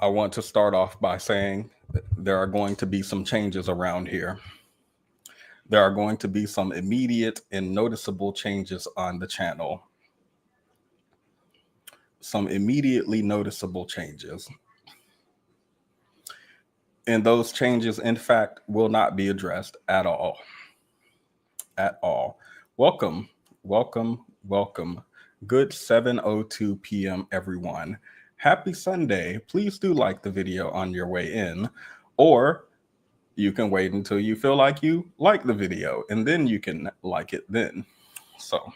I want to start off by saying there are going to be some changes around here. There are going to be some immediate and noticeable changes on the channel. Some immediately noticeable changes. And those changes, in fact, will not be addressed at all. At all. Welcome, welcome, welcome. Good 7:02 p.m. everyone. Happy Sunday. Please do like the video on your way in, or you can wait until you feel like you like the video and then you can like it then. So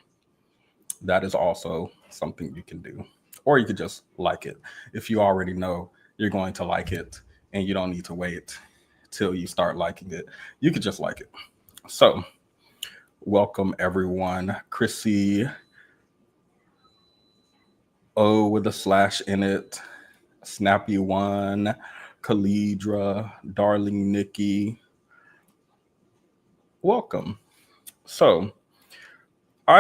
that is also something you can do. Or you could just like it if you already know you're going to like it and you don't need to wait till you start liking it. You could just like it. So welcome everyone. Chrissy O with a slash in it, Snappy One, Khalidra, Darling Nikki. Welcome. So I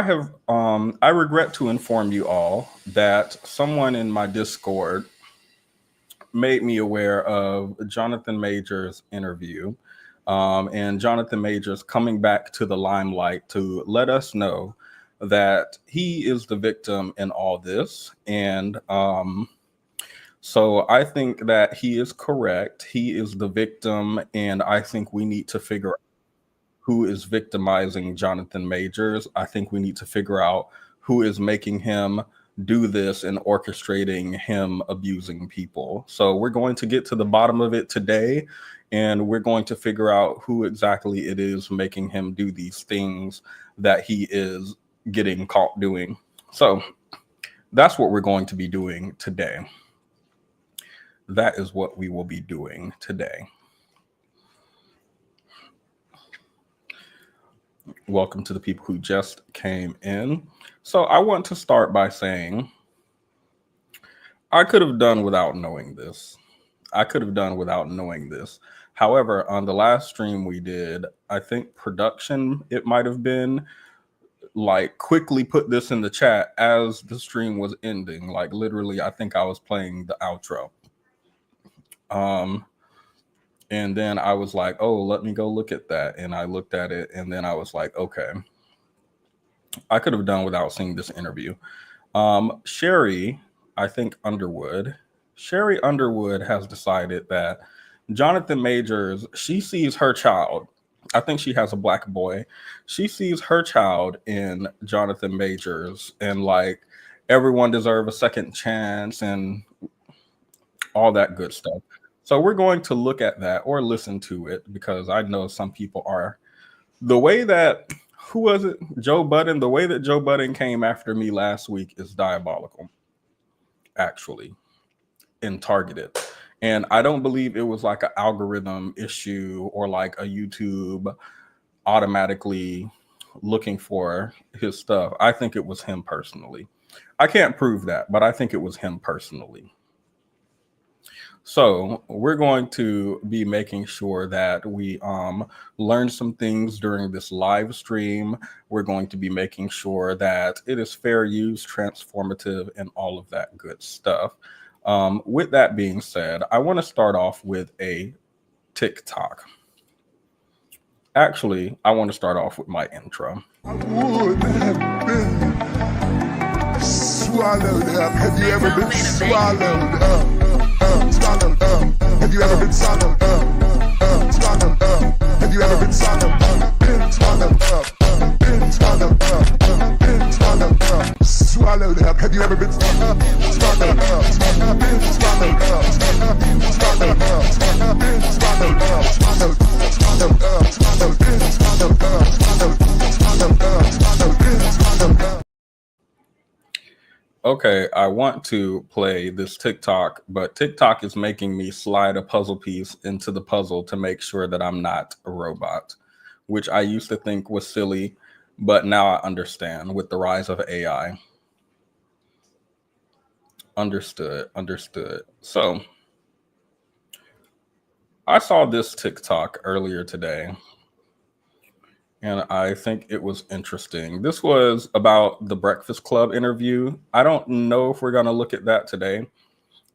regret to inform you all that someone in my Discord made me aware of Jonathan Majors' interview, and Jonathan Majors coming back to the limelight to let us know that he is the victim in all this. And so I think that he is correct. He is the victim, and I think we need to figure out who is victimizing Jonathan Majors. I think we need to figure out who is making him do this and orchestrating him abusing people. So we're going to get to the bottom of it today, and we're going to figure out who exactly it is making him do these things that he is getting caught doing. So that's what we're going to be doing today. That is what we will be doing today. Welcome to the people who just came in. So I want to start by saying I could have done without knowing this. However, on the last stream we did, I think production, it might have been, like quickly put this in the chat as the stream was ending. Like literally, I think I was playing the outro. And then I was like, oh, let me go look at that. And I looked at it, and then I was like, okay, I could have done without seeing this interview. Sherri Underwood has decided that Jonathan Majors, she sees her child. I think she has a black boy. She sees her child in Jonathan Majors, and like everyone deserves a second chance and all that good stuff. So we're going to look at that or listen to it, because I know some people are. The way that, who was it? Joe Budden. The way that Joe Budden came after me last week is diabolical, actually, and targeted. And I don't believe it was like an algorithm issue or like a YouTube automatically looking for his stuff. I think it was him personally. I can't prove that, but I think it was him personally. So we're going to be making sure that we learn some things during this live stream. We're going to be making sure that it is fair use, transformative, and all of that good stuff. With that being said, I want to start off with a TikTok. Actually, I want to start off with my intro. I would have been swallowed up. Have you ever been swallowed up? Swallowed up. Have you ever been swallowed up? Swallowed up. Have you ever been swallowed up? Been swallowed up. Been swallowed up. Been swallowed up. Swallowed up. Have you ever been swallowed up? Swallowed up. Been swallowed up. Swallowed up. Been swallowed up. Swallowed up. Swallowed up. Swallowed. Been swallowed up. Swallowed. Swallowed up. Swallowed. Been swallowed up. Okay, I want to play this TikTok, but TikTok is making me slide a puzzle piece into the puzzle to make sure that I'm not a robot, which I used to think was silly, but now I understand with the rise of AI. Understood. So I saw this TikTok earlier today, and I think it was interesting. This was about the Breakfast Club interview. I don't know if we're going to look at that today.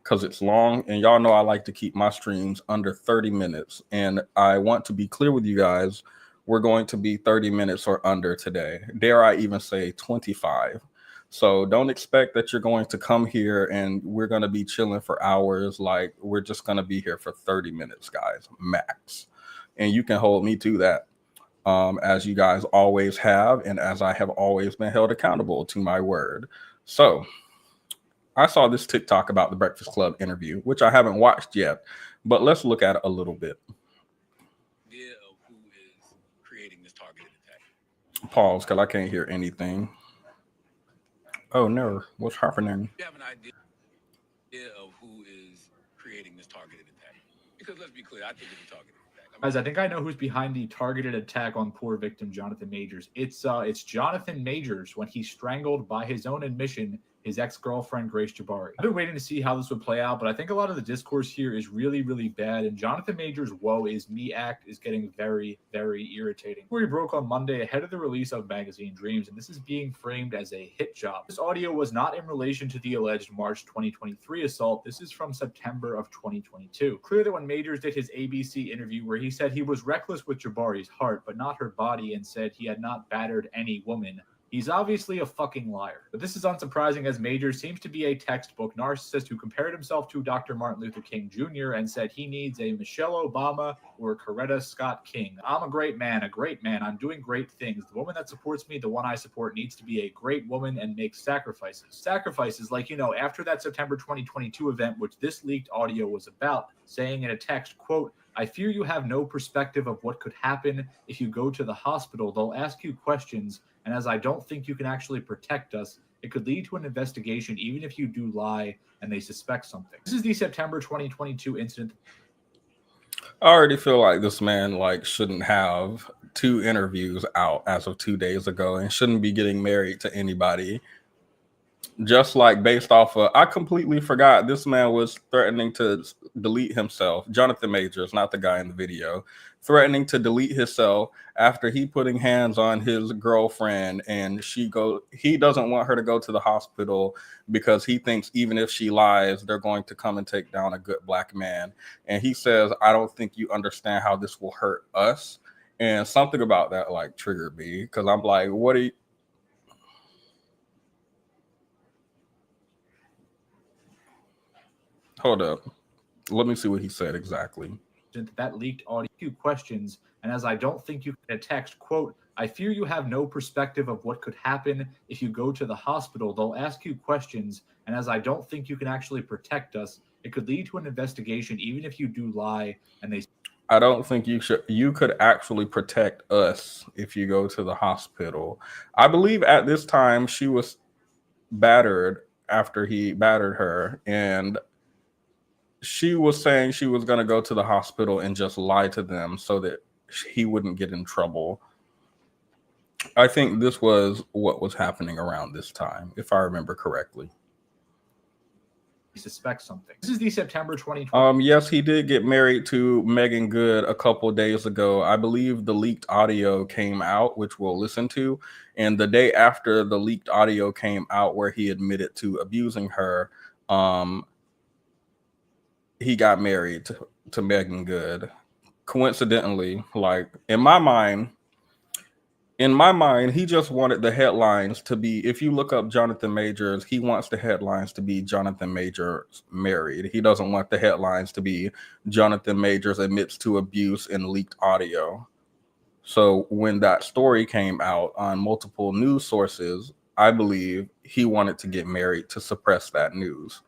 because it's long, and y'all know I like to keep my streams under 30 minutes. And I want to be clear with you guys, we're going to be 30 minutes or under today. Dare I even say 25. So don't expect that you're going to come here and we're going to be chilling for hours. Like, we're just going to be here for 30 minutes, guys, max. And you can hold me to that, as you guys always have, and as I have always been held accountable to my word. So I saw this TikTok about the Breakfast Club interview, which I haven't watched yet, but let's look at it a little bit. Idea of who is creating this targeted attack. Pause, because I can't hear anything. Oh no, what's happening? You have an idea of who is creating this targeted attack? Because let's be clear, I think it's a targeted attack. Guys, I think I know who's behind the targeted attack on poor victim Jonathan Majors. It's Jonathan Majors when he strangled, by his own admission, his ex-girlfriend, Grace Jabari. I've been waiting to see how this would play out, but I think a lot of the discourse here is really, really bad, and Jonathan Majors' woe is me act is getting very, very irritating. The story broke on Monday ahead of the release of Magazine Dreams, and this is being framed as a hit job. This audio was not in relation to the alleged March 2023 assault. This is from September of 2022. Clear that when Majors did his ABC interview where he said he was reckless with Jabari's heart, but not her body, and said he had not battered any woman, he's obviously a fucking liar. But this is unsurprising, as Majors seems to be a textbook narcissist who compared himself to Dr. Martin Luther King Jr. and said he needs a Michelle Obama or Coretta Scott King. I'm a great man, I'm doing great things. The woman that supports me, the one I support, needs to be a great woman and make sacrifices. Sacrifices like, after that September 2022 event, which this leaked audio was about, saying in a text, quote, "I fear you have no perspective of what could happen if you go to the hospital. They'll ask you questions, and as I don't think you can actually protect us, it could lead to an investigation even if you do lie and they suspect something." This is the September 2022 incident. I already feel like this man shouldn't have 2 interviews out as of 2 days ago and shouldn't be getting married to anybody. Just based off of, I completely forgot this man was threatening to delete himself. Jonathan Majors, not the guy in the video, threatening to delete himself after he putting hands on his girlfriend, and he doesn't want her to go to the hospital because he thinks even if she lies, they're going to come and take down a good black man. And he says, "I don't think you understand how this will hurt us." And something about that triggered me, because I'm like, what are you? Hold up. Let me see what he said exactly. That leaked audio questions, and as I don't think you can text, quote, "I fear you have no perspective of what could happen if you go to the hospital. They'll ask you questions, and as I don't think you can actually protect us, it could lead to an investigation even if you do lie and they..." I don't think you could actually protect us if you go to the hospital. I believe at this time she was battered after he battered her, and she was saying she was going to go to the hospital and just lie to them so that he wouldn't get in trouble. I think this was what was happening around this time, if I remember correctly. Suspect something. This is the September 2020. Yes, he did get married to Meagan Good a couple days ago. I believe the leaked audio came out, which we'll listen to. And the day after the leaked audio came out where he admitted to abusing her, he got married to Meagan Good. Coincidentally, in my mind, he just wanted the headlines to be, if you look up Jonathan Majors, he wants the headlines to be Jonathan Majors married. He doesn't want the headlines to be Jonathan Majors admits to abuse in leaked audio. So when that story came out on multiple news sources, I believe he wanted to get married to suppress that news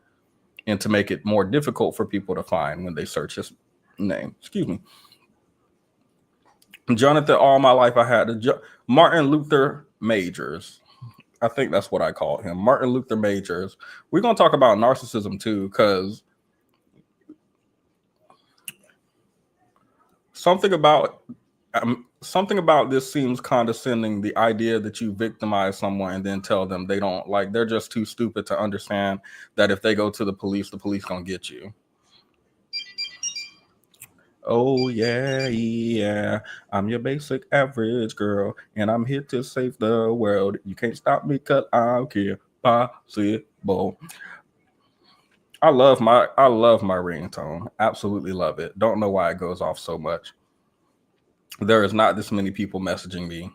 and to make it more difficult for people to find when they search his name. Excuse me. Jonathan, all my life I had Martin Luther Majors. I think that's what I called him. Martin Luther Majors. We're going to talk about narcissism too, because something about this seems condescending. The idea that you victimize someone and then tell them they don't, they're just too stupid to understand that if they go to the police gonna get you. Oh yeah, I'm your basic average girl, and I'm here to save the world. You can't stop me 'cause I'm possible. I love my ringtone. Absolutely love it. Don't know why it goes off so much. There is not this many people messaging me.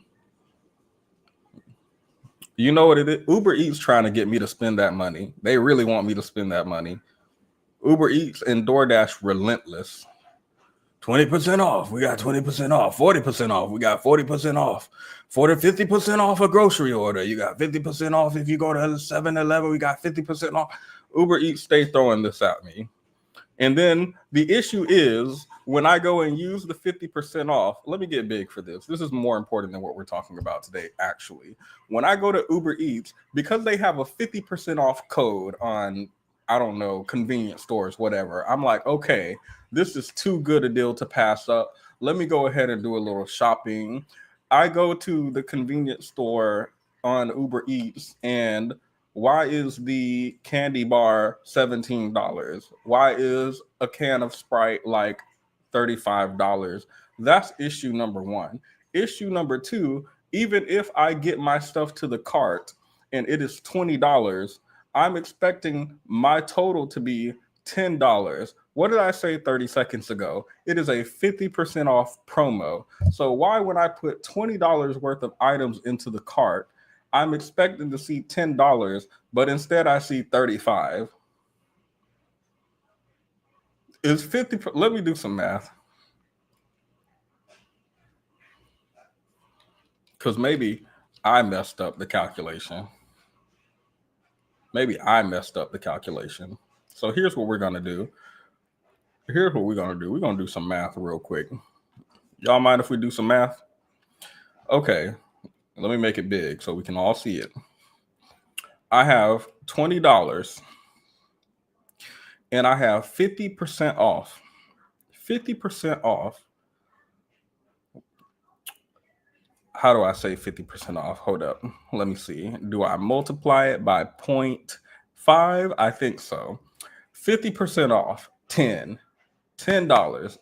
You know what it is? Uber Eats trying to get me to spend that money. They really want me to spend that money. Uber Eats and DoorDash relentless. 20% off. We got 20% off. 40% off. We got 40% off. 50% off a grocery order. You got 50% off if you go to 7-Eleven. We got 50% off. Uber Eats stay throwing this at me. And then the issue is when I go and use the 50% off, let me get big for this. This is more important than what we're talking about today, actually. When I go to Uber Eats, because they have a 50% off code on, I don't know, convenience stores, whatever, I'm like, okay, this is too good a deal to pass up. Let me go ahead and do a little shopping. I go to the convenience store on Uber Eats, and why is the candy bar $17? Why is a can of Sprite like $35? That's issue number one. Issue number two, even if I get my stuff to the cart and it is $20, I'm expecting my total to be $10. What did I say 30 seconds ago? It is a 50% off promo. So why when I put $20 worth of items into the cart, I'm expecting to see $10, but instead I see $35. Is 50? Let me do some math. Because maybe I messed up the calculation. So here's what we're going to do. We're going to do some math real quick. Y'all mind if we do some math? Okay. Let me make it big so we can all see it. I have $20 and I have 50% off. 50% off. How do I say 50% off? Hold up. Let me see. Do I multiply it by 0.5? I think so. 50% off. $10.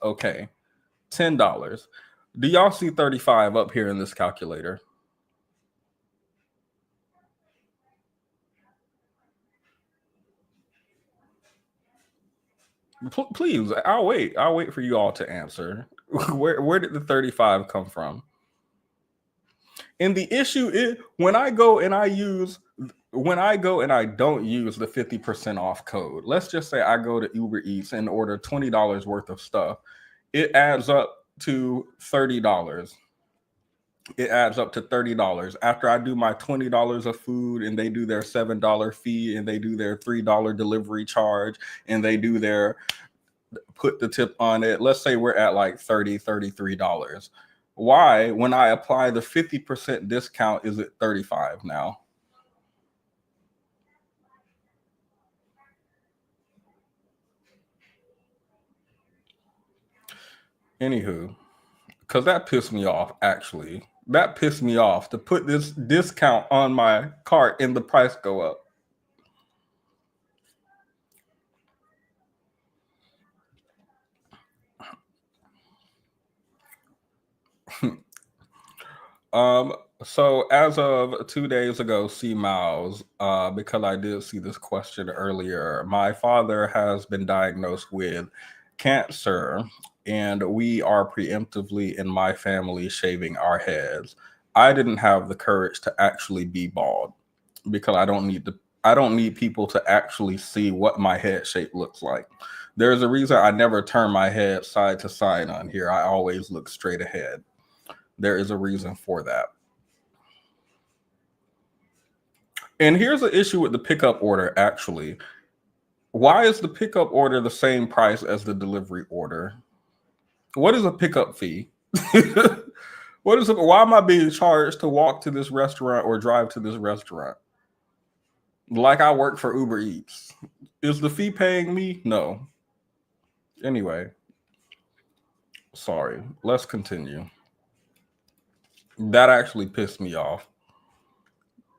Okay. $10. Do y'all see 35 up here in this calculator? Please, I'll wait for you all to answer. Where did the 35 come from? And the issue is when I go and I don't use the 50% off code. Let's just say I go to Uber Eats and order $20 worth of stuff. It adds up to $30. It adds up to $30 after I do my $20 of food and they do their $7 fee and they do their $3 delivery charge and they do their put the tip on it. Let's say we're at like $33. Why, when I apply the 50% discount, is it 35 now? Anywho, because that pissed me off, actually. That pissed me off to put this discount on my cart and the price go up. So as of 2 days ago, C Miles, because I did see this question earlier, my father has been diagnosed with cancer, and we are preemptively in my family shaving our heads. I didn't have the courage to actually be bald because I don't need people to actually see what my head shape looks like. There's a reason I never turn my head side to side on here. I always look straight ahead. There is a reason for that. And here's the issue with the pickup order, actually. Why is the pickup order the same price as the delivery order? What is a pickup fee? Why am I being charged to walk to this restaurant or drive to this restaurant? Like I work for Uber Eats. Is the fee paying me? No. Anyway. Sorry. Let's continue. That actually pissed me off.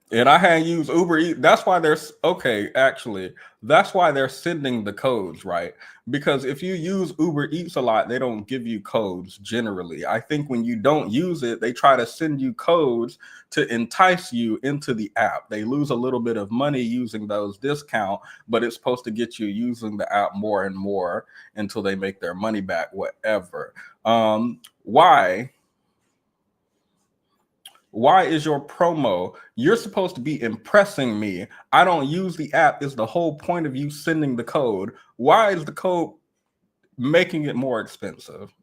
And I hadn't used Uber Eats. That's why there's okay, actually, that's why they're sending the codes, right? Because if you use Uber Eats a lot, they don't give you codes generally. I think when you don't use it, they try to send you codes to entice you into the app. They lose a little bit of money using those discounts, but it's supposed to get you using the app more and more until they make their money back, whatever. Why? Why is your promo? You're supposed to be impressing me. I don't use the app. Is the whole point of you sending the code? Why is the code making it more expensive?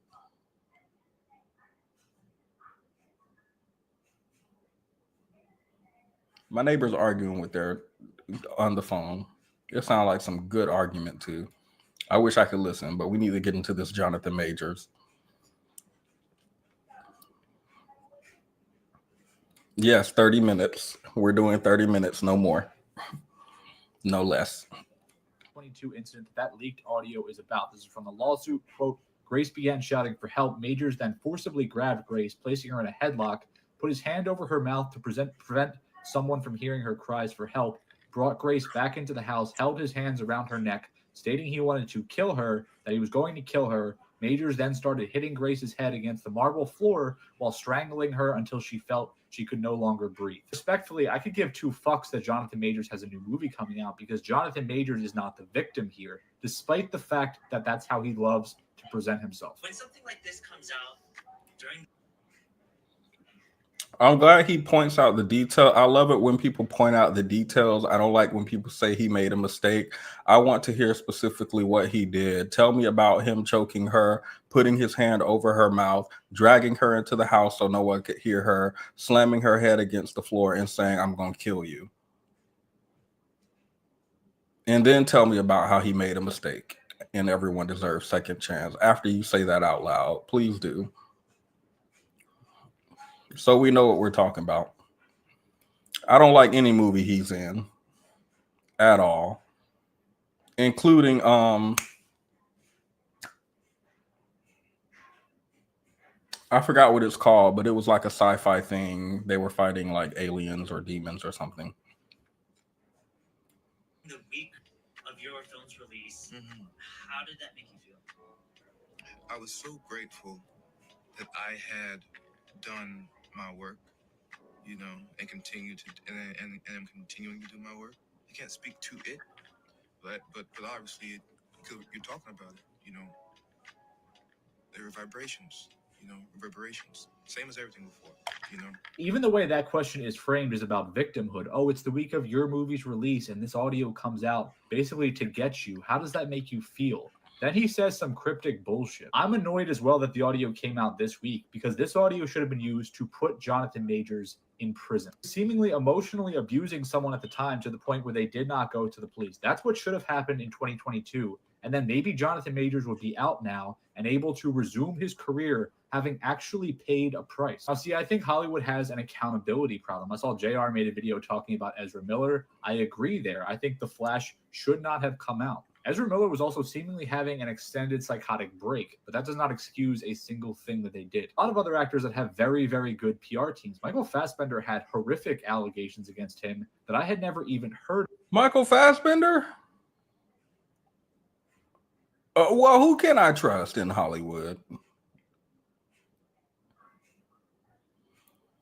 My neighbor's arguing with their on the phone. It sounds like some good argument too. I wish I could listen, but we need to get into this Jonathan Majors. Yes, 30 minutes. We're doing 30 minutes, no more. No less. 22 incident that leaked audio is about. This is from the lawsuit. Quote, Grace began shouting for help. Majors then forcibly grabbed Grace, placing her in a headlock, put his hand over her mouth to prevent someone from hearing her cries for help, brought Grace back into the house, held his hands around her neck, stating he wanted to kill her, that he was going to kill her. Majors then started hitting Grace's head against the marble floor while strangling her until she felt she could no longer breathe. Respectfully, I could give two fucks that Jonathan Majors has a new movie coming out because Jonathan Majors is not the victim here, despite the fact that that's how he loves to present himself. When something like this comes out during... I'm glad he points out the detail. I love it when people point out the details. I don't like when people say he made a mistake. I want to hear specifically what he did. Tell me about him choking her, putting his hand over her mouth, dragging her into the house so no one could hear her, slamming her head against the floor and saying, I'm going to kill you. And then tell me about how he made a mistake and everyone deserves second chance. After you say that out loud, please do. So we know what we're talking about. I don't like any movie he's in at all, including I forgot what it's called, but it was like a sci-fi thing. They were fighting like aliens or demons or something. The week of your film's release, how did that make you feel? I was so grateful that I had done my work, you know, and continue to and I'm continuing to do my work. I can't speak to it, but obviously, because you're talking about it, you know, there are vibrations, you know, reverberations, same as everything before, you know. Even the way that question is framed is about victimhood. Oh, it's the week of your movie's release and this audio comes out basically to get you. How does that make you feel? Then he says some cryptic bullshit. I'm annoyed as well that the audio came out this week because this audio should have been used to put Jonathan Majors in prison. Seemingly emotionally abusing someone at the time to the point where they did not go to the police. That's what should have happened in 2022. And then maybe Jonathan Majors would be out now and able to resume his career having actually paid a price. Now, see, I think Hollywood has an accountability problem. I saw JR made a video talking about Ezra Miller. I agree there. I think The Flash should not have come out. Ezra Miller was also seemingly having an extended psychotic break, but that does not excuse a single thing that they did. A lot of other actors that have very, very good PR teams. Michael Fassbender had horrific allegations against him that I had never even heard. Michael Fassbender? Well, who can I trust in Hollywood?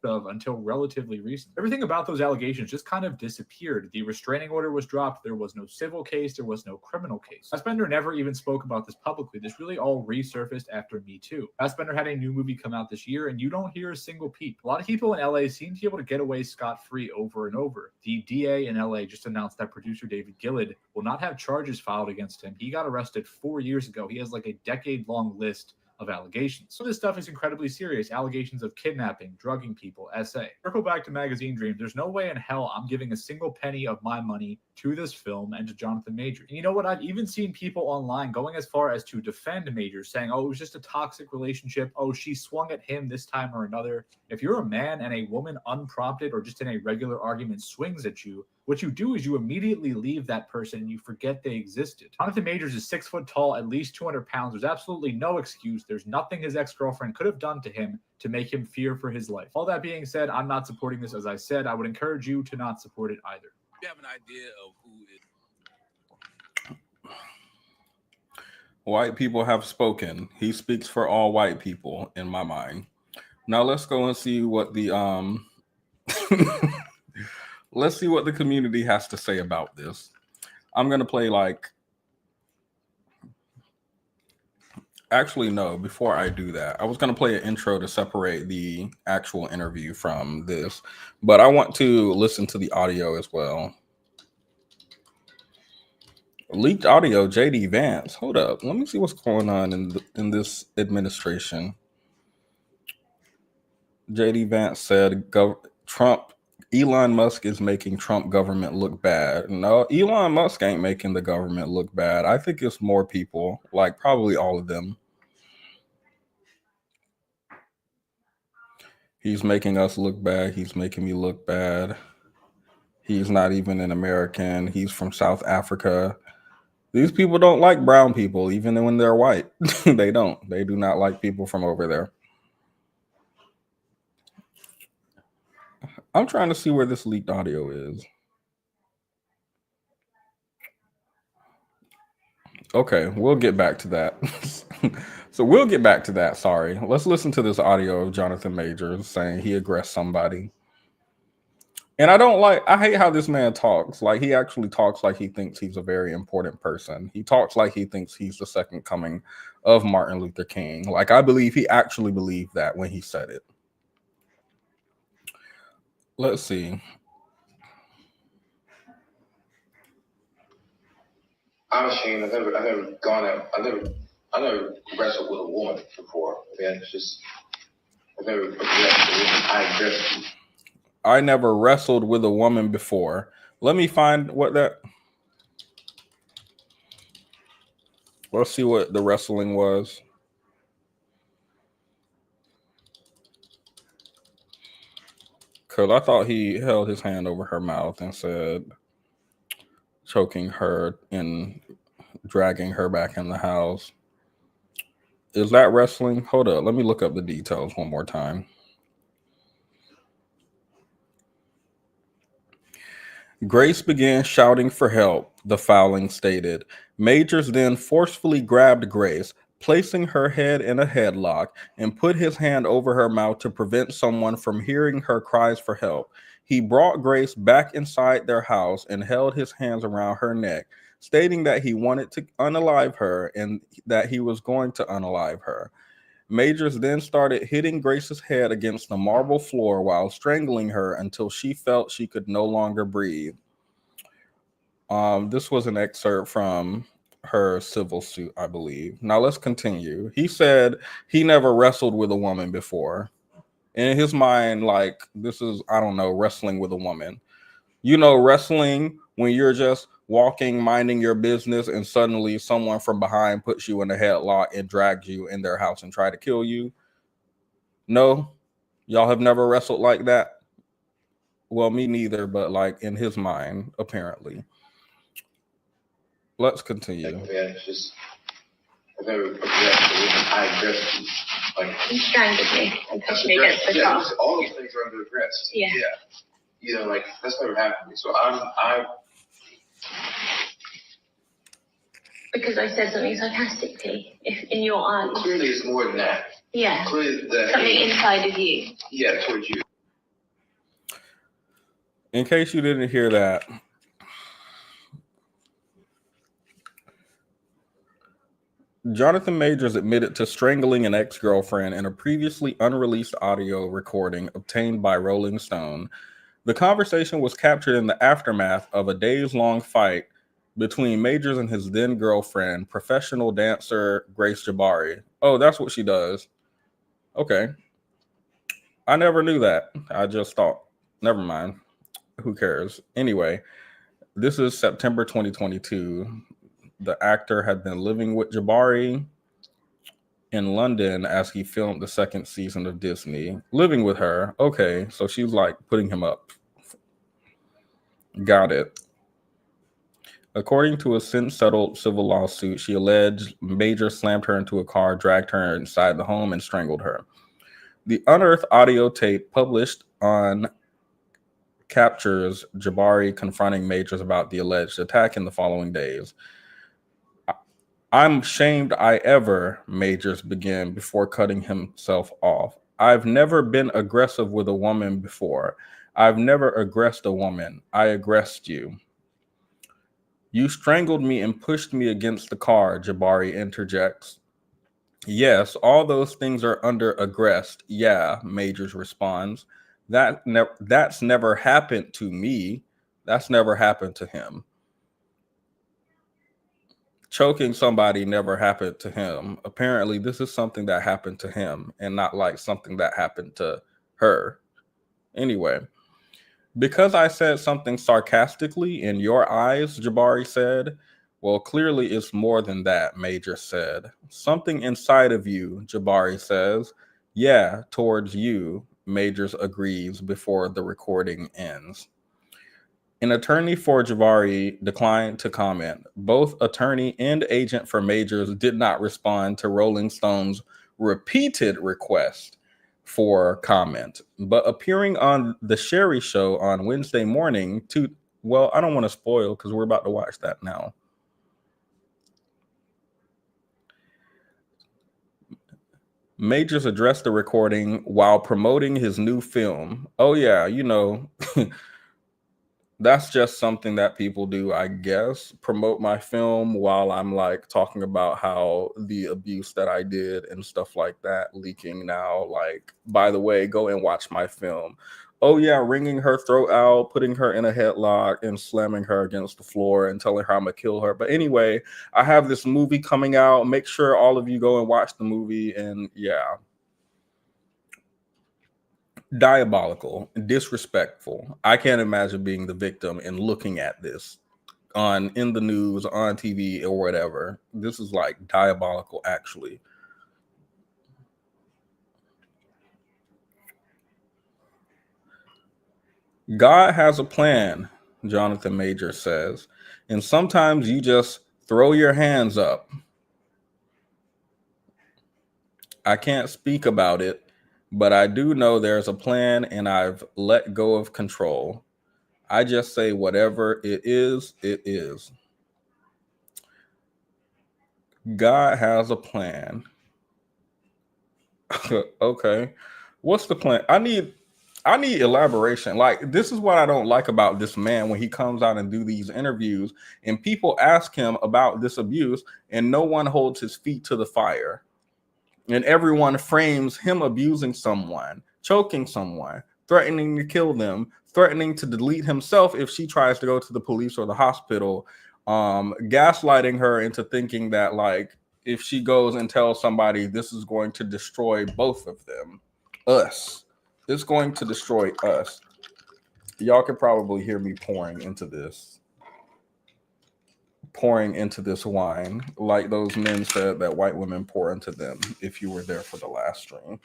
Of until relatively recent. Everything about those allegations just kind of disappeared. The restraining order was dropped. There was no civil case. There was no criminal case. Fassbender never even spoke about this publicly. This really all resurfaced after Me Too. Fassbender had a new movie come out this year, and you don't hear a single peep. A lot of people in LA seem to be able to get away scot-free over and over. The DA in LA just announced that producer David Gillard will not have charges filed against him. He got arrested 4 years ago. He has like a decade-long list of allegations. So this stuff is incredibly serious. Allegations of kidnapping, drugging people, SA. Circle back to Magazine Dream. There's no way in hell I'm giving a single penny of my money to this film and to Jonathan Majors. And you know what? I've even seen people online going as far as to defend Majors, saying, oh, it was just a toxic relationship. Oh, she swung at him this time or another. If you're a man and a woman unprompted or just in a regular argument swings at you, What you do is you immediately leave that person and you forget they existed. Jonathan Majors is 6 foot tall, at least 200 pounds. There's absolutely no excuse. There's nothing his ex-girlfriend could have done to him to make him fear for his life. All that being said, I'm not supporting this. As I said, I would encourage you to not support it either. You have an idea of who is. White people have spoken. He speaks for all white people in my mind. Now let's go and see what the let's see what the community has to say about this. I'm gonna play actually no, before I do that, I was gonna play an intro to separate the actual interview from this, but I want to listen to the audio as well. Leaked audio, JD Vance. Hold up, let me see what's going on in this administration. JD Vance said Elon Musk is making Trump government look bad. No, Elon Musk ain't making the government look bad. I think it's more people, like probably all of them. He's making us look bad. He's making me look bad. He's not even an American. He's from South Africa. These people don't like brown people, even when they're white. They don't. They do not like people from over there. I'm trying to see where this leaked audio is. Okay, we'll get back to that. So we'll get back to that. Sorry. Let's listen to this audio of Jonathan Majors saying he aggressed somebody. And I hate how this man talks. Like, he actually talks like he thinks he's a very important person. He talks like he thinks he's the second coming of Martin Luther King. Like, I believe he actually believed that when he said it. Let's see. I'm ashamed. I've never gone out. I never wrestled with a woman before. Man, it's just I've never wrestled. I never wrestled with a woman before. Let me find what that. Let's see what the wrestling was. Because I thought he held his hand over her mouth and said, choking her and dragging her back in the house. Is that wrestling? Hold up. Let me look up the details one more time. Grace began shouting for help, the filing stated. Majors then forcefully grabbed Grace, placing her head in a headlock, and put his hand over her mouth to prevent someone from hearing her cries for help. He brought Grace back inside their house and held his hands around her neck, stating that he wanted to unalive her and that he was going to unalive her. Majors then started hitting Grace's head against the marble floor while strangling her until she felt she could no longer breathe. This was an excerpt from her civil suit, I believe. Now let's continue. He said he never wrestled with a woman before. In his mind, like, this is, I don't know, wrestling with a woman. You know, wrestling when you're just walking, minding your business, and suddenly someone from behind puts you in a headlock and drags you in their house and try to kill you. No, y'all have never wrestled like that. Well, me neither, but like in his mind, apparently. Let's continue. Yeah, it's just I've never aggressed. Like, You strangled me and pushed me against the car. All those things are under aggressed. Yeah. You know, like, that's never happened to me. So I Because I said something sarcastically, if in your eyes. clearly it's more than that. Yeah. Clearly Something inside of you. Yeah, towards you. In case you didn't hear that, Jonathan Majors admitted to strangling an ex-girlfriend in a previously unreleased audio recording obtained by Rolling Stone. The conversation was captured in the aftermath of a days-long fight between Majors and his then-girlfriend, professional dancer Grace Jabari. Oh, that's what she does. Okay. I never knew that. I just thought, never mind. Who cares? Anyway, this is September 2022. The actor had been living with Jabari in London as he filmed the second season of Disney. Living with her. Okay, so she's like putting him up. Got it. According to a since-settled civil lawsuit, she alleged Major slammed her into a car, dragged her inside the home, and strangled her. The unearthed audio tape published on captures Jabari confronting Majors about the alleged attack in the following days. I'm shamed I ever, Majors began before cutting himself off. I've never been aggressive with a woman before. I've never aggressed a woman. I aggressed you. You strangled me and pushed me against the car, Jabari interjects. Yes, all those things are under aggressed. Yeah, Majors responds. That's never happened to me. That's never happened to him. Choking somebody never happened to him. Apparently, this is something that happened to him and not like something that happened to her. Anyway, because I said something sarcastically in your eyes, Jabari said. Well, clearly it's more than that, Major said. Something inside of you, Jabari says. Yeah, towards you, Majors agrees before the recording ends. An attorney for Jabari declined to comment. Both attorney and agent for Majors did not respond to Rolling Stone's repeated request for comment, but appearing on the Sherri Show on Wednesday morning well, I don't want to spoil because we're about to watch that now. Majors addressed the recording while promoting his new film. Oh yeah, that's just something that people do, I guess. Promote my film while I'm like talking about how the abuse that I did and stuff like that leaking now. Like, by the way, go and watch my film. Oh yeah, wringing her throat out, putting her in a headlock and slamming her against the floor and telling her I'm gonna kill her. But anyway, I have this movie coming out. Make sure all of you go and watch the movie. And yeah. Diabolical, disrespectful. I can't imagine being the victim and looking at this in the news, on TV, or whatever. This is like diabolical, actually. God has a plan, Jonathan Major says, and sometimes you just throw your hands up. I can't speak about it, but I do know there's a plan and I've let go of control. I just say whatever it is, it is. God has a plan. Okay. What's the plan? I need elaboration. Like, this is what I don't like about this man when he comes out and do these interviews and people ask him about this abuse and no one holds his feet to the fire. And everyone frames him abusing someone, choking someone, threatening to kill them, threatening to delete himself if she tries to go to the police or the hospital, gaslighting her into thinking that, like, if she goes and tells somebody, this is going to destroy both of them, us. It's going to destroy us. Y'all can probably hear me pouring into this wine, like those men said that white women pour into them, if you were there for the last stream.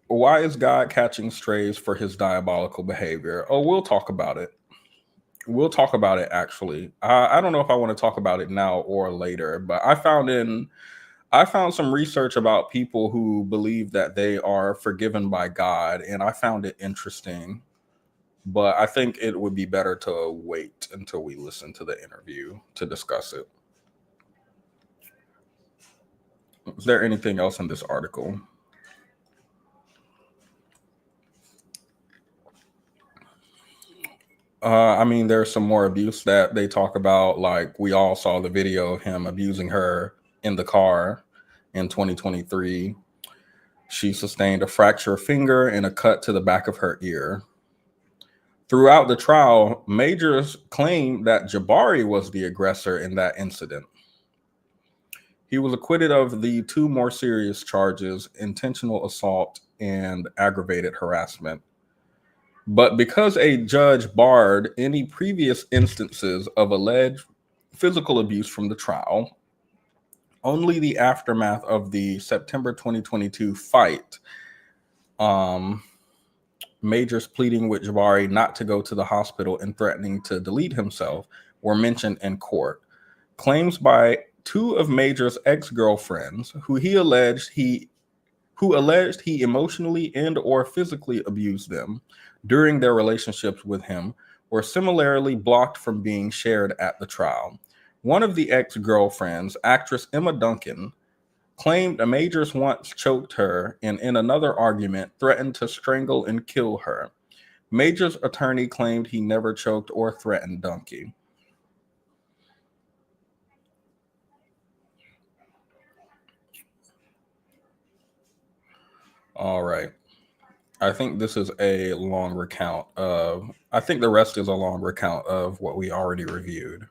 Why is God catching strays for his diabolical behavior? Oh, we'll talk about it. We'll talk about it, actually. I don't know if I want to talk about it now or later, but I found some research about people who believe that they are forgiven by God, and I found it interesting. But I think it would be better to wait until we listen to the interview to discuss it. Is there anything else in this article? I mean, there's some more abuse that they talk about. Like, we all saw the video of him abusing her in the car in 2023. She sustained a fractured finger and a cut to the back of her ear. Throughout the trial, Majors claimed that Jabari was the aggressor in that incident. He was acquitted of the two more serious charges, intentional assault and aggravated harassment. But because a judge barred any previous instances of alleged physical abuse from the trial, only the aftermath of the September 2022 fight Majors pleading with Jabari not to go to the hospital and threatening to delete himself were mentioned in court. Claims by two of Major's ex-girlfriends who alleged he emotionally and or physically abused them during their relationships with him were similarly blocked from being shared at the trial. One of the ex-girlfriends, actress Emma Duncan, claimed Majors once choked her and in another argument threatened to strangle and kill her. Majors' attorney claimed he never choked or threatened Duncan. All right. I think this is a long recount of, I think the rest is a long recount of what we already reviewed.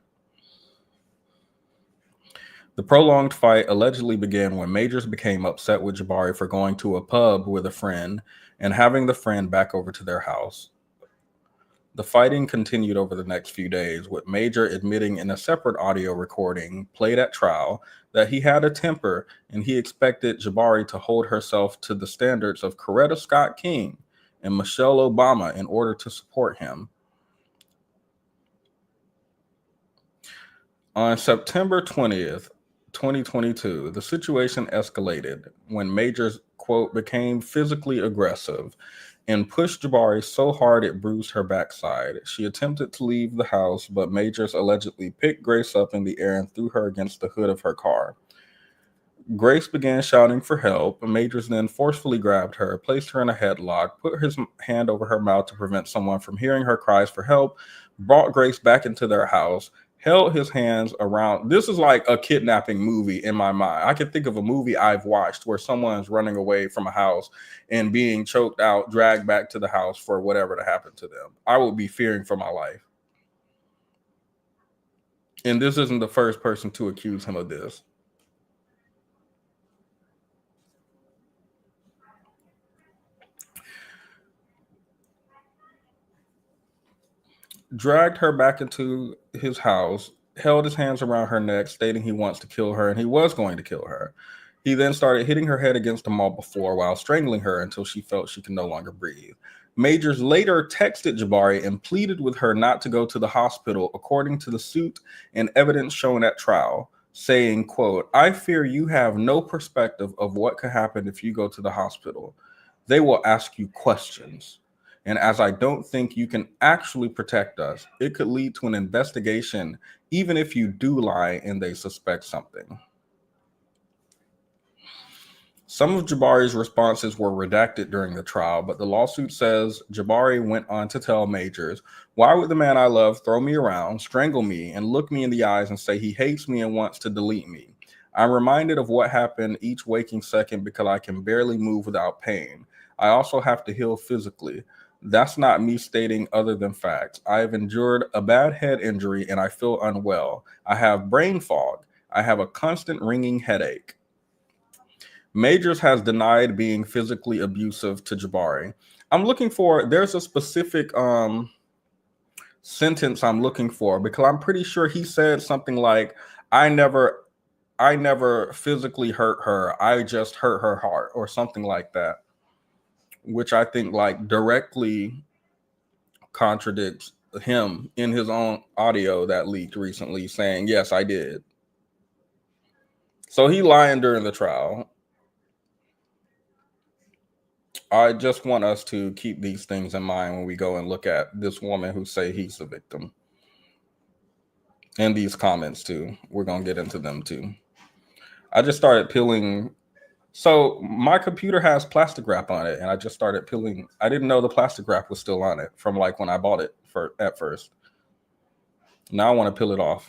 The prolonged fight allegedly began when Majors became upset with Jabari for going to a pub with a friend and having the friend back over to their house. The fighting continued over the next few days, with Major admitting in a separate audio recording played at trial that he had a temper and he expected Jabari to hold herself to the standards of Coretta Scott King and Michelle Obama in order to support him. On September 20th, 2022, the situation escalated when Majors, quote, became physically aggressive and pushed Jabari so hard it bruised her backside. She attempted to leave the house, but Majors allegedly picked Grace up in the air and threw her against the hood of her car. Grace began shouting for help. Majors then forcefully grabbed her, placed her in a headlock, put his hand over her mouth to prevent someone from hearing her cries for help, brought Grace back into their house, held his hands around. This is like a kidnapping movie in my mind. I can think of a movie I've watched where someone's running away from a house and being choked out, dragged back to the house for whatever to happen to them. I would be fearing for my life. And this isn't the first person to accuse him of this. Dragged her back into his house, held his hands around her neck, stating he wants to kill her and he was going to kill her. He then started hitting her head against the mall floor while strangling her until she felt she could no longer breathe. Majors later texted Jabari and pleaded with her not to go to the hospital, according to the suit and evidence shown at trial, saying, quote, "I fear you have no perspective of what could happen if you go to the hospital. They will ask you questions. And as I don't think you can actually protect us, it could lead to an investigation, even if you do lie and they suspect something." Some of Jabari's responses were redacted during the trial, but the lawsuit says Jabari went on to tell Majors, "Why would the man I love throw me around, strangle me, and look me in the eyes and say he hates me and wants to delete me? I'm reminded of what happened each waking second because I can barely move without pain. I also have to heal physically. That's not me stating other than facts. I have endured a bad head injury and I feel unwell. I have brain fog. I have a constant ringing headache." Majors has denied being physically abusive to Jabari. I'm looking for, there's a specific sentence I'm looking for because I'm pretty sure he said something like, I never physically hurt her. I just hurt her heart or something like that, which I think like directly contradicts him in his own audio that leaked recently saying, yes, I did. So he lying during the trial. I just want us to keep these things in mind when we go and look at this woman who say he's the victim. And these comments too. We're going to get into them too. I just started peeling. So my computer has plastic wrap on it and I just started peeling. I didn't know the plastic wrap was still on it from like when I bought it at first. Now I want to peel it off.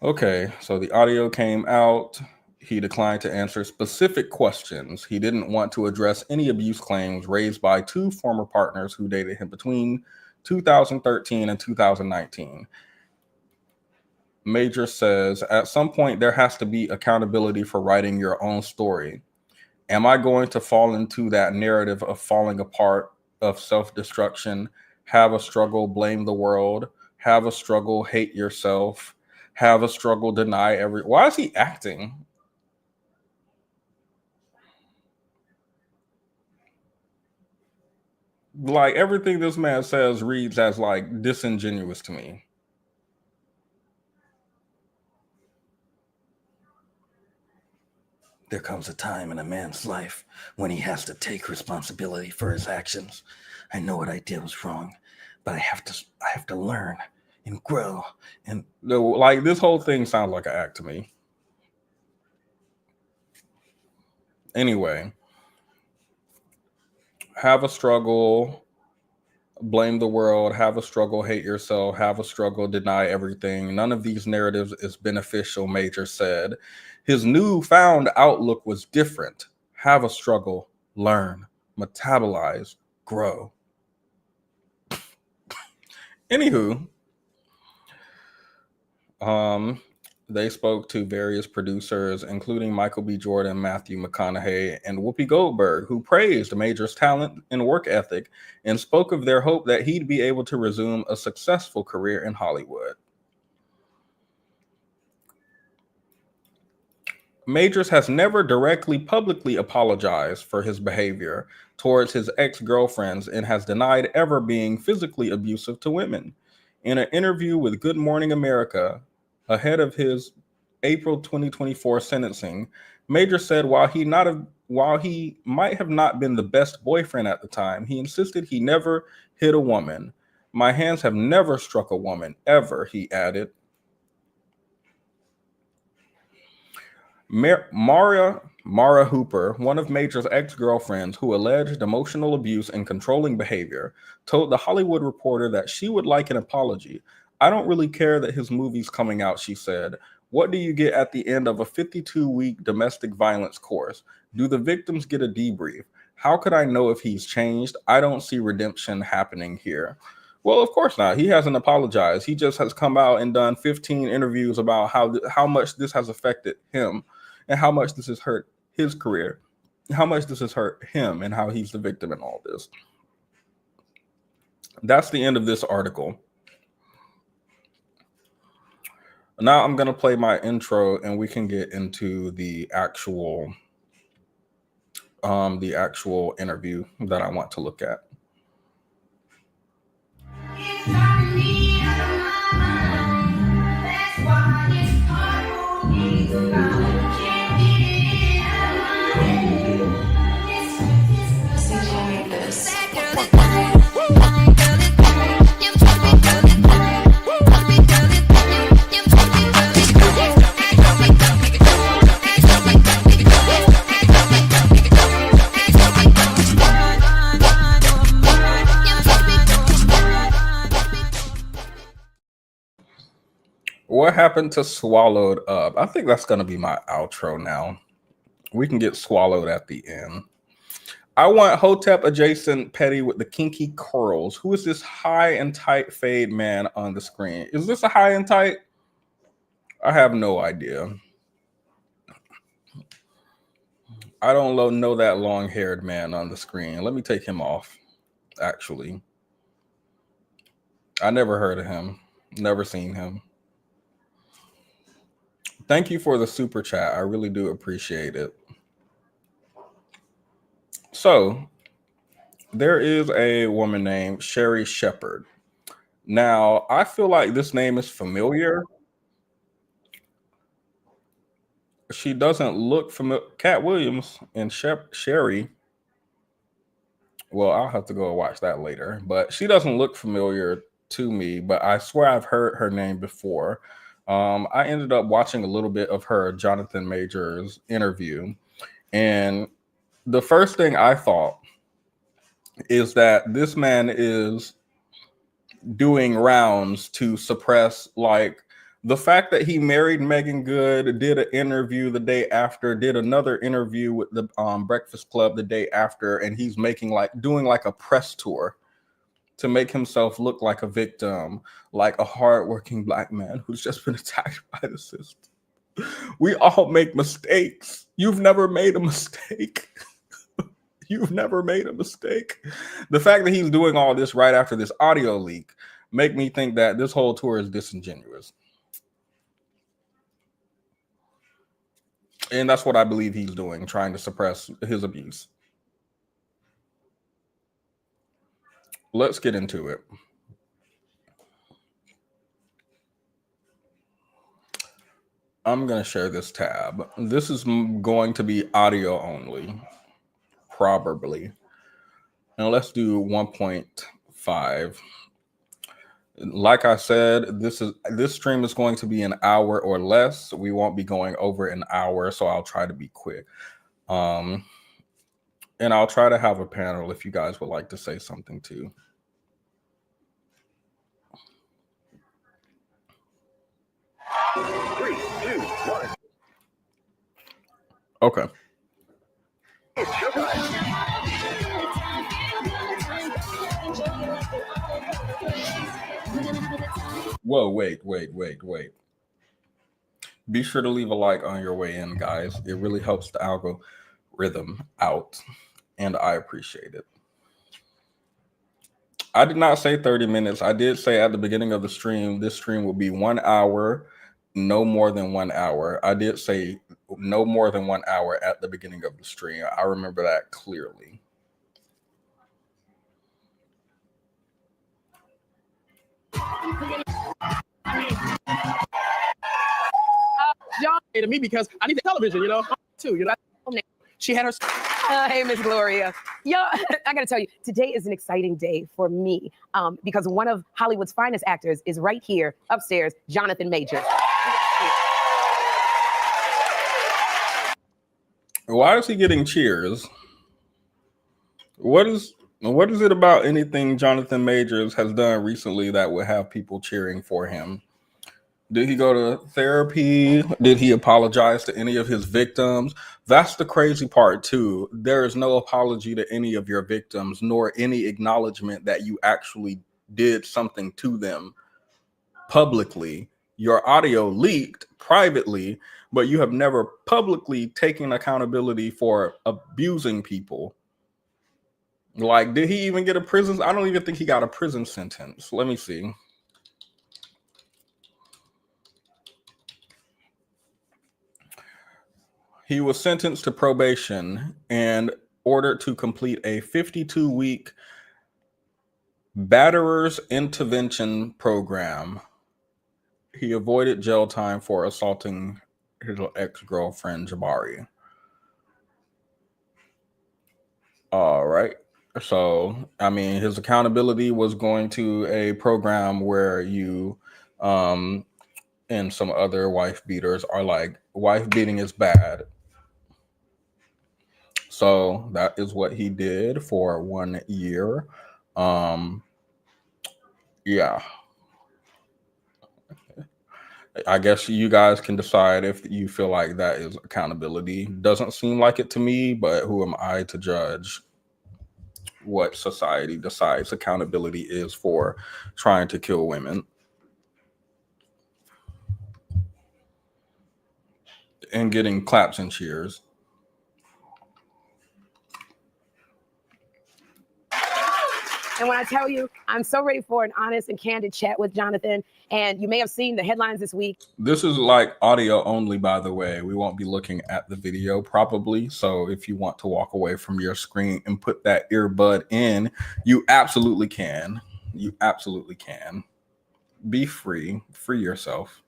Okay, so the audio came out. He declined to answer specific questions. He didn't want to address any abuse claims raised by two former partners who dated him between 2013 and 2019. Major says, at some point there has to be accountability for writing your own story. Am I going to fall into that narrative of falling apart, of self-destruction, have a struggle, blame the world, have a struggle, hate yourself, have a struggle, deny every... Why is he acting? Like everything this man says reads as like disingenuous to me. There comes a time in a man's life when he has to take responsibility for his actions. I know what I did was wrong, but I have to learn and grow. And like this whole thing sounds like an act to me. Anyway, have a struggle, blame the world, have a struggle, hate yourself, have a struggle, deny everything. None of these narratives is beneficial, Major said. His newfound outlook was different. Have a struggle, learn, metabolize, grow. Anywho, they spoke to various producers, including Michael B. Jordan, Matthew McConaughey, and Whoopi Goldberg, who praised Major's talent and work ethic and spoke of their hope that he'd be able to resume a successful career in Hollywood. Majors has never directly publicly apologized for his behavior towards his ex-girlfriends and has denied ever being physically abusive to women. In an interview with Good Morning America, ahead of his April 2024 sentencing, Major said while he might have not been the best boyfriend at the time, he insisted he never hit a woman. My hands have never struck a woman, ever, he added. Mara Hooper, one of Major's ex-girlfriends who alleged emotional abuse and controlling behavior, told The Hollywood Reporter that she would like an apology. I don't really care that his movie's coming out, she said. What do you get at the end of a 52-week domestic violence course? Do the victims get a debrief? How could I know if he's changed? I don't see redemption happening here. Well, of course not. He hasn't apologized. He just has come out and done 15 interviews about how much this has affected him and how much this has hurt his career, how much this has hurt him and how he's the victim in all this. That's the end of this article. Now I'm going to play my intro and we can get into the actual interview that I want to look at. What happened to Swallowed Up? I think that's going to be my outro now. We can get swallowed at the end. I want Hotep adjacent Petty with the kinky curls. Who is this high and tight fade man on the screen? Is this a high and tight? I have no idea. I don't know that long-haired man on the screen. Let me take him off, actually. I never heard of him. Never seen him. Thank you for the super chat. I really do appreciate it. So, there is a woman named Sherri Sheppard. Now, I feel like this name is familiar. She doesn't look familiar. Cat Williams and Sherri. Well, I'll have to go watch that later. But she doesn't look familiar to me, but I swear I've heard her name before. I ended up watching a little bit of her Jonathan Majors interview. And the first thing I thought is that this man is doing rounds to suppress, like, the fact that he married Meagan Good, did an interview the day after, did another interview with the Breakfast Club the day after, and he's doing a press tour to make himself look like a victim, like a hardworking Black man who's just been attacked by the system. We all make mistakes. You've never made a mistake. You've never made a mistake. The fact that he's doing all this right after this audio leak make me think that this whole tour is disingenuous. And that's what I believe he's doing, trying to suppress his abuse. let's get into it. I'm going to share this tab. This is going to be audio only, probably. And let's do 1.5. Like I said, this stream is going to be an hour or less. We won't be going over an hour, so I'll try to be quick. And I'll try to have a panel if you guys would like to say something too. Three, two, one. Okay. It's showtime. Whoa, wait. Be sure to leave a like on your way in, guys. It really helps the algorithm out, and I appreciate it. I did not say 30 minutes. I did say at the beginning of the stream, this stream will be 1 hour, no more than 1 hour. I did say no more than 1 hour at the beginning of the stream. I remember that clearly. John to me because I need the television, you know, too. You know, she had her. Hey, Miss Gloria. Yo, I got to tell you, today is an exciting day for me because one of Hollywood's finest actors is right here upstairs, Jonathan Majors. Why is he getting cheers? What is it about anything Jonathan Majors has done recently that would have people cheering for him? Did he go to therapy? Did he apologize to any of his victims? That's the crazy part too. There is no apology to any of your victims, nor any acknowledgement that you actually did something to them publicly. Your audio leaked privately, but you have never publicly taken accountability for abusing people. Like, did he even get a prison? I don't even think he got a prison sentence. Let me see. He was sentenced to probation and ordered to complete a 52-week batterers intervention program. He avoided jail time for assaulting his ex-girlfriend, Jabari. All right. So, I mean, his accountability was going to a program where you and some other wife beaters are like, wife beating is bad. So that is what he did for 1 year. Yeah. I guess you guys can decide if you feel like that is accountability. Doesn't seem like it to me, but who am I to judge what society decides accountability is for trying to kill women and getting claps and cheers? And when I tell you, I'm so ready for an honest and candid chat with Jonathan. And you may have seen the headlines this week. This is like audio only, by the way. We won't be looking at the video probably. So if you want to walk away from your screen and put that earbud in, you absolutely can. You absolutely can. Be free. Free yourself.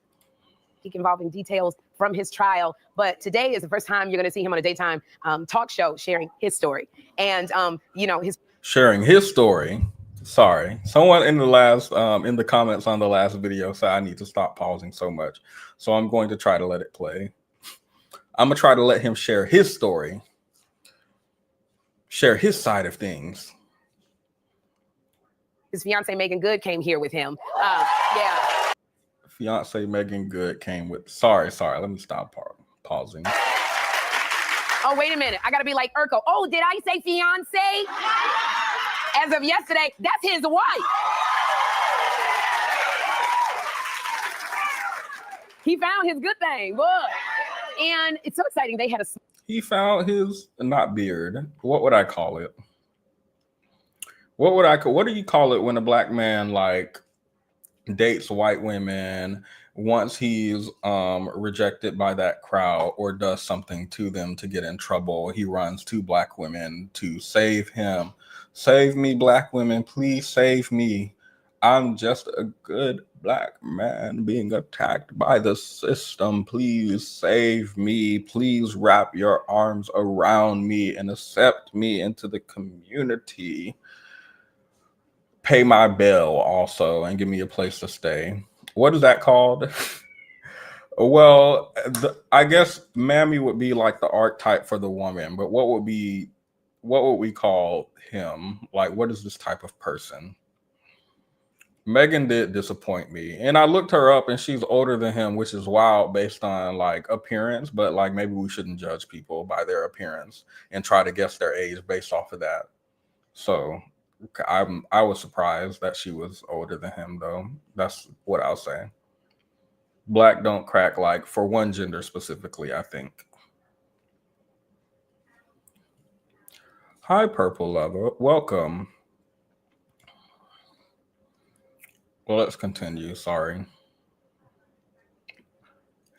Involving details from his trial. But today is the first time you're going to see him on a daytime talk show sharing his story. And, you know, sharing his story. Sorry, someone in the last in the comments on the last video said I need to stop pausing so much, so I'm going to try to let it play. I'm gonna try to let him share his story, share his side of things. His fiance Meagan Good came here with him. Yeah. Fiance Meagan Good came with. Sorry. Let me stop pausing. Oh, wait a minute. I gotta be like Urkel. Oh, did I say fiance? As of yesterday, that's his wife. He found his good thing, boy. And it's so exciting. They had a... He found his, not beard. What would I call it? What do you call it when a black man like dates white women once he's rejected by that crowd or does something to them to get in trouble? He runs to black women to save him, Save me, black women, please save me. I'm just a good black man being attacked by the system. Please save me. Please wrap your arms around me and accept me into the community. Pay my bill also and give me a place to stay. What is that called? Well, I guess Mammy would be like the archetype for the woman, but what would we call him? Like, what is this type of person? Meagan did disappoint me, and I looked her up and she's older than him, which is wild based on like appearance, but like maybe we shouldn't judge people by their appearance and try to guess their age based off of that. So I was surprised that she was older than him, though. That's what I'll say. Black don't crack, like for one gender specifically, I think. Hi, Purple Lover. Welcome. Well, let's continue. Sorry.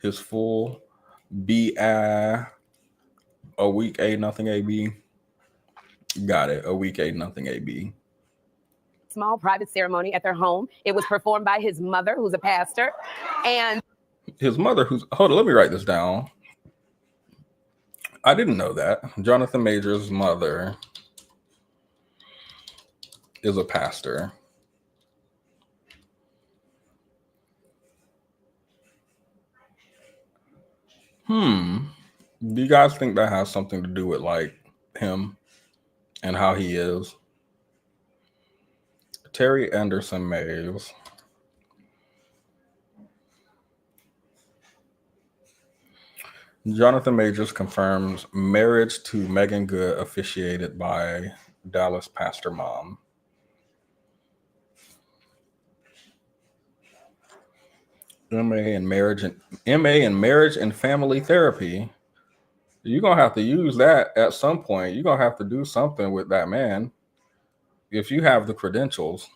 His full a week A nothing AB. Got it. A week A nothing AB. Small private ceremony at their home. It was performed by his mother, who's a pastor, and his mother, hold on, let me write this down. I didn't know that. Jonathan Majors' mother is a pastor. Do you guys think that has something to do with like him and how he is? Terry Anderson Mays. Jonathan Majors confirms marriage to Meagan Good officiated by Dallas pastor mom. MA in marriage and family therapy. You're gonna have to use that at some point. You're gonna have to do something with that man if you have the credentials.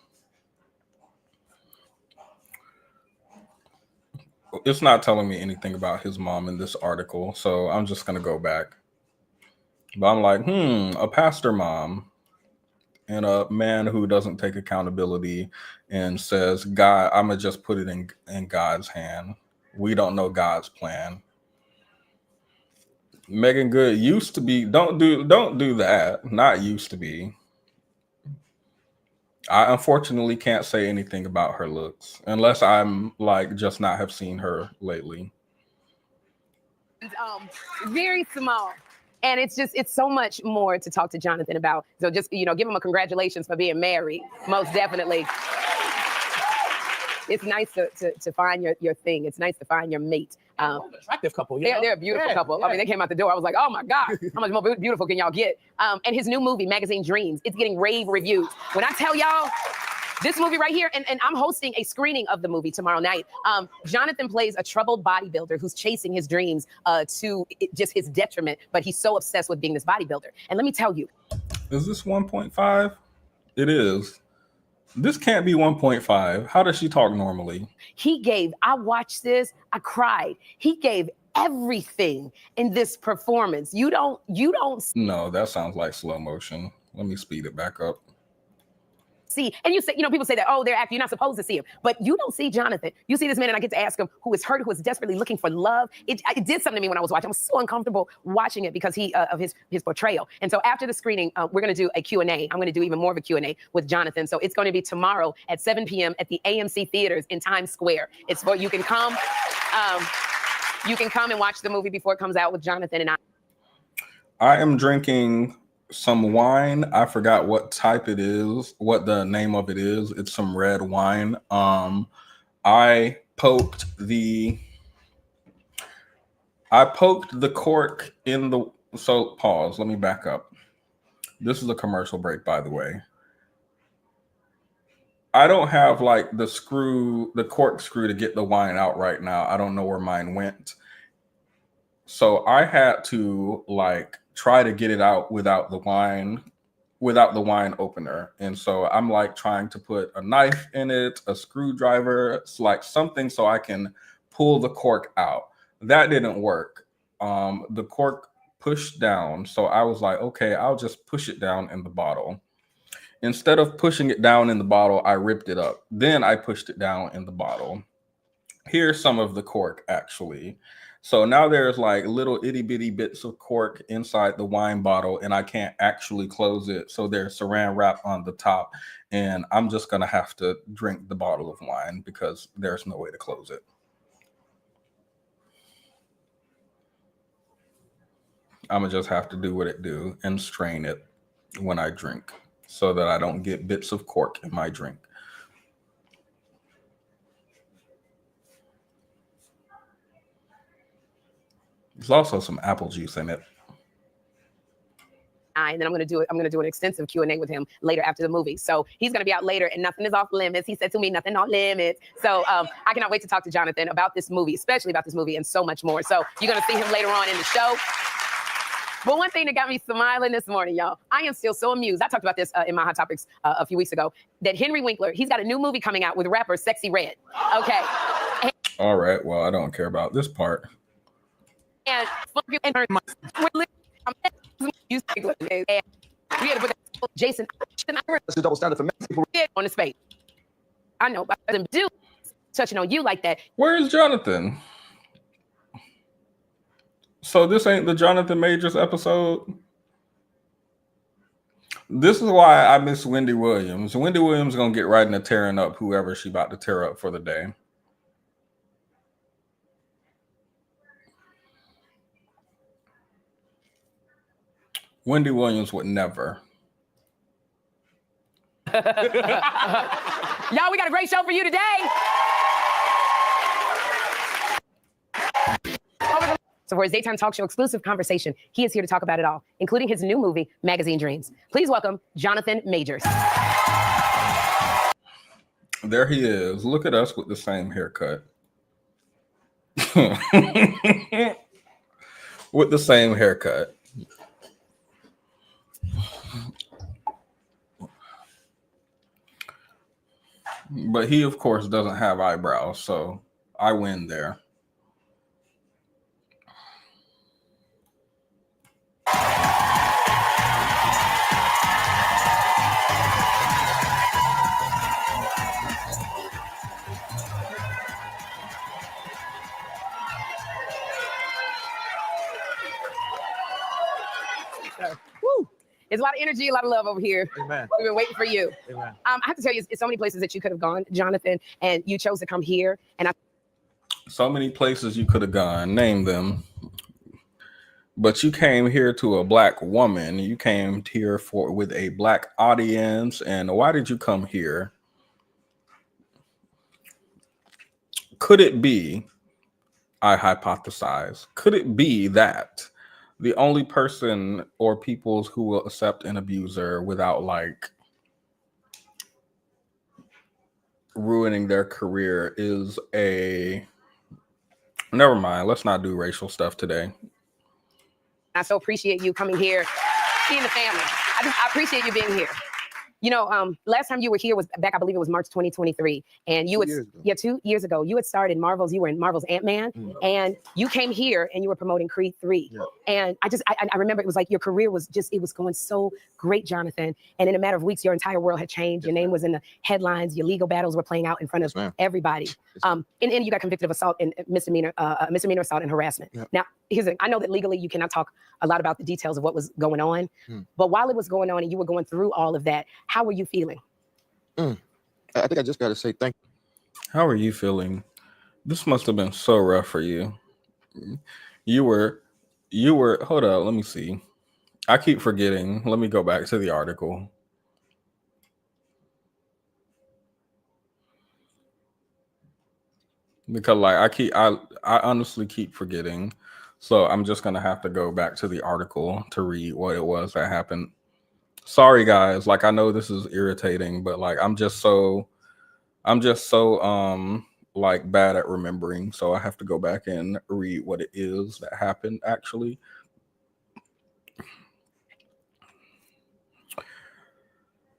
It's not telling me anything about his mom in this article, so I'm just gonna go back. But I'm like, a pastor mom and a man who doesn't take accountability and says, God, I'm gonna just put it in God's hand. We don't know God's plan. Meagan Good used to be, don't do that. Not used to be. I unfortunately can't say anything about her looks unless I'm like just not have seen her lately. Very small. And it's so much more to talk to Jonathan about. So just, give him a congratulations for being married. Most definitely. It's nice to find your thing. It's nice to find your mate. Attractive couple. They're a beautiful couple. I mean, they came out the door. I was like, oh my God, how much more beautiful can y'all get? And his new movie, Magazine Dreams, it's getting rave reviews. When I tell y'all, this movie right here, and I'm hosting a screening of the movie tomorrow night. Jonathan plays a troubled bodybuilder who's chasing his dreams to just his detriment, but he's so obsessed with being this bodybuilder. And let me tell you. Is this 1.5? It is. This can't be 1.5. How does she talk normally? I watched this, I cried. He gave everything in this performance. You don't. No, that sounds like slow motion. Let me speed it back up. See, and you say, people say that, oh, they're acting, you're not supposed to see him, but you don't see Jonathan. You see this man, and I get to ask him, who is hurt, who is desperately looking for love. It did something to me when I was watching. I was so uncomfortable watching it because of his portrayal. And so after the screening, we're going to do a Q&A. I'm going to do even more of a Q&A with Jonathan. So it's going to be tomorrow at 7 p.m. at the AMC Theaters in Times Square. It's where you can come. You can come and watch the movie before it comes out with Jonathan and I. I am drinking some wine. I forgot what type it is, what the name of it is. It's some red wine. I poked the cork in the, so pause, let me back up. This is a commercial break, by the way. I don't have like the cork screw to get the wine out right now. I don't know where mine went. So I had to like try to get it out without the wine opener. And so I'm like trying to put a knife in it, a screwdriver, it's like something so I can pull the cork out. That didn't work. The cork pushed down. So I was like, okay, I'll just push it down in the bottle. Instead of pushing it down in the bottle, I ripped it up. Then I pushed it down in the bottle. Here's some of the cork, actually. So now there's like little itty bitty bits of cork inside the wine bottle, and I can't actually close it. So there's saran wrap on the top, and I'm just gonna have to drink the bottle of wine because there's no way to close it. I'm gonna just have to do what it do and strain it when I drink so that I don't get bits of cork in my drink. There's also some apple juice in it. And then I'm going to do an extensive Q&A with him later after the movie. So he's going to be out later, and nothing is off limits. He said to me, nothing off limits. So I cannot wait to talk to Jonathan about this movie, especially about this movie and so much more. So you're going to see him later on in the show. But one thing that got me smiling this morning, y'all, I am still so amused. I talked about this in my Hot Topics a few weeks ago, that Henry Winkler, he's got a new movie coming out with rapper Sexy Red. Okay. All right. Well, I don't care about this part. And we had to put Jason That's a double standard for many people. on the space. I know, but them do touching on you like that. Where's Jonathan? So this ain't the Jonathan Majors episode. This is why I miss Wendy Williams. Wendy Williams gonna get right into tearing up whoever she about to tear up for the day. Wendy Williams would never. Y'all, we got a great show for you today. So for his daytime talk show exclusive conversation, he is here to talk about it all, including his new movie, Magazine Dreams. Please welcome Jonathan Majors. There he is. Look at us with the same haircut. With the same haircut. But he, of course, doesn't have eyebrows, so I win there. Woo. There's a lot of energy, a lot of love over here. Amen. We've been waiting for you. Amen. I have to tell you, it's so many places that you could have gone, Jonathan, and you chose to come here. And So many places you could have gone. Name them. But you came here to a Black woman. You came here with a Black audience. And why did you come here? Could it be, I hypothesize, could it be that the only person or people who will accept an abuser without like ruining their career is a... Never mind. Let's not do racial stuff today. I so appreciate you coming here, seeing the family. I appreciate you being here. You know, last time you were here was back, I believe it was March 2023. And you 2 years ago, you had started Marvel's, you were in Marvel's Ant-Man. And you came here and you were promoting Creed 3. And I remember it was like your career was just, it was going so great, Jonathan. And in a matter of weeks, your entire world had changed. Your name was in the headlines. Your legal battles were playing out in front of everybody. And you got convicted of assault and misdemeanor assault and harassment. Now, here's the thing. I know that legally you cannot talk a lot about the details of what was going on. But while it was going on and you were going through all of that, how were you feeling? I think I just got to say thank you. How are you feeling? This must have been so rough for you. You were, hold on, let me see. I keep forgetting. Let me go back to the article. Because like I honestly keep forgetting. So I'm just gonna have to go back to the article to read what it was that happened. Sorry guys, like I know this is irritating, but like I'm just so like bad at remembering. So I have to go back and read what it is that happened actually.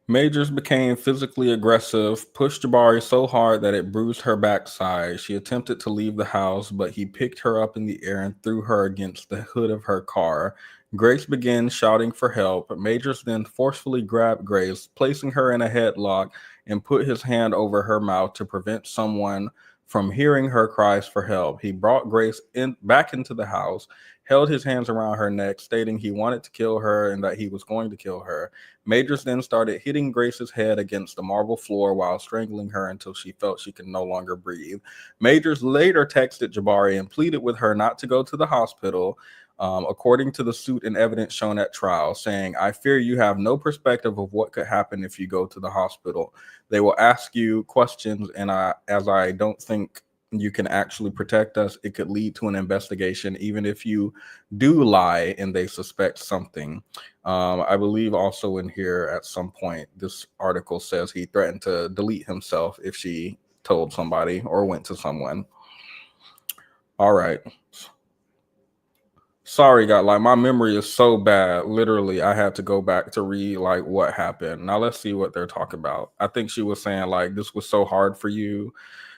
Majors became physically aggressive, pushed Jabari so hard that it bruised her backside. She attempted to leave the house, but he picked her up in the air and threw her against the hood of her car. Grace began shouting for help. Majors then forcefully grabbed Grace, placing her in a headlock, and put his hand over her mouth to prevent someone from hearing her cries for help. He brought Grace back into the house, held his hands around her neck, stating he wanted to kill her and that he was going to kill her. Majors then started hitting Grace's head against the marble floor while strangling her until she felt she could no longer breathe. Majors later texted Jabari and pleaded with her not to go to the hospital, according to the suit and evidence shown at trial, saying, "I fear you have no perspective of what could happen if you go to the hospital. They will ask you questions, and as I don't think you can actually protect us, it could lead to an investigation, even if you do lie and they suspect something." I believe also in here at some point, this article says he threatened to delete himself if she told somebody or went to someone. All right. Sorry, God, like my memory is so bad. Literally, I had to go back to read like what happened. Now let's see what they're talking about. I think she was saying like this was so hard for you.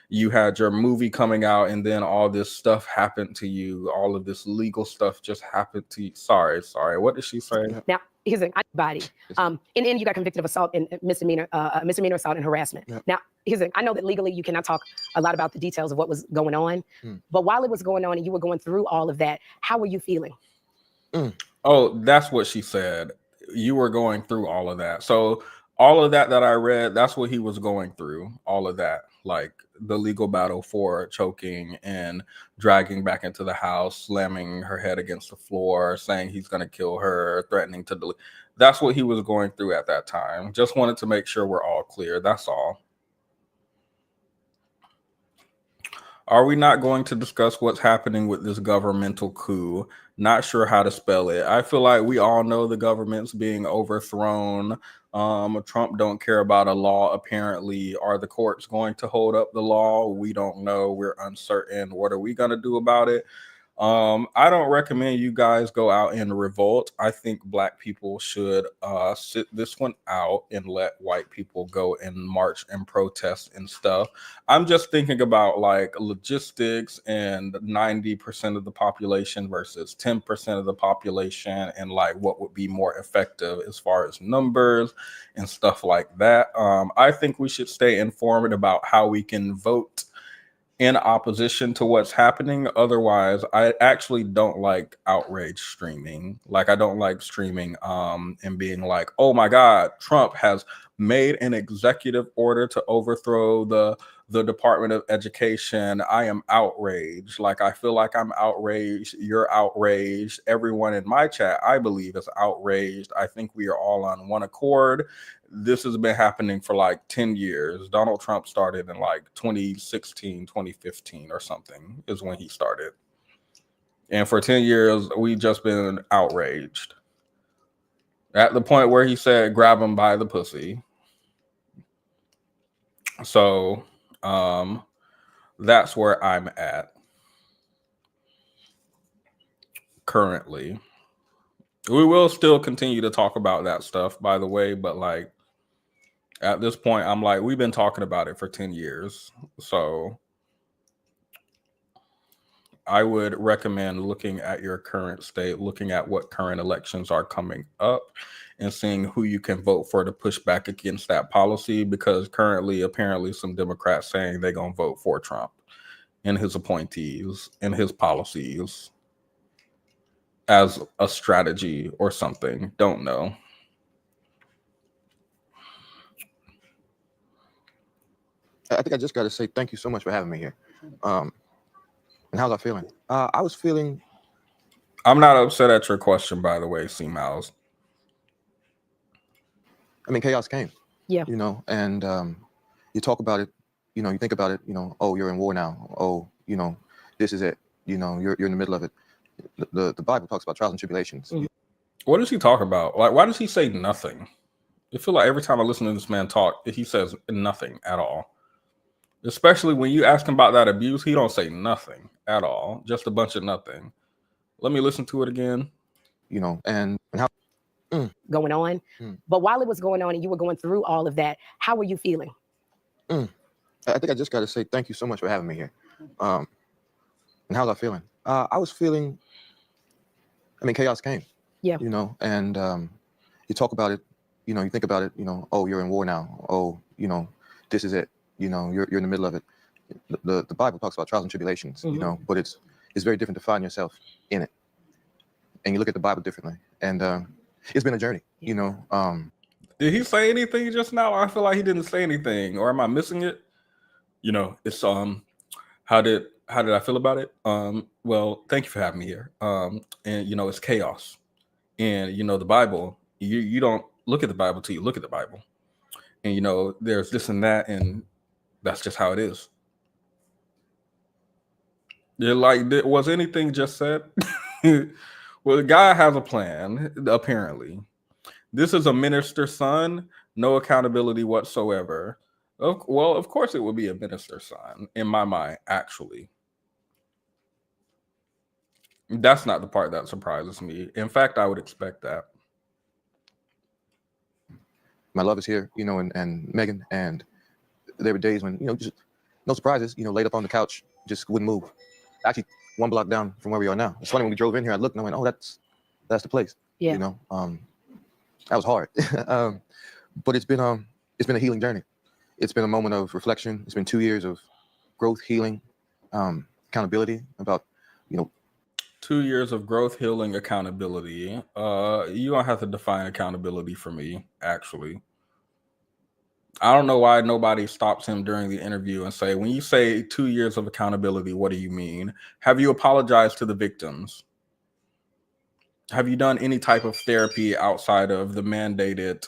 You had your movie coming out and then all this stuff happened to you. All of this legal stuff just happened to you. Sorry. What did she say? Now, here's the body. And then you got convicted of assault and misdemeanor assault and harassment. Yep. Now, here's the I know that legally you cannot talk a lot about the details of what was going on, but while it was going on and you were going through all of that, how were you feeling? Oh, that's what she said. You were going through all of that. So all of that I read, that's what he was going through. All of that, like the legal battle for choking and dragging back into the house, slamming her head against the floor, saying he's going to kill her, threatening to delete. That's what he was going through at that time. Just wanted to make sure we're all clear. That's all. Are we not going to discuss what's happening with this governmental coup? Not sure how to spell it. I feel like we all know the government's being overthrown. Trump don't care about a law, apparently. Are the courts going to hold up the law? We don't know. We're uncertain. What are we going to do about it? I don't recommend you guys go out and revolt. I think Black people should sit this one out and let white people go and march and protest and stuff. I'm just thinking about like logistics and 90% of the population versus 10% of the population, and like what would be more effective as far as numbers and stuff like that. I think we should stay informed about how we can vote in opposition to what's happening. Otherwise, I actually don't like outrage streaming. Like I don't like streaming and being like, oh my God, Trump has made an executive order to overthrow the Department of Education. I am outraged. Like I feel like I'm outraged. You're outraged. Everyone in my chat, I believe, is outraged. I think we are all on one accord. This has been happening for like 10 years. Donald Trump started in like 2016, 2015 or something is when he started. And for 10 years, we've just been outraged. At the point where he said, grab him by the pussy. So that's where I'm at currently. We will still continue to talk about that stuff, by the way, but like at this point, I'm like, we've been talking about it for 10 years. So I would recommend looking at your current state, looking at what current elections are coming up and seeing who you can vote for to push back against that policy, because currently, apparently, some Democrats saying they're going to vote for Trump and his appointees and his policies as a strategy or something. Don't know. I think I just got to say thank you so much for having me here. And how's I feeling? I was feeling. I'm not upset at your question, by the way, C. Miles. I mean, chaos came. Yeah. You know, and you talk about it. You know, you think about it. You know, oh, you're in war now. Oh, you know, this is it. You know, you're in the middle of it. The Bible talks about trials and tribulations. What does he talk about? Like, why does he say nothing? I feel like every time I listen to this man talk, he says nothing at all. Especially when you ask him about that abuse, he don't say nothing at all. Just a bunch of nothing. Let me listen to it again. You know, and how going on. But while it was going on and you were going through all of that, how were you feeling? I think I just got to say thank you so much for having me here. And how was I feeling? I was feeling, I mean, chaos came. Yeah. You know, and you talk about it, you know, you think about it, you know, oh, you're in war now. Oh, you know, this is it. You know, you're in the middle of it. The Bible talks about trials and tribulations, you know, but it's very different to find yourself in it. And you look at the Bible differently. And it's been a journey, you know. Did he say anything just now? I feel like he didn't say anything, or am I missing it? You know, it's how did I feel about it? Well, thank you for having me here. And you know, it's chaos. And you know, the Bible, you don't look at the Bible till you look at the Bible. And you know, there's this and that, and that's just how it is. Yeah, like, was anything just said? Well, the guy has a plan, apparently. This is a minister's son, no accountability whatsoever. Well, of course it would be a minister's son, in my mind, actually. That's not the part that surprises me. In fact, I would expect that. My love is here, you know, and Megan, and there were days when, you know, just no surprises, you know, laid up on the couch, just wouldn't move. Actually, 1 block down from where we are now. It's funny, when we drove in here, I looked and I went, oh, that's the place. Yeah. You know, that was hard. But it's been a healing journey. It's been a moment of reflection. It's been 2 years of growth, healing, accountability about, you know. 2 years of growth, healing, accountability. You don't have to define accountability for me, actually. I don't know why nobody stops him during the interview and say, when you say 2 years of accountability, what do you mean? Have you apologized to the victims? Have you done any type of therapy outside of the mandated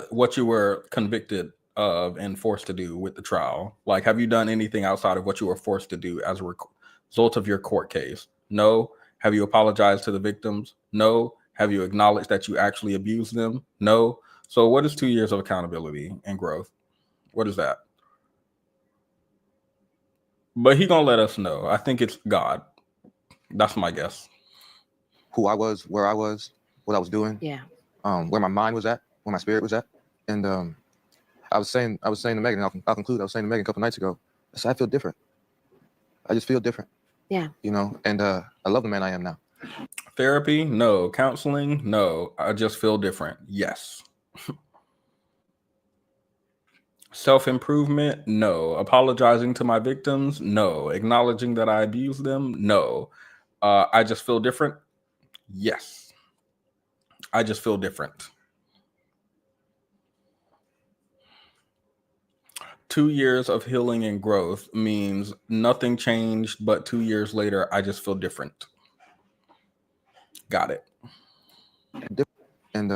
what you were convicted of and forced to do with the trial? Like, have you done anything outside of what you were forced to do as a result of your court case? No. Have you apologized to the victims? No. Have you acknowledged that you actually abused them? No. So what is 2 years of accountability and growth? What is that? But he gonna let us know. I think it's God. That's my guess. Who I was, where I was, what I was doing. Yeah. Where my mind was at, where my spirit was at. And I was saying to Megan, I'll conclude, I was saying to Megan a couple nights ago, I said, I feel different. I just feel different. Yeah. You know, and I love the man I am now. Therapy? No. Counseling? No. I just feel different. Yes. Self-improvement? No. Apologizing to my victims? No. Acknowledging that I abused them? No. I just feel different? Yes. I just feel different. 2 years of healing and growth means nothing changed, but 2 years later, I just feel different. Got it. And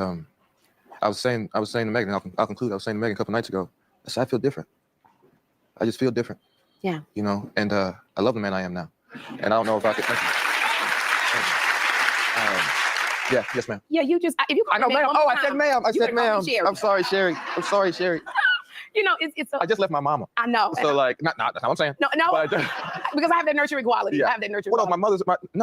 I was saying to Megan, I'll conclude, I was saying to Megan a couple nights ago, I said, I feel different. I just feel different. Yeah. You know, and I love the man I am now. And I don't know if I could. Yeah, yes, ma'am. Yeah, you just, if you I know, ma'am. Oh, I said ma'am. I said ma'am. I'm sorry, Sherri. I'm sorry, Sherri. You know, it's I just left my mama. I know. So like, that's not what I'm saying. No, because I have that nurturing quality. Yeah. I have that nurturing Well, no,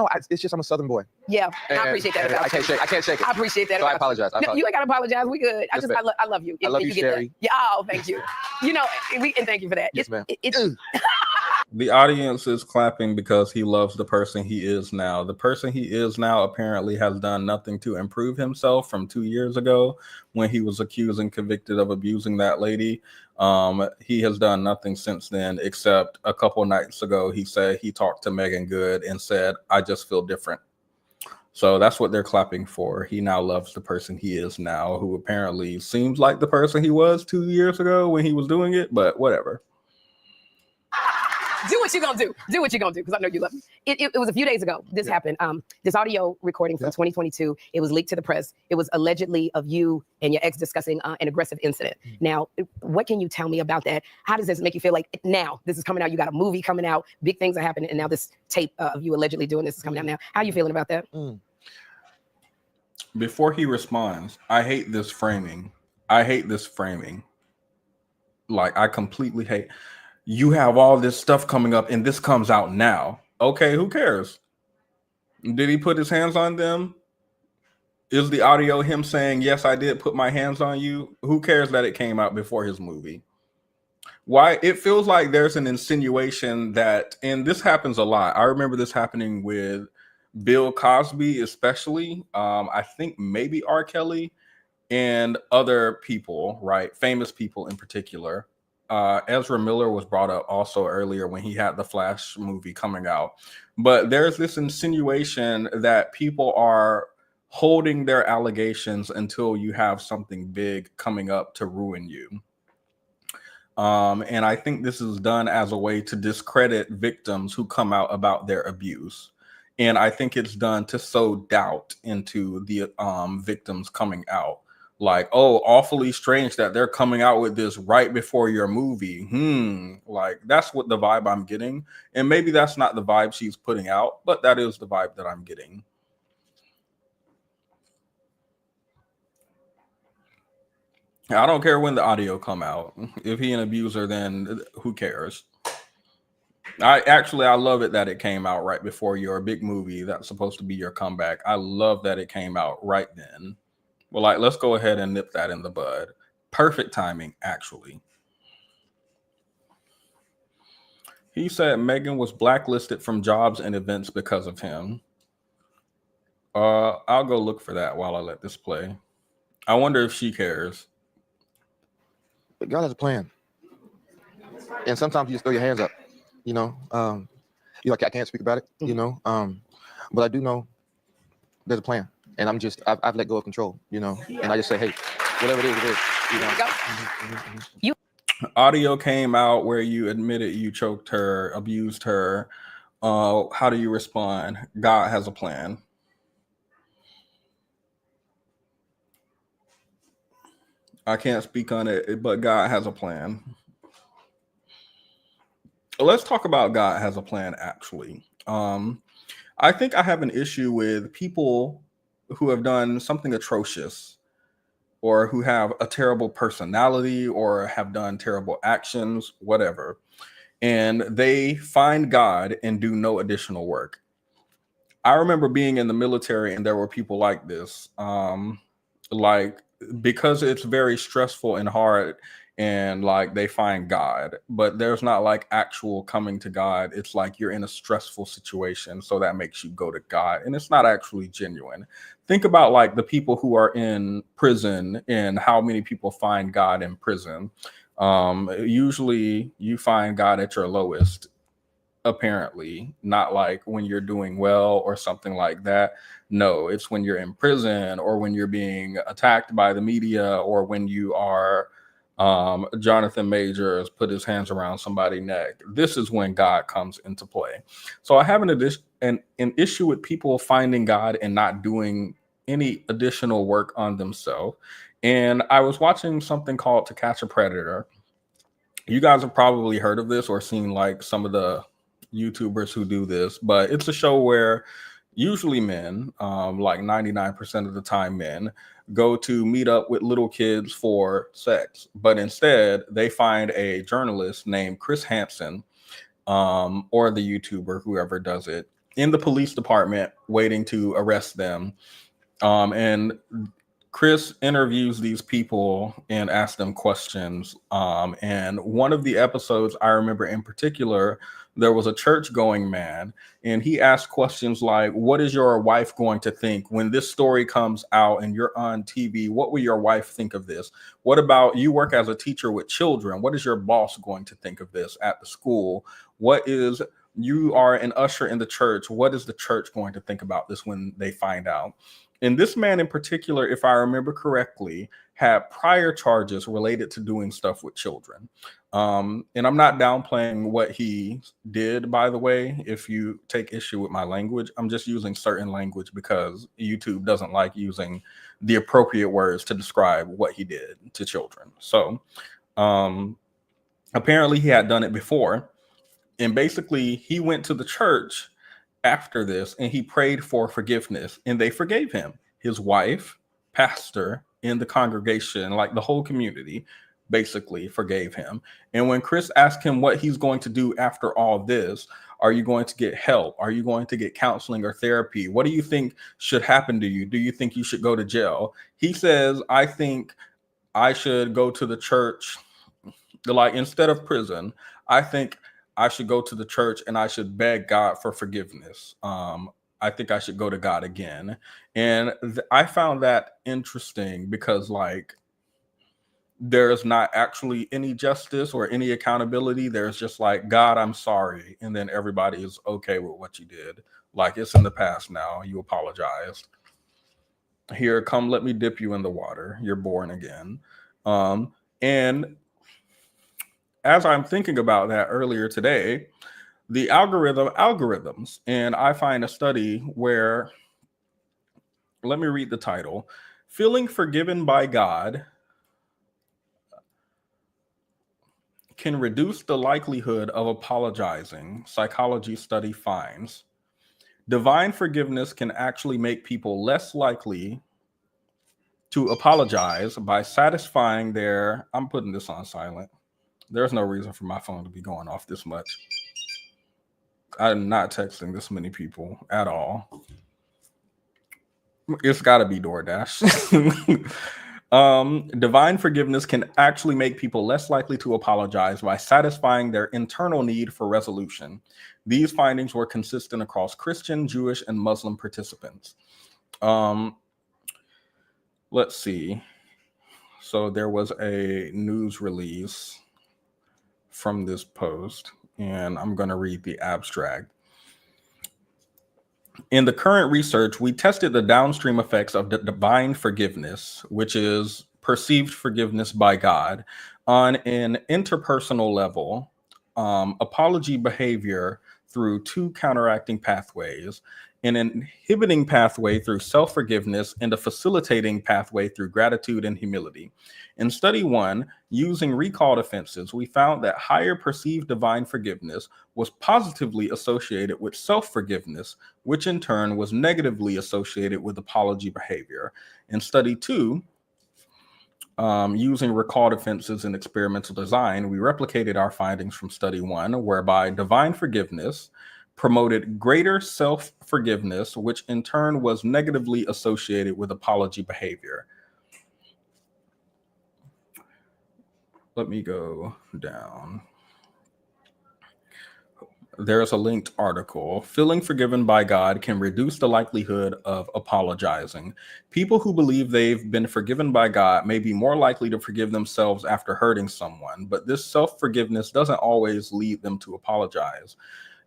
quality. it's just I'm a Southern boy. Yeah, I appreciate that. I can't shake it. I appreciate that. So I apologize. No, you ain't got to apologize. We good. I love you. I love you, Sherri. Yeah. Oh, thank you. You know, and thank you for that. Yes, ma'am. The audience is clapping because he loves the person he is now. The person he is now apparently has done nothing to improve himself from 2 years ago when he was accused and convicted of abusing that lady. He has done nothing since then, except a couple nights ago, he said he talked to Meagan Good and said, I just feel different. So that's what they're clapping for. He now loves the person he is now, who apparently seems like the person he was 2 years ago when he was doing it, but whatever. Do what you're gonna do. Do what you're gonna do, because I know you love me. It was a few days ago. This happened. This audio recording from 2022. It was leaked to the press. It was allegedly of you and your ex discussing an aggressive incident. Now, what can you tell me about that? How does this make you feel? Like, now this is coming out. You got a movie coming out. Big things are happening, and now this tape of you allegedly doing this is coming out now. How are you feeling about that? Before he responds, I hate this framing. I hate this framing. Like, I completely hate. You have all this stuff coming up and this comes out now. Okay, who cares? Did he put his hands on them? Is the audio him saying, yes, I did put my hands on you? Who cares that it came out before his movie? Why? It feels like there's an insinuation that, and this happens a lot. I remember this happening with Bill Cosby, especially. I think maybe R. Kelly and other people, right? Famous people in particular. Ezra Miller was brought up also earlier when he had the Flash movie coming out. But there's this insinuation that people are holding their allegations until you have something big coming up to ruin you. And I think this is done as a way to discredit victims who come out about their abuse. And I think it's done to sow doubt into the victims coming out. Like, oh, awfully strange that they're coming out with this right before your movie. Like, that's what the vibe I'm getting. And maybe that's not the vibe she's putting out, but that is the vibe that I'm getting. I don't care when the audio come out. If he an abuser, then who cares? I love it that it came out right before your big movie that's supposed to be your comeback. I love that it came out right then. Well, like, let's go ahead and nip that in the bud. Perfect timing, actually. He said Meagan was blacklisted from jobs and events because of him. I'll go look for that while I let this play. I wonder if she cares. But God has a plan. And sometimes you just throw your hands up, you know. You're like, I can't speak about it, you know. But I do know there's a plan. And I've let go of control, you know. And I just say, hey, whatever it is, you know. Audio came out where you admitted you choked her, abused her. How do you respond? God has a plan. I can't speak on it, but God has a plan. Let's talk about God has a plan, actually. I think I have an issue with people who have done something atrocious or who have a terrible personality or have done terrible actions, whatever. And they find God and do no additional work. I remember being in the military and there were people like this. Because it's very stressful and hard and like they find God, but there's not like actual coming to God. It's like you're in a stressful situation, so that makes you go to God, and it's not actually genuine. Think about like the people who are in prison and how many people find God in prison. Usually you find God at your lowest, apparently, not like when you're doing well or something like that. No, it's when you're in prison or when you're being attacked by the media or when you are Jonathan Majors put his hands around somebody's neck. This is when God comes into play. So I have an issue with people finding God and not doing any additional work on themselves. And I was watching something called To Catch a Predator. You guys have probably heard of this or seen like some of the YouTubers who do this, but it's a show where usually men, like 99% of the time men, go to meet up with little kids for sex, but instead they find a journalist named Chris Hansen, or the YouTuber, whoever does it, in the police department waiting to arrest them. And Chris interviews these people and asks them questions. And one of the episodes I remember in particular, there was a church-going man, and he asked questions like, what is your wife going to think when this story comes out and you're on TV? What will your wife think of this? What about you work as a teacher with children? What is your boss going to think of this at the school? You are an usher in the church. What is the church going to think about this when they find out? And this man in particular, if I remember correctly, had prior charges related to doing stuff with children. And I'm not downplaying what he did, by the way. If you take issue with my language, I'm just using certain language because YouTube doesn't like using the appropriate words to describe what he did to children. So apparently he had done it before. And basically he went to the church after this and he prayed for forgiveness and they forgave him. His wife, pastor, in the congregation, like the whole community, basically forgave him. And when Chris asked him what he's going to do after all this, Are you going to get help? Are you going to get counseling or therapy? What do you think should happen to you? Do you think you should go to jail? He says, I think I should go to the church, like instead of prison. I think I should go to the church and I should beg God for forgiveness. I think I should go to God again. And I found that interesting because, like, there's not actually any justice or any accountability. There's just like, God, I'm sorry. And then everybody is okay with what you did. Like, it's in the past now. You apologized. Here, come, let me dip you in the water. You're born again. And as I'm thinking about that earlier today, the algorithms, and I find a study where, let me read the title, Feeling Forgiven by God can reduce the likelihood of apologizing, psychology study finds. Divine forgiveness can actually make people less likely to apologize by satisfying their, I'm putting this on silent. There's no reason for my phone to be going off this much. I'm not texting this many people at all. It's got to be DoorDash. Divine forgiveness can actually make people less likely to apologize by satisfying their internal need for resolution. These findings were consistent across Christian, Jewish, and Muslim participants. Let's see. So there was a news release from this post, and I'm going to read the abstract. In the current research, we tested the downstream effects of divine forgiveness, which is perceived forgiveness by God, on an interpersonal level, apology behavior through two counteracting pathways, an inhibiting pathway through self-forgiveness, and a facilitating pathway through gratitude and humility. In study 1, using recalled offenses, we found that higher perceived divine forgiveness was positively associated with self-forgiveness, which in turn was negatively associated with apology behavior. In study 2, using recalled offenses in experimental design, we replicated our findings from study 1, whereby divine forgiveness promoted greater self-forgiveness, which in turn was negatively associated with apology behavior. Let me go down. There's a linked article. Feeling forgiven by God can reduce the likelihood of apologizing. People who believe they've been forgiven by God may be more likely to forgive themselves after hurting someone, but this self-forgiveness doesn't always lead them to apologize.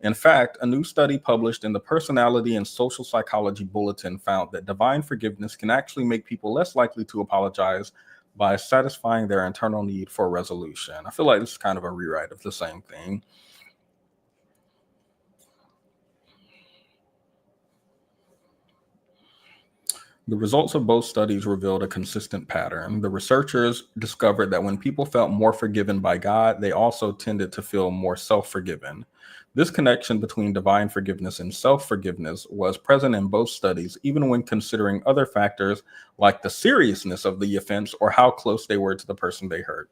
In fact, a new study published in the Personality and Social Psychology Bulletin found that divine forgiveness can actually make people less likely to apologize by satisfying their internal need for resolution. I feel like this is kind of a rewrite of the same thing. The results of both studies revealed a consistent pattern. The researchers discovered that when people felt more forgiven by God, they also tended to feel more self-forgiven. This connection between divine forgiveness and self-forgiveness was present in both studies, even when considering other factors like the seriousness of the offense or how close they were to the person they hurt.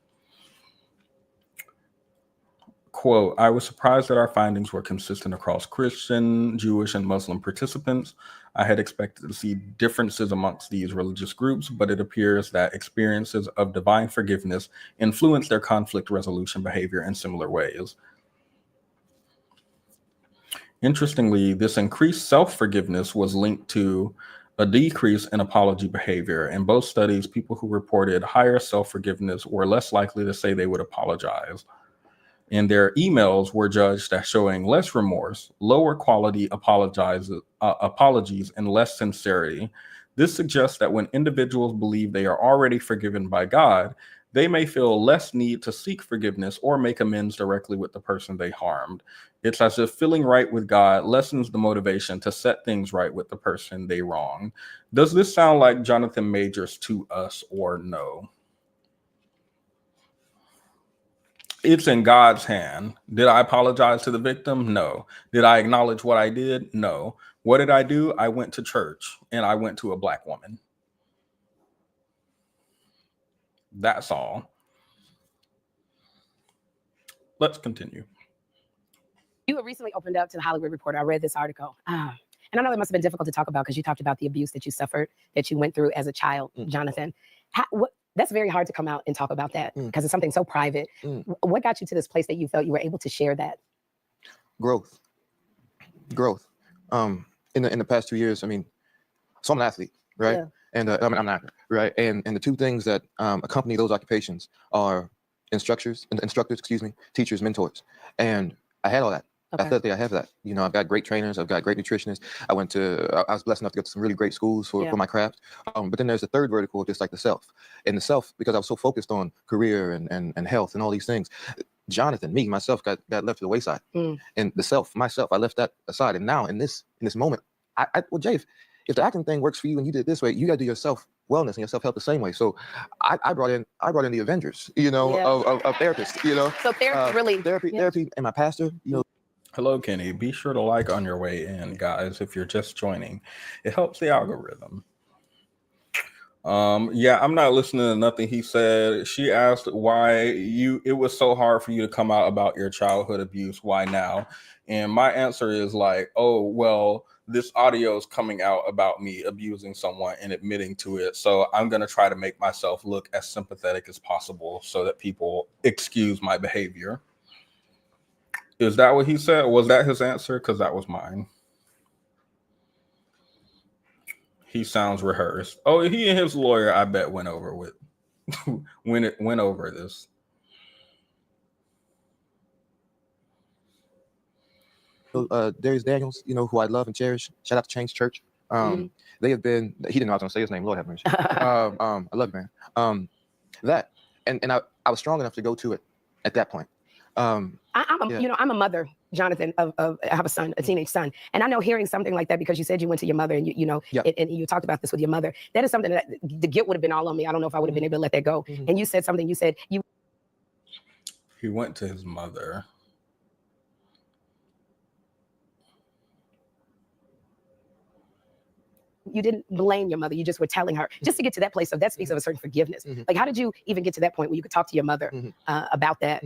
Quote, I was surprised that our findings were consistent across Christian, Jewish, and Muslim participants. I had expected to see differences amongst these religious groups, but it appears that experiences of divine forgiveness influence their conflict resolution behavior in similar ways. Interestingly, this increased self-forgiveness was linked to a decrease in apology behavior. In both studies, people who reported higher self-forgiveness were less likely to say they would apologize. And their emails were judged as showing less remorse, lower quality apologies, and less sincerity. This suggests that when individuals believe they are already forgiven by God, they may feel less need to seek forgiveness or make amends directly with the person they harmed. It's as if feeling right with God lessens the motivation to set things right with the person they wronged. Does this sound like Jonathan Majors to us or no? It's in God's hand. Did I apologize to the victim? No. Did I acknowledge what I did? No. What did I do? I went to church and I went to a Black woman. That's all. Let's continue. You had recently opened up to the Hollywood Reporter. I read this article. And I know that must have been difficult to talk about because you talked about the abuse that you suffered, that you went through as a child, Jonathan. That's very hard to come out and talk about that because it's something so private. What got you to this place that you felt you were able to share that? Growth. In the past 2 years, I mean, so I'm an athlete, right? Yeah. And I'm an actor, right? And the two things that accompany those occupations are instructors, teachers, mentors. And I had all that. Okay. Athletically, I have that. You know, I've got great trainers, I've got great nutritionists. I was blessed enough to go to some really great schools for my craft. But then there's the third vertical, just like the self. And the self, because I was so focused on career and health and all these things, Jonathan, me, myself got left to the wayside. And the self, myself, I left that aside. And now in this moment, well, Jay, if the acting thing works for you and you did it this way, you got to do your self wellness and your self help the same way. So I brought in the Avengers, you know, of therapists, you know. So therapy, and my pastor, you know. Hello, Kenny. Be sure to like on your way in, guys, if you're just joining. It helps the algorithm. Yeah, I'm not listening to nothing he said. She asked why it was so hard for you to come out about your childhood abuse. Why now? And my answer is like, oh, well, this audio is coming out about me abusing someone and admitting to it. So I'm going to try to make myself look as sympathetic as possible so that people excuse my behavior. Is that what he said? Was that his answer? Because that was mine. He sounds rehearsed. Oh, he and his lawyer, I bet, went over this. Darius Daniels, you know, who I love and cherish. Shout out to Change Church. They have been. He didn't know I was going to say his name. Lord have mercy. I love you, man. That and I was strong enough to go to it at that point. I'm a mother, Jonathan, I have a son, a teenage son. And I know hearing something like that, because you said you went to your mother and and you talked about this with your mother, that is something that the guilt would have been all on me. I don't know if I would have been able to let that go. And you said something, He went to his mother. You didn't blame your mother. You just were telling her, just to get to that place. So that speaks of a certain forgiveness. Like, how did you even get to that point where you could talk to your mother about that?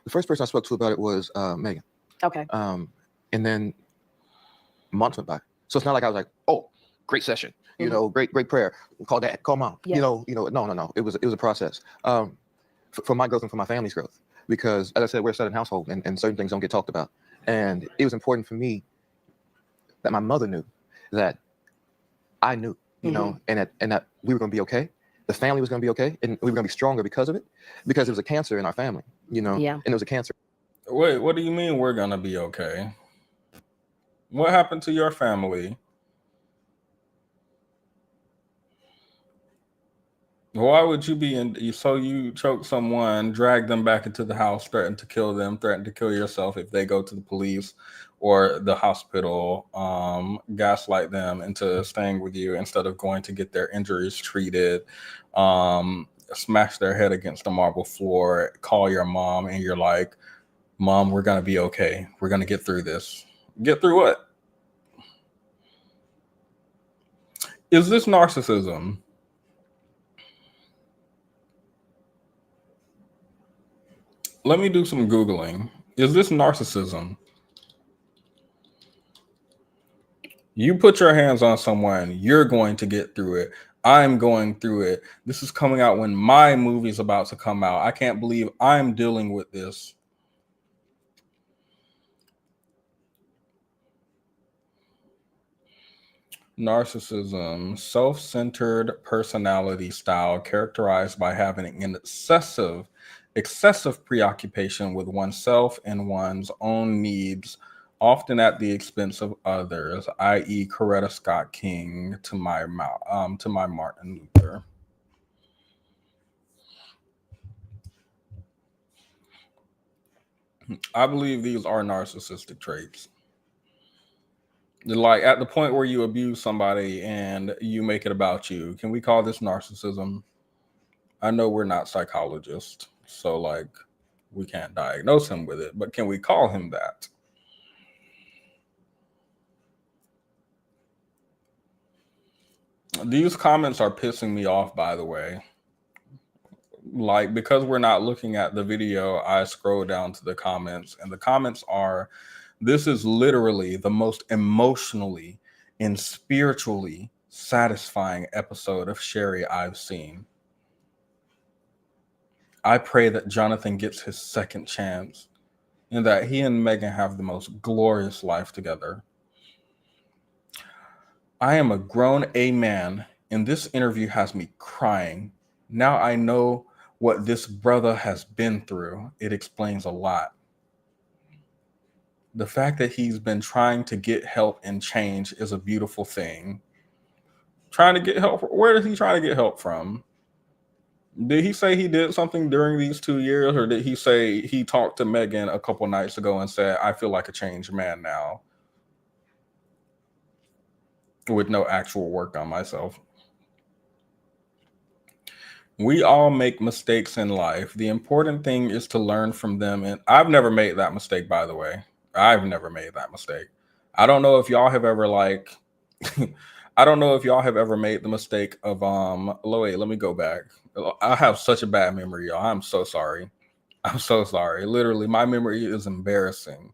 The first person I spoke to about it was Meagan. Okay. And then months went by. So it's not like I was like, oh, great session, you know, great prayer. Call dad, call mom. Yeah. No. It was a process for my growth and for my family's growth. Because as I said, we're a Southern household and certain things don't get talked about. And it was important for me that my mother knew that I knew, you know, and that we were going to be okay. The family was going to be okay, and we were going to be stronger because of it, because it was a cancer in our family, you know, and it was a cancer. Wait, what do you mean we're going to be okay? What happened to your family? Why would you be so you choke someone, drag them back into the house, threaten to kill them, threaten to kill yourself if they go to the police or the hospital, gaslight them into staying with you instead of going to get their injuries treated, smash their head against the marble floor, call your mom, and you're like, Mom, we're going to be okay. We're going to get through this. Get through what? Is this narcissism? Let me do some Googling. Is this narcissism? You put your hands on someone, you're going to get through it. I'm going through it. This is coming out when my movie's about to come out. I can't believe I'm dealing with this. Narcissism, self-centered personality style characterized by having an excessive preoccupation with oneself and one's own needs, often at the expense of others, i.e. Coretta Scott King to my Martin Luther. I believe these are narcissistic traits. Like at the point where you abuse somebody and you make it about you, can we call this narcissism? I know we're not psychologists, so like we can't diagnose him with it, but can we call him that? These comments are pissing me off, by the way. like, because we're not looking at the video, I scroll down to the comments, and the comments are, this is literally the most emotionally and spiritually satisfying episode of Sherri I've seen. I pray that Jonathan gets his second chance and that he and Megan have the most glorious life together. I am a grown A man, and this interview has me crying. Now I know what this brother has been through. It explains a lot. The fact that he's been trying to get help and change is a beautiful thing. Trying to get help? Where is he trying to get help from? Did he say he did something during these 2 years, or did he say he talked to Megan a couple nights ago and said, I feel like a changed man now, with no actual work on myself? We all make mistakes in life. The important thing is to learn from them. And I've never made that mistake, by the way. I've never made that mistake. I don't know if y'all have ever like, I don't know if y'all have ever made the mistake of, wait, let me go back. I have such a bad memory, y'all. I'm so sorry. I'm so sorry. Literally, my memory is embarrassing.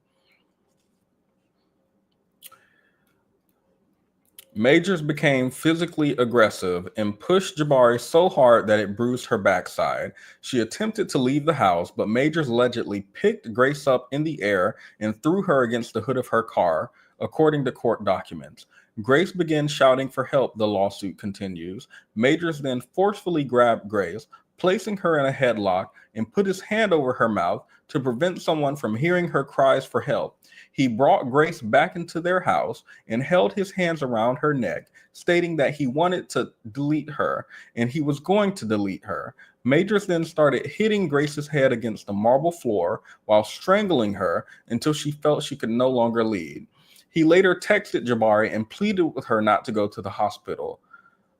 Majors became physically aggressive and pushed Jabari so hard that it bruised her backside. She attempted to leave the house, but Majors allegedly picked Grace up in the air and threw her against the hood of her car, according to court documents. Grace began shouting for help, the lawsuit continues. Majors then forcefully grabbed Grace, placing her in a headlock, and put his hand over her mouth to prevent someone from hearing her cries for help. He brought Grace back into their house and held his hands around her neck, stating that he wanted to delete her and he was going to delete her. Majors then started hitting Grace's head against the marble floor while strangling her until she felt she could no longer lead. He later texted Jabari and pleaded with her not to go to the hospital.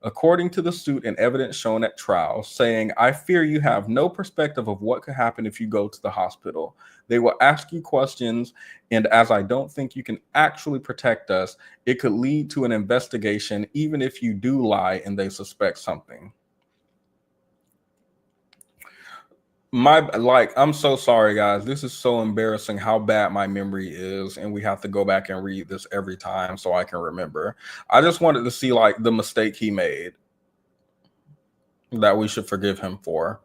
According to the suit and evidence shown at trial, saying, I fear you have no perspective of what could happen if you go to the hospital. They will ask you questions, and as I don't think you can actually protect us, it could lead to an investigation, even if you do lie and they suspect something. I'm so sorry, guys. This is so embarrassing how bad my memory is, and we have to go back and read this every time so I can remember. I just wanted to see like the mistake he made that we should forgive him for.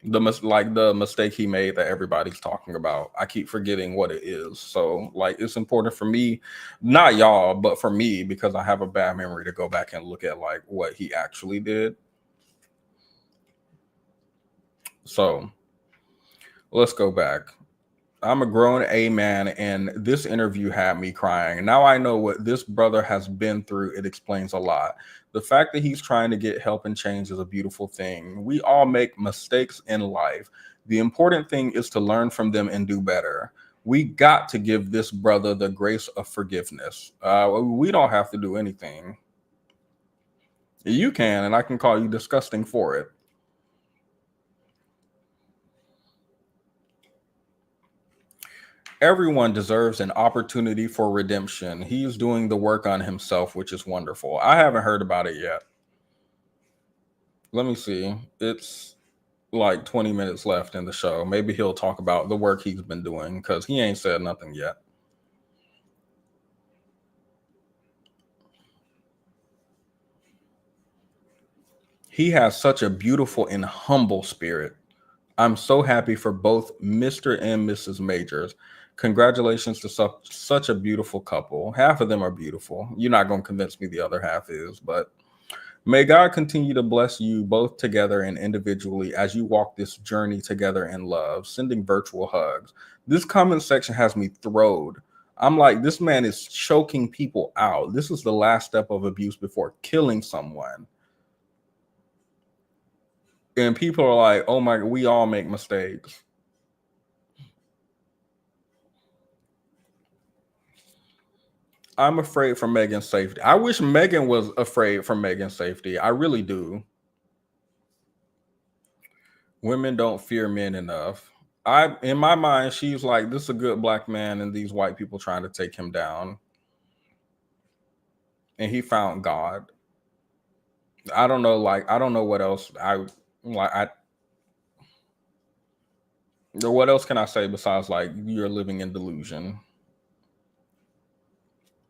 The mistake he made that everybody's talking about. I keep forgetting what it is. So like it's important for me, not y'all, but for me, because I have a bad memory, to go back and look at like what he actually did. So let's go back. I'm a grown A man, and this interview had me crying. Now I know what this brother has been through. It explains a lot. The fact that he's trying to get help and change is a beautiful thing. We all make mistakes in life. The important thing is to learn from them and do better. We got to give this brother the grace of forgiveness. We don't have to do anything. You can, and I can call you disgusting for it. Everyone deserves an opportunity for redemption. He's doing the work on himself, which is wonderful. I haven't heard about it yet. Let me see. It's like 20 minutes left in the show. Maybe he'll talk about the work he's been doing, because he ain't said nothing yet. He has such a beautiful and humble spirit. I'm so happy for both Mr. and Mrs. Majors. Congratulations to such a beautiful couple. Half of them are beautiful. You're not going to convince me the other half is, but may God continue to bless you both together and individually as you walk this journey together in love. Sending virtual hugs. This comment section has me thrilled. I'm like, this man is choking people out. This is the last step of abuse before killing someone. And people are like, oh my, we all make mistakes. I'm afraid for Megan's safety. I wish Megan was afraid for Megan's safety. I really do. Women don't fear men enough. In my mind, she's like, this is a good black man and these white people trying to take him down. And he found God. I don't know, I don't know what else What else can I say besides like you're living in delusion?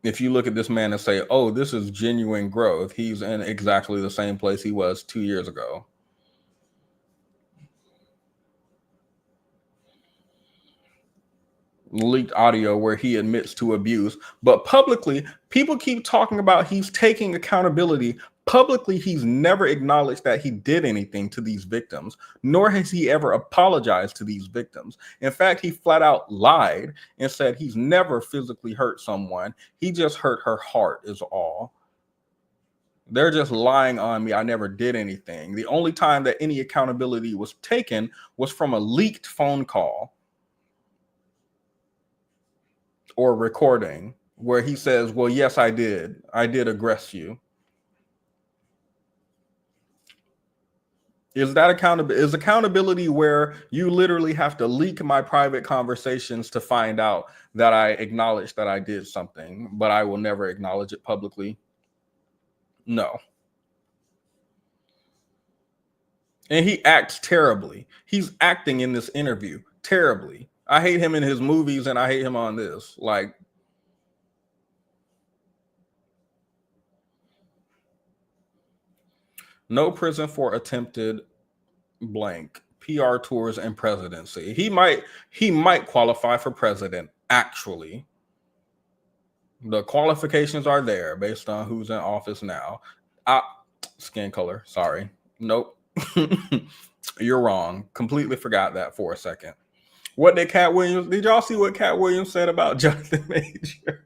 If you look at this man and say, oh, this is genuine growth, he's in exactly the same place he was 2 years ago. Leaked audio where he admits to abuse, but publicly, people keep talking about he's taking accountability. Publicly, he's never acknowledged that he did anything to these victims, nor has he ever apologized to these victims. In fact, he flat out lied and said he's never physically hurt someone. He just hurt her heart is all. They're just lying on me. I never did anything. The only time that any accountability was taken was from a leaked phone call or recording where he says, well, yes, I did aggress you. Is that accountability? Is accountability where you literally have to leak my private conversations to find out that I acknowledge that I did something, but I will never acknowledge it publicly? No. And he acts terribly. He's acting in this interview terribly. I hate him in his movies and I hate him on this. Like, no prison for attempted blank PR tours and presidency. He might qualify for president, actually. The qualifications are there based on who's in office now. Skin color, sorry. Nope. You're wrong. Completely forgot that for a second. What did Cat Williams, did y'all see what Cat Williams said about Jonathan Major?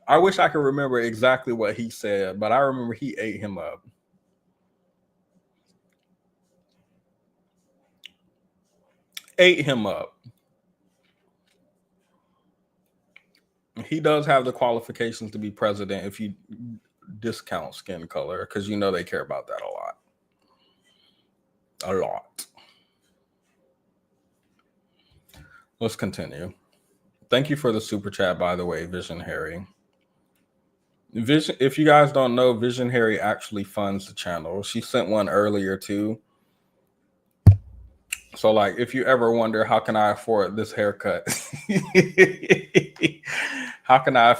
I wish I could remember exactly what he said, but I remember he ate him up. Ate him up. He does have the qualifications to be president if you discount skin color, because you know they care about that a lot. A lot. Let's continue. Thank you for the super chat, by the way, Vision Harry. Vision, if you guys don't know, Vision Harry actually funds the channel. She sent one earlier too. So like, if you ever wonder, how can I afford this haircut? How can I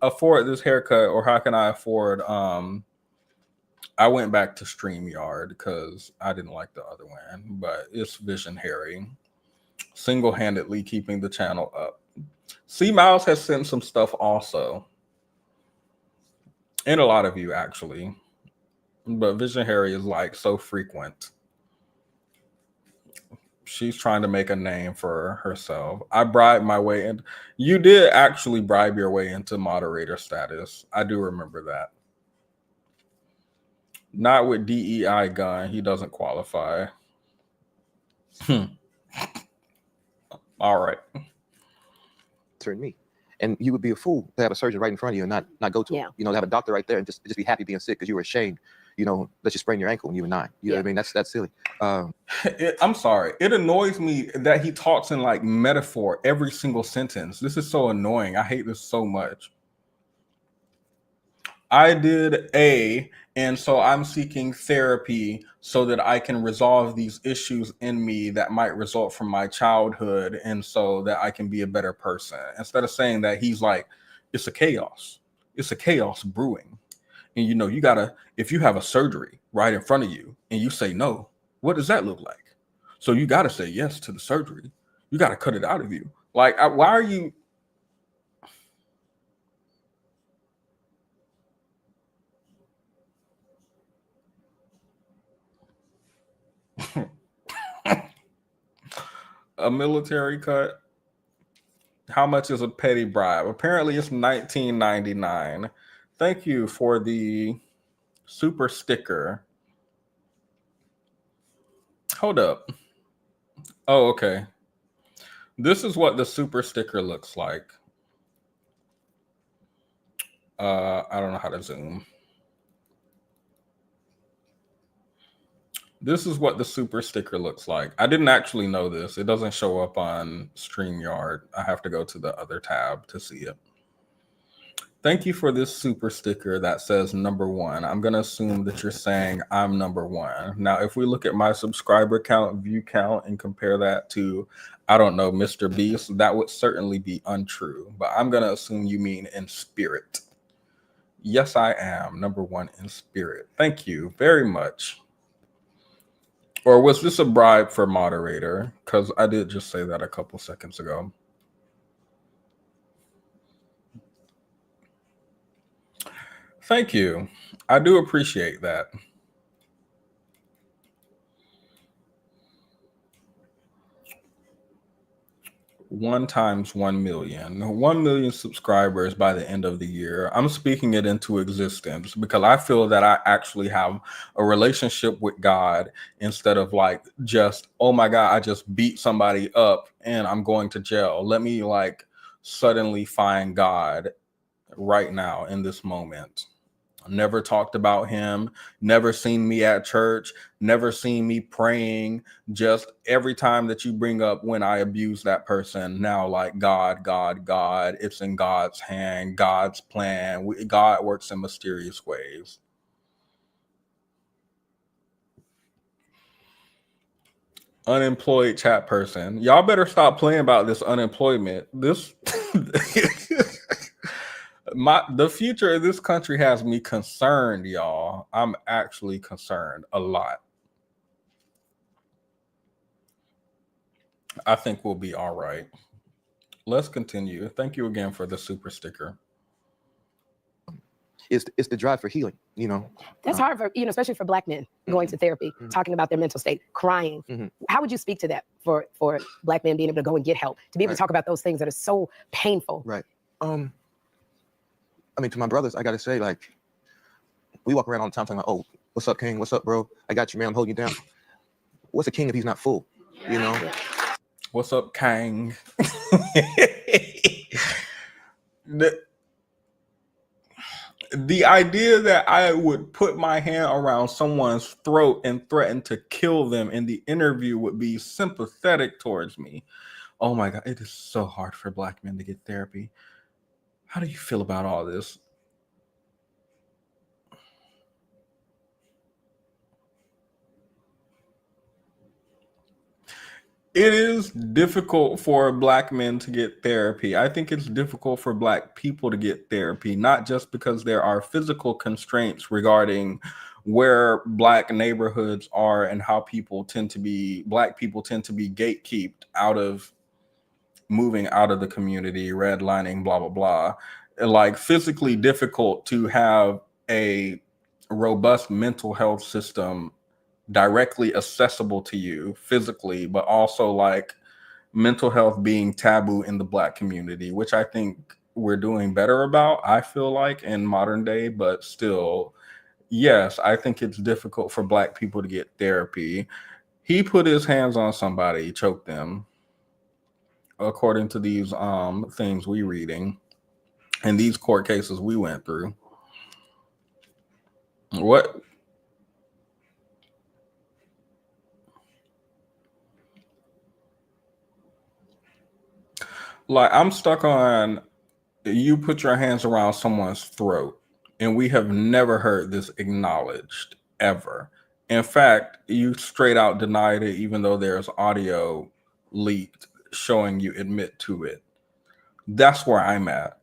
afford this haircut, or how can I afford, I went back to StreamYard because I didn't like the other one, but it's Vision Harry. Single-handedly keeping the channel up. C Miles has sent some stuff also. And a lot of you actually. But Vision Harry is like so frequent. She's trying to make a name for herself. I bribed my way in. You did actually bribe your way into moderator status. I do remember that. Not with DEI gun. He doesn't qualify. All right. Turn me. And you would be a fool to have a surgeon right in front of you and not go to him. You know, to have a doctor right there and just be happy being sick because you were ashamed, you know, that you sprained your ankle when you were 9. You know what I mean? That's silly. I'm sorry. It annoys me that he talks in like metaphor every single sentence. This is so annoying. I hate this so much. I did A, and so I'm seeking therapy so that I can resolve these issues in me that might result from my childhood, and so that I can be a better person. Instead of saying that, he's like, it's a chaos. It's a chaos brewing. And you know, you gotta, if you have a surgery right in front of you and you say no, what does that look like? So you gotta say yes to the surgery. You gotta cut it out of you. Like, why are you? A military cut? How much is a petty bribe? Apparently it's $19.99. Thank you for the super sticker. Hold up. Oh, okay. This is what the super sticker looks like. I don't know how to zoom. This is what the super sticker looks like. I didn't actually know this. It doesn't show up on StreamYard. I have to go to the other tab to see it. Thank you for this super sticker that says #1. I'm going to assume that you're saying I'm #1. Now, if we look at my subscriber count, view count, and compare that to, I don't know, Mr. Beast, that would certainly be untrue. But I'm going to assume you mean in spirit. Yes, I am #1 in spirit. Thank you very much. Or was this a bribe for moderator? Because I did just say that a couple seconds ago. Thank you. I do appreciate that. One times 1 million. 1 million subscribers by the end of the year. I'm speaking it into existence because I feel that I actually have a relationship with God instead of like just, oh my God, I just beat somebody up and I'm going to jail. Let me like suddenly find God right now in this moment. Never talked about him, never seen me at church, never seen me praying. Just every time that you bring up when I abuse that person, now like God, it's in God's hand, God's plan. God works in mysterious ways. Unemployed chat person. Y'all better stop playing about this unemployment. This the future of this country has me concerned, y'all. I'm actually concerned a lot. I think we'll be all right. Let's continue. Thank you again for the super sticker. It's the drive for healing, you know. That's hard for, you know, especially for Black men going to therapy, talking about their mental state, crying. How would you speak to that for Black men being able to go and get help, to be able to talk about those things that are so painful? Right. I mean, to my brothers, I gotta say, like, we walk around all the time talking about, oh, what's up, King? What's up, bro? I got you, man. I'm holding you down. What's a king if he's not full? You know? What's up, Kang? The idea that I would put my hand around someone's throat and threaten to kill them in the interview would be sympathetic towards me. Oh my God, it is so hard for Black men to get therapy. How do you feel about all this? It is difficult for Black men to get therapy. I think it's difficult for Black people to get therapy, not just because there are physical constraints regarding where Black neighborhoods are and how Black people tend to be gatekept out of moving out of the community, redlining, blah, blah, blah. Like physically difficult to have a robust mental health system directly accessible to you physically, but also like mental health being taboo in the Black community, which I think we're doing better about, I feel like, in modern day, but still, yes, I think it's difficult for Black people to get therapy. He put his hands on somebody, choked them, according to these things we reading and these court cases we went through. What? Like, I'm stuck on, you put your hands around someone's throat, and we have never heard this acknowledged ever. In fact, you straight out denied it, even though there's audio leaked showing you admit to it. That's where I'm at.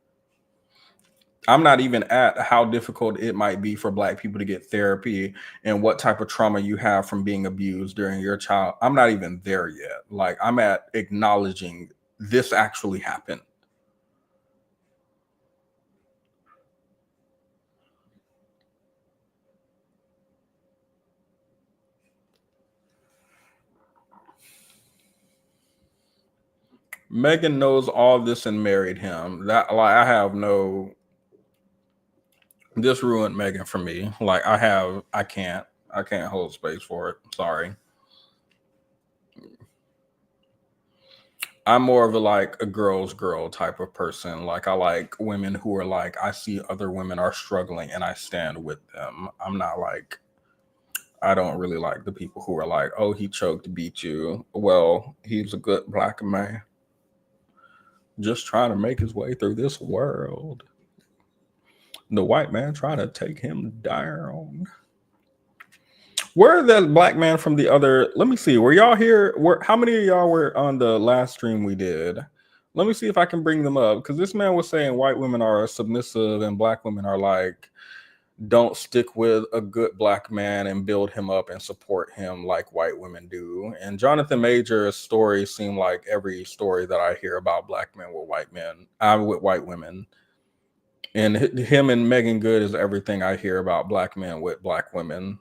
I'm not even at how difficult it might be for Black people to get therapy and what type of trauma you have from being abused during your child. I'm not even there yet. Like, I'm at acknowledging this actually happened. Meagan knows all this and married him. That, like, this ruined Meagan for me. Like, I can't hold space for it. Sorry. I'm more of a girl's girl type of person. Like, I like women who are like, I see other women are struggling and I stand with them. I'm not like, I don't really like the people who are like, oh, he choked, beat you. Well, he's a good Black man, just trying to make his way through this world. The white man trying to take him down. Where are the black man from the other? Let me see. Were y'all here? How many of y'all were on the last stream we did? Let me see if I can bring them up, because this man was saying white women are submissive and black women are like, don't stick with a good black man and build him up and support him like white women do. And Jonathan Major's story seemed like every story that I hear about black men with white men, with white women. And him and Meagan Good is everything I hear about black men with black women.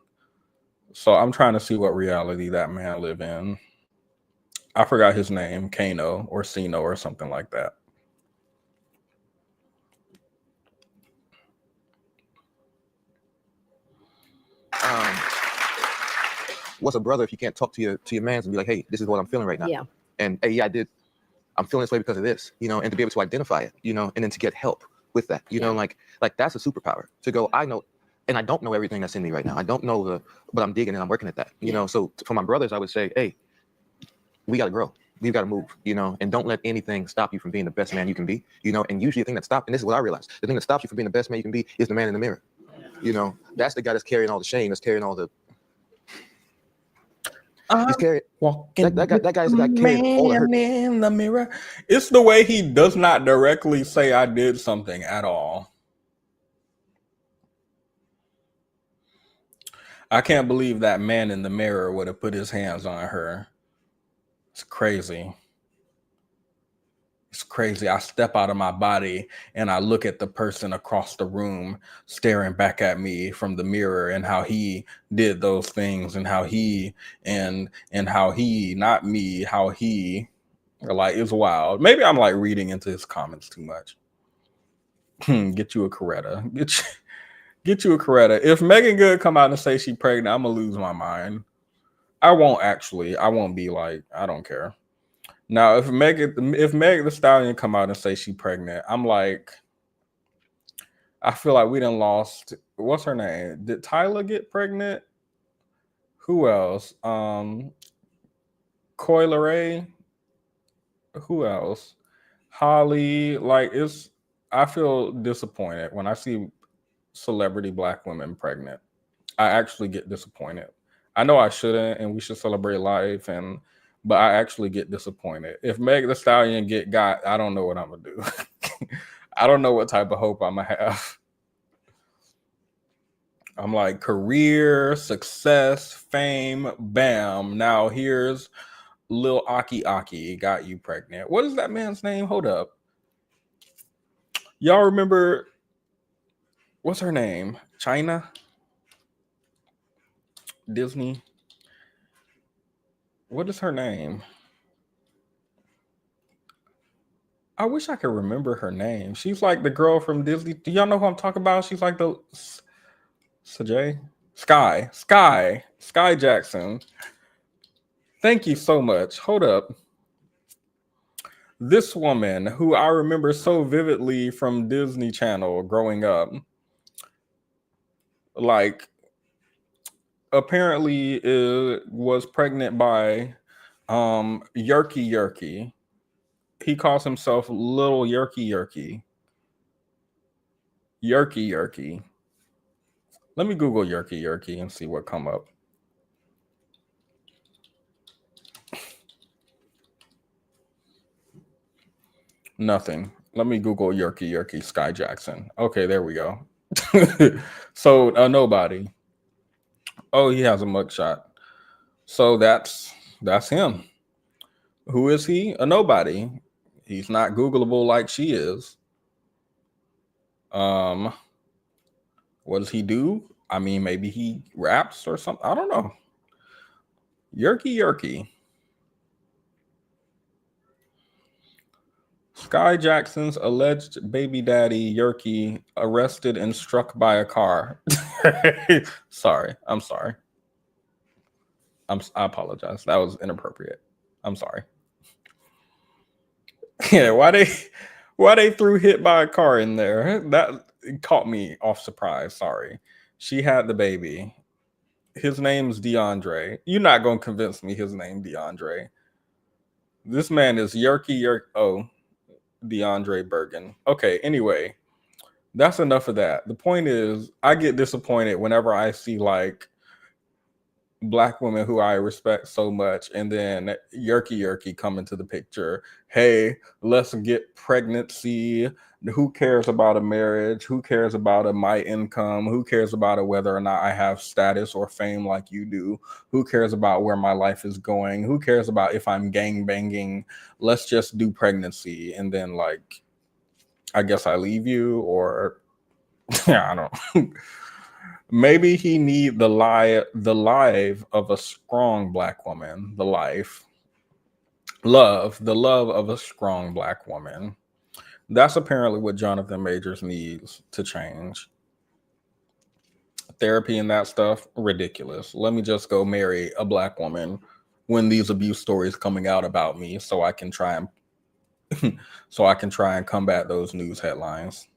So I'm trying to see what reality that man live in. I forgot his name, Kano or Sino or something like that. What's a brother if you can't talk to your mans and be like, hey, this is what I'm feeling right now. Yeah. And hey, yeah, I'm feeling this way because of this, you know, and to be able to identify it, you know, and then to get help with that, you know, like that's a superpower to go, I know, and I don't know everything that's in me right now. I don't know but I'm digging and I'm working at that, you know? So for my brothers, I would say, hey, we got to grow. We've got to move, you know, and don't let anything stop you from being the best man you can be, you know, and usually the thing that stops, and this is what I realized, the thing that stops you from being the best man you can be is the man in the mirror. You know, that's the guy that's carrying all the shame, that's carrying all the, he's carrying, that guy is the guy carrying all the hurt. In the mirror. It's the way he does not directly say I did something at all. I can't believe that man in the mirror would have put his hands on her. It's crazy. It's crazy. I step out of my body and I look at the person across the room staring back at me from the mirror, and how he did those things, and how he and how he, not me, how he, like, it's wild. Maybe I'm like reading into his comments too much. Get you a Coretta. Get you a Coretta. If Meagan Good come out and say she pregnant, I'm gonna lose my mind. I won't actually. I won't be like, I don't care. Now, if Meg the Stallion come out and say she pregnant, I'm like, I feel like we done lost. What's her name? Did Tyla get pregnant? Who else? Coi Leray. Who else? Holly. Like, I feel disappointed when I see celebrity black women pregnant. I actually get disappointed. I know I shouldn't, and we should celebrate life, but I actually get disappointed. If Meg the Stallion got, I don't know what I'm gonna do. I don't know what type of hope I'm gonna have. I'm like, career, success, fame, bam. Now here's Lil Aki got you pregnant. What is that man's name? Hold up. Y'all remember, what's her name? China? Disney? What is her name? I wish I could remember her name. She's like the girl from Disney. Do y'all know who I'm talking about? She's like the Sky Jackson. Thank you so much. Hold up. This woman who I remember so vividly from Disney Channel growing up, like, apparently was pregnant by Yerky. He calls himself Little Yerky. Yerky. Let me Google Yerky and see what come up. Nothing. Let me Google Yerky Sky Jackson. Okay, there we go. So nobody. Oh, he has a mugshot. So that's him. Who is he? A nobody. He's not Googleable like she is. What does he do? I mean, maybe he raps or something. I don't know. Yerky. Sky Jackson's alleged baby daddy, Yerky, arrested and struck by a car. Sorry. I'm sorry. I apologize. That was inappropriate. I'm sorry. Yeah, why they threw hit by a car in there? That caught me off surprise. Sorry. She had the baby. His name's DeAndre. You're not gonna convince me his name DeAndre. This man is Yerky. Oh, DeAndre Bergen. Okay, anyway. That's enough of that. The point is, I get disappointed whenever I see like Black women who I respect so much, and then Yerky come into the picture. Hey, let's get pregnancy. Who cares about a marriage? Who cares about my income? Who cares about whether or not I have status or fame like you do? Who cares about where my life is going? Who cares about if I'm gang banging? Let's just do pregnancy, and then like, I guess I leave you, or yeah, I don't. Maybe he need the life of a strong Black woman, the love of a strong Black woman. That's apparently what Jonathan Majors needs to change. Therapy and that stuff, ridiculous. Let me just go marry a Black woman when these abuse stories coming out about me, so I can try and combat those news headlines.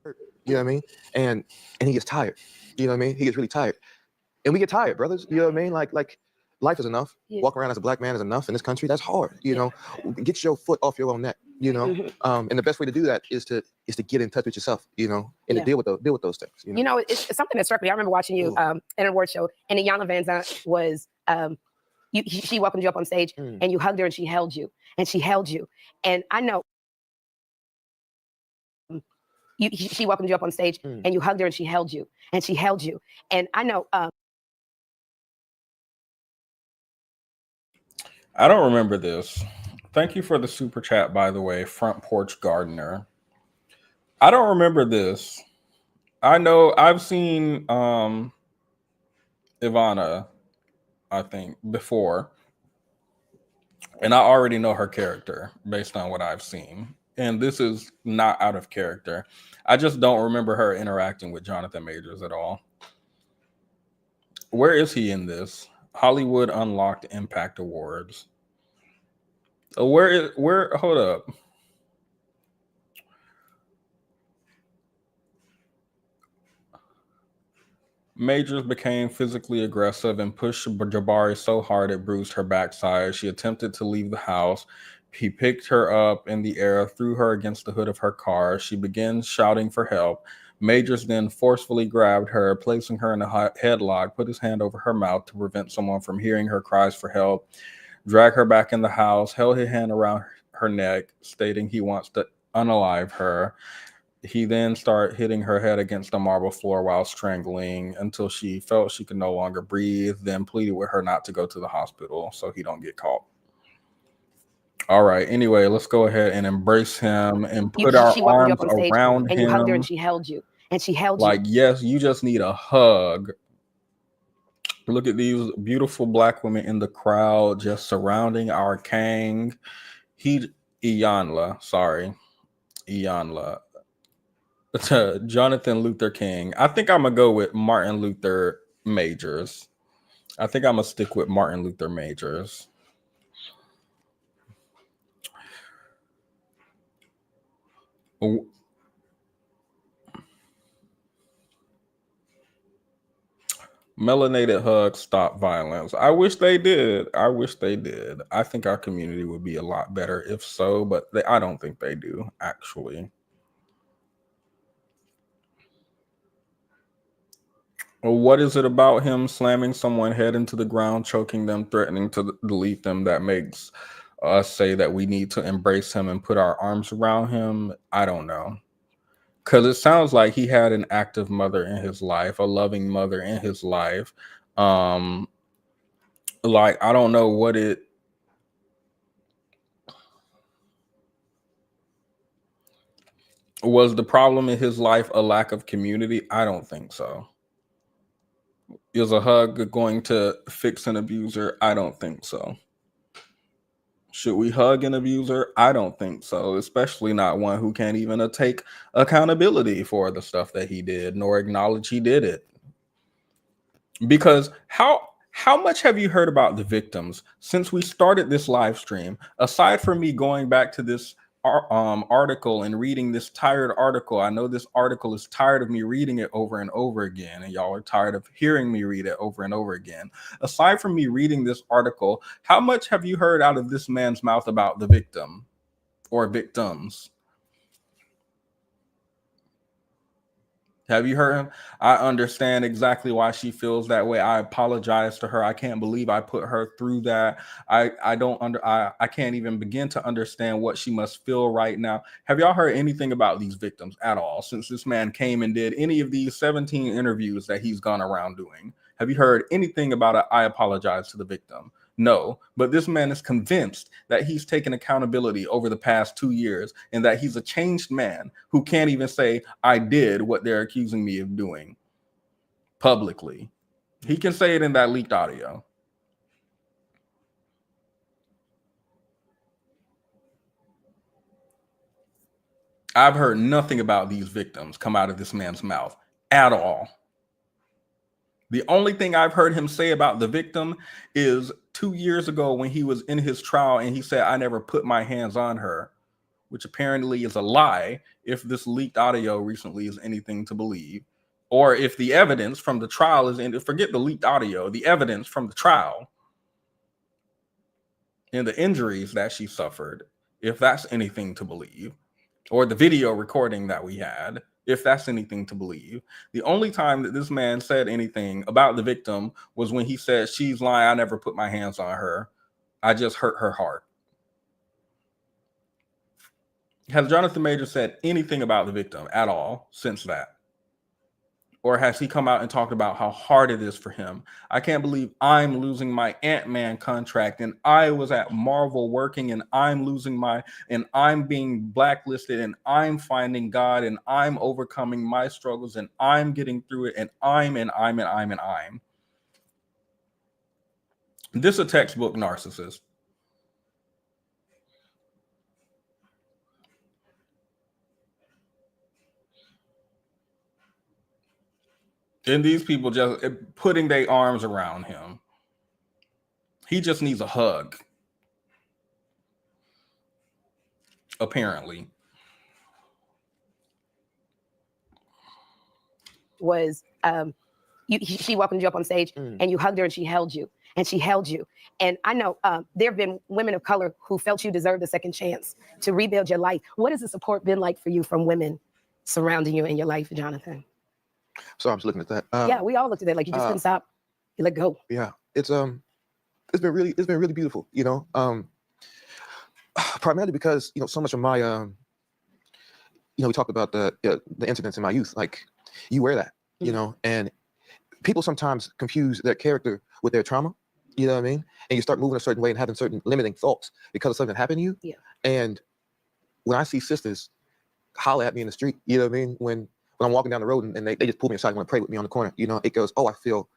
You know what I mean? And he gets tired. You know what I mean? He gets really tired. And we get tired, brothers. You know what I mean? Like life is enough. Yeah. Walking around as a Black man is enough in this country. That's hard. You know, get your foot off your own neck. You know, and the best way to do that is to get in touch with yourself. You know, and to deal with those things. You know, it's something that struck me. I remember watching you in an award show, and Iyanla Vanzant was she welcomed you up on stage, and you hugged her, and she held you, and I know. She welcomed you up on stage, and you hugged her, and she held you, and I know. I don't remember this. Thank you for the super chat, by the way, Front Porch Gardener. I don't remember this. I know I've seen Ivana, I think, before, and I already know her character based on what I've seen. And this is not out of character. I just don't remember her interacting with Jonathan Majors at all. Where is he in this? Hollywood Unlocked Impact Awards. Where hold up. Majors became physically aggressive and pushed Jabari so hard it bruised her backside. She attempted to leave the house. He picked her up in the air, threw her against the hood of her car. She began shouting for help. Majors then forcefully grabbed her, placing her in a headlock, put his hand over her mouth to prevent someone from hearing her cries for help, dragged her back in the house, held his hand around her neck, stating he wants to unalive her. He then started hitting her head against the marble floor while strangling until she felt she could no longer breathe, then pleaded with her not to go to the hospital so he don't get caught. All right. Anyway, let's go ahead and embrace him and put our arms around him. And you hugged her, and she held you. Like, yes, you just need a hug. Look at these beautiful Black women in the crowd just surrounding our king. Iyanla. Jonathan Luther King. I think I'm going to go with Martin Luther Majors. I think I'm going to stick with Martin Luther Majors. Melanated hugs stop violence. I wish they did. I think our community would be a lot better if so, but I don't think they do, actually. What is it about him slamming someone's head into the ground, choking them, threatening to delete them that makes us say that we need to embrace him and put our arms around him? I don't know. Because it sounds like he had an active mother in his life, a loving mother in his life. Like, I don't know what it... Was the problem in his life a lack of community? I don't think so. Is a hug going to fix an abuser? I don't think so. Should we hug an abuser? I don't think so, especially not one who can't even take accountability for the stuff that he did, nor acknowledge he did it. Because how much have you heard about the victims since we started this live stream? Aside from me going back to this article and reading this tired article, I know this article is tired of me reading it over and over again, and y'all are tired of hearing me read it over and over again. Aside from me reading this article, how much have you heard out of this man's mouth about the victim or victims? Have you heard him? I understand exactly why she feels that way. I apologize to her. I can't believe I put her through that. I can't even begin to understand what she must feel right now. Have y'all heard anything about these victims at all since this man came and did any of these 17 interviews that he's gone around doing? Have you heard anything about a I apologize to the victim? No, but this man is convinced that he's taken accountability over the past 2 years and that he's a changed man who can't even say, I did what they're accusing me of doing publicly. He can say it in that leaked audio. I've heard nothing about these victims come out of this man's mouth at all. The only thing I've heard him say about the victim is 2 years ago when he was in his trial and he said, I never put my hands on her, which apparently is a lie if this leaked audio recently is anything to believe, or if the evidence from the trial is in, forget the leaked audio, the evidence from the trial and the injuries that she suffered, if that's anything to believe, or the video recording that we had, if that's anything to believe. The only time that this man said anything about the victim was when he said, she's lying, I never put my hands on her. I just hurt her heart. Has Jonathan Majors said anything about the victim at all since that? Or has he come out and talked about how hard it is for him? I can't believe I'm losing my Ant-Man contract and I was at Marvel working and I'm losing and I'm being blacklisted and I'm finding God and I'm overcoming my struggles and I'm getting through it and I'm. This is a textbook narcissist. And these people just putting their arms around him. He just needs a hug. Apparently. Was she welcomed you up on stage and you hugged her and she held you. And I know there have been women of color who felt you deserved a second chance to rebuild your life. What has the support been like for you from women surrounding you in your life, Jonathan? So I'm just looking at that. Yeah, we all looked at that. Like you just couldn't stop. You let go. Yeah, it's been really beautiful. You know, primarily because so much of my we talked about the incidents in my youth. Like you wear that, and people sometimes confuse their character with their trauma. You know what I mean? And you start moving a certain way and having certain limiting thoughts because of something that happened to you. Yeah. And when I see sisters holler at me in the street, you know what I mean? When I'm walking down the road and they just pull me aside and want to pray with me on the corner, it goes, oh, I feel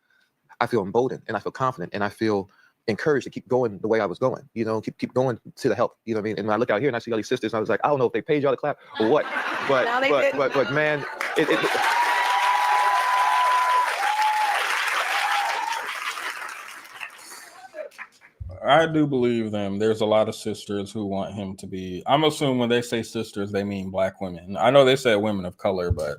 emboldened and I feel confident and I feel encouraged to keep going the way I was going, keep going to the help, you know what I mean? And when I look out here and I see all these sisters, I was like, I don't know if they paid y'all to clap or what, but man, I do believe them. There's a lot of sisters who want him to be. I'm assuming when they say sisters, they mean black women. I know they said women of color, but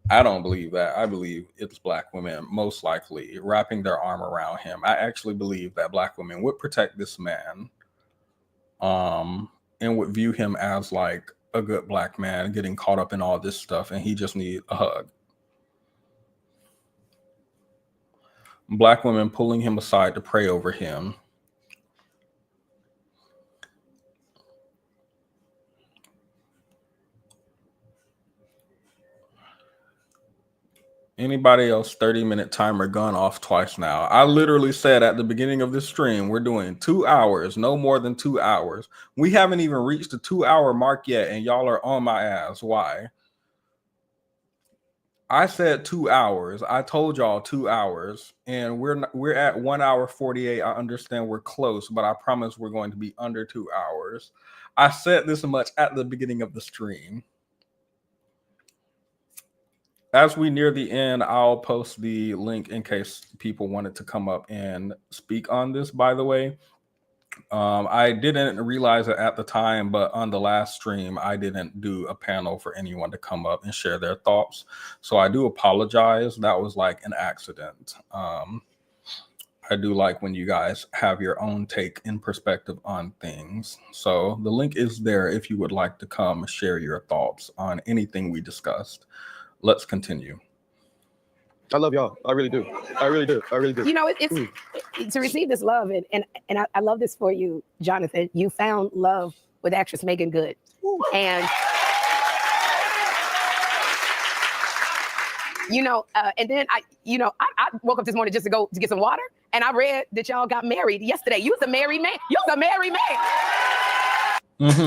I don't believe that. I believe it's black women, most likely, wrapping their arm around him. I actually believe that black women would protect this man and would view him as like a good black man getting caught up in all this stuff, and he just needs a hug. Black women pulling him aside to pray over him. Anybody else? 30-minute timer gone off twice now. I literally said at the beginning of this stream, we're doing 2 hours, no more than 2 hours. We haven't even reached the 2-hour mark yet, and y'all are on my ass. Why? I said 2 hours. I told y'all 2 hours, and we're at 1 hour 48. I understand we're close, but I promise we're going to be under 2 hours. I said this much at the beginning of the stream. As we near the end, I'll post the link in case people wanted to come up and speak on this, by the way. I didn't realize it at the time, but on the last stream, I didn't do a panel for anyone to come up and share their thoughts. So I do apologize. That was like an accident. I do like when you guys have your own take and perspective on things. So the link is there if you would like to come share your thoughts on anything we discussed. let's continue. I love y'all. I really do. I really do. I really do. You know, it's to receive this love, and I love this for you, Jonathan. You found love with actress Meagan Good, and and then I woke up this morning just to go to get some water, and I read that y'all got married yesterday. You was a married man. You was a married man.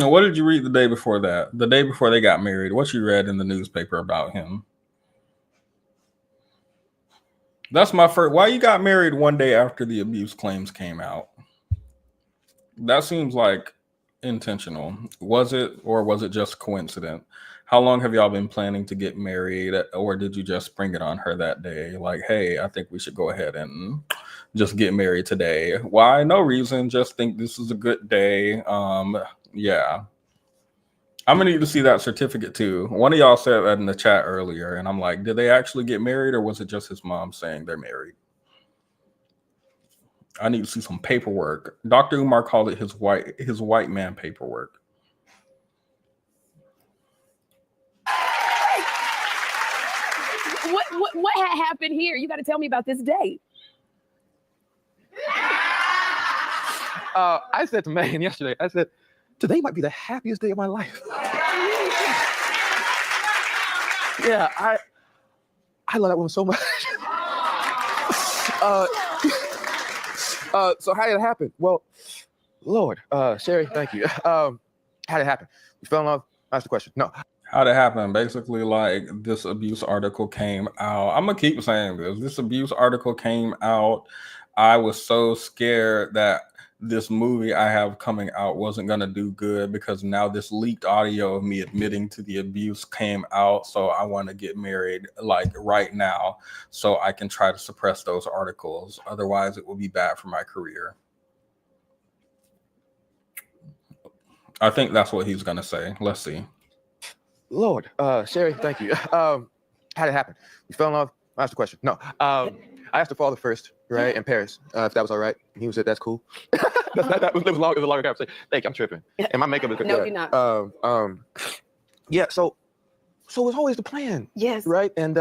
What did you read the day before that? The day before they got married, what you read in the newspaper about him? That's my first. Why you got married one day after the abuse claims came out? That seems like intentional. Was it, or was it just coincidence? How long have y'all been planning to get married, or did you just spring it on her that day? Like, hey, I think we should go ahead and just get married today. Why? No reason. Just think this is a good day. Yeah. I'm gonna need to see that certificate too. One of y'all said that in the chat earlier, and I'm like, did they actually get married, or was it just his mom saying they're married? I need to see some paperwork. Dr. Umar called it his white man paperwork. What had happened here? You got to tell me about this day. I said to Megan yesterday, I said, today might be the happiest day of my life. Yeah, I love that woman so much. So how did it happen? Well, Lord, Sherri, thank you. How did it happen? We fell in love? That's the question. No. How'd it happen? Basically, like, this abuse article came out. I'm gonna keep saying this. This abuse article came out. I was so scared that this movie I have coming out wasn't gonna do good, because now this leaked audio of me admitting to the abuse came out. So I want to get married like right now, so I can try to suppress those articles. Otherwise, it will be bad for my career. I think that's what he's gonna say. Let's see. Lord, Sherri, thank you. How did it happen? We fell in love? That's the question. No. I asked her father first, right, in Paris, if that was all right. And he said, that's cool. It was a longer conversation. Thank you, I'm tripping. And my makeup is good. No, you're not. Yeah, so it was always the plan. Yes. Right? And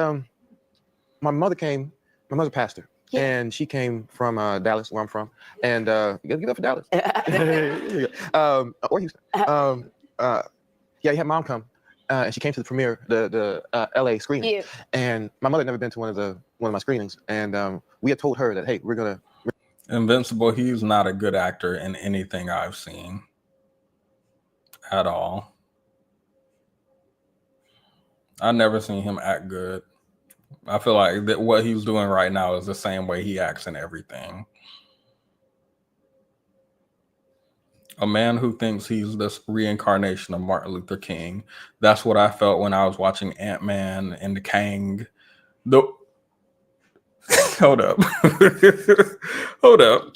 my mother passed her. Yeah. And she came from Dallas, where I'm from. And you gotta get up for Dallas. Or Houston. Yeah, you had mom come. And she came to the premiere, the LA screening. Yeah. And my mother had never been to one of my screenings. And we had told her that, hey, we're gonna Invincible, he's not a good actor in anything I've seen at all. I've never seen him act good. I feel like that what he's doing right now is the same way he acts in everything. A man who thinks he's this reincarnation of Martin Luther King. That's what I felt when I was watching Ant-Man and the Kang. Hold up. Hold up.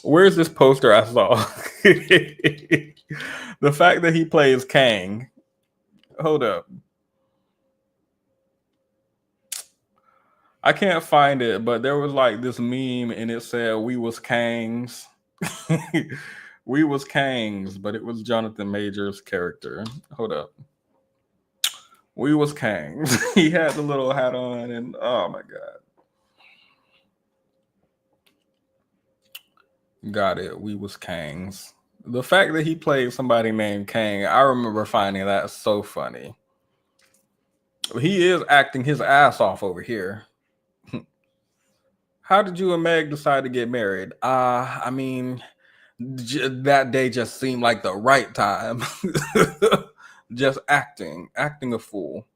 Where's this poster I saw? The fact that he plays Kang. Hold up. I can't find it, but there was like this meme and it said, we was Kangs. We was Kangs, but it was Jonathan Majors' character. Hold up. We was Kangs. He had the little hat on and oh my God. Got it. We was Kangs. The fact that he played somebody named Kang, I remember finding that so funny. He is acting his ass off over here. How did you and Meg decide to get married? I mean, that day just seemed like the right time. Just acting a fool.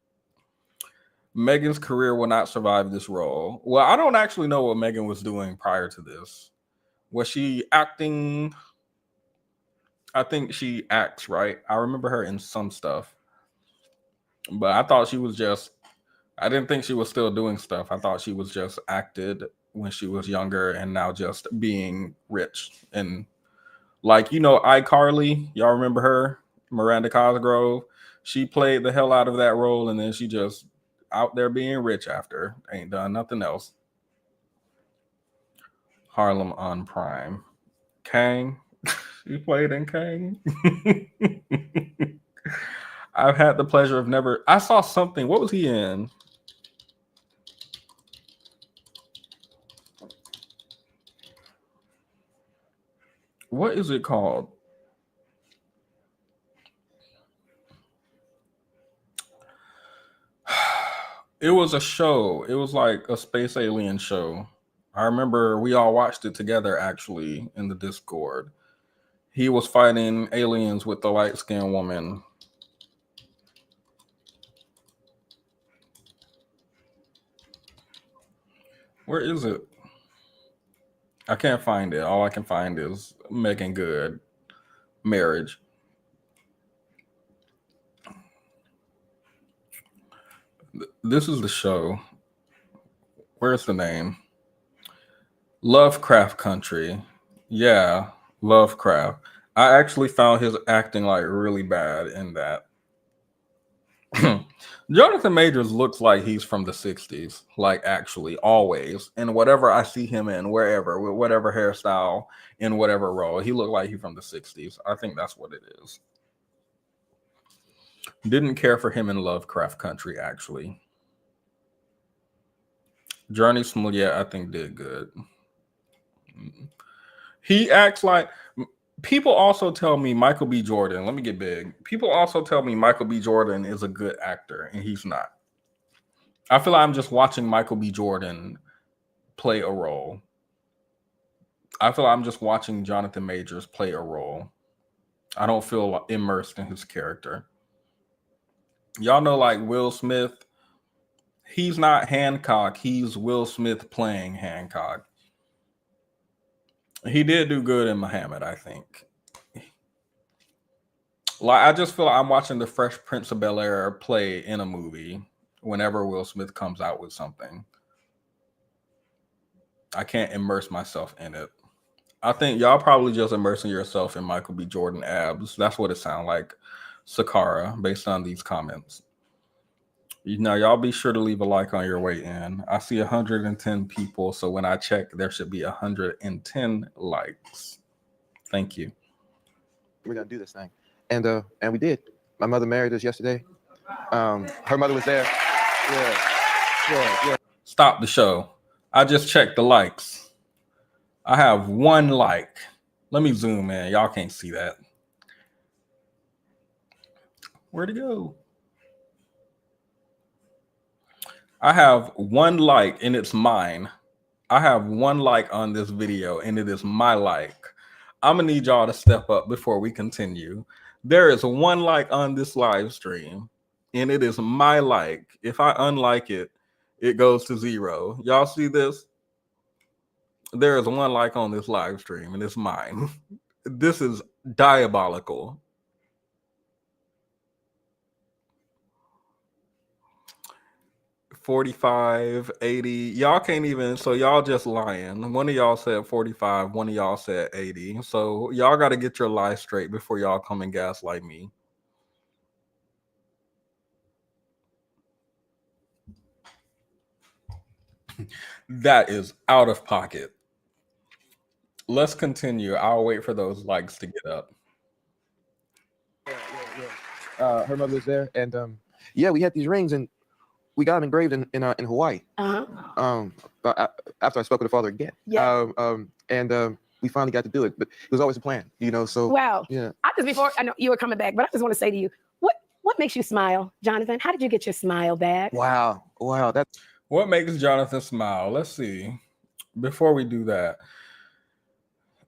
Megan's career will not survive this role. Well, I don't actually know what Megan was doing prior to this. Was she acting? I think she acts, right? I remember her in some stuff. But I thought she was just, I didn't think she was still doing stuff. I thought she was just acted when she was younger and now just being rich. And like, you know, iCarly, y'all remember her? Miranda Cosgrove. She played the hell out of that role and then she just out there being rich after. Ain't done nothing else. Harlem on Prime. Kang. She played in Kang. I've had the pleasure of never. I saw something. What was he in? What is it called? It was a show. It was like a space alien show. I remember we all watched it together actually in the Discord. He was fighting aliens with the light-skinned woman. Where is it? I can't find it. All I can find is Meagan Good marriage. This is the show. Where's the name? Lovecraft Country. Yeah, Lovecraft. I actually found his acting like really bad in that. Jonathan Majors looks like he's from the 60s, like actually always. And whatever I see him in, wherever, with whatever hairstyle, in whatever role, he looked like he's from the 60s. I think that's what it is. Didn't care for him in Lovecraft Country, actually. Journey Smollett, I think, did good. He acts like... People also tell me Michael B. Jordan, let me get big. People also tell me Michael B. Jordan is a good actor, and he's not. I feel like I'm just watching Michael B. Jordan play a role. I feel like I'm just watching Jonathan Majors play a role. I don't feel immersed in his character. Y'all know, like Will Smith, he's not Hancock. He's Will Smith playing Hancock. He did do good in Muhammad, I think. Like, I just feel like I'm watching the Fresh Prince of Bel-Air play in a movie whenever Will Smith comes out with something. I can't immerse myself in it. I think y'all probably just immersing yourself in Michael B. Jordan abs. That's what it sounds like, Sakara, based on these comments. Now, y'all be sure to leave a like on your way in. I see 110 people, so when I check, there should be 110 likes. Thank you. We're gonna do this thing, and we did. My mother married us yesterday. Her mother was there. Yeah. Stop the show. I just checked the likes. I have 1 like. Let me zoom in. Y'all can't see that. Where'd it go? I have 1 like, and it's mine. I have 1 like on this video, and it is my like. I'm gonna need y'all to step up before we continue. There is 1 like on this live stream, and it is my like. If I unlike it, it goes to 0. Y'all see this? There is 1 like on this live stream, and it's mine. This is diabolical. 45, 80. Y'all can't even, so y'all just lying. One of y'all said 45, one of y'all said 80. So y'all got to get your lie straight before y'all come and gaslight me. That is out of pocket. Let's continue. I'll wait for those likes to get up. Her mother was there, and yeah, we had these rings, and we got them engraved in Hawaii. But after I spoke with the father again. Yeah. And we finally got to do it, but it was always a plan, you know. So wow. Yeah. Before I know you were coming back, but I just want to say to you, what makes you smile, Jonathan? How did you get your smile back? Wow. That's what makes Jonathan smile. Let's see. Before we do that,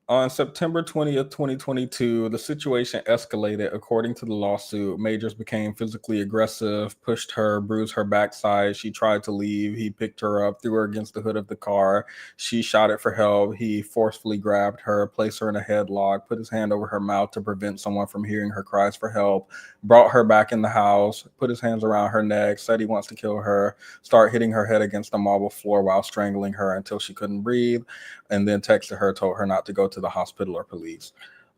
on September 20th, 2022, the situation escalated. According to the lawsuit, Majors became physically aggressive, pushed her, bruised her backside. She tried to leave. He picked her up, threw her against the hood of the car. She shouted for help. He forcefully grabbed her, placed her in a headlock, put his hand over her mouth to prevent someone from hearing her cries for help, brought her back in the house, put his hands around her neck, said he wants to kill her, start hitting her head against the marble floor while strangling her until she couldn't breathe, and then texted her, told her not to go to the hospital or police.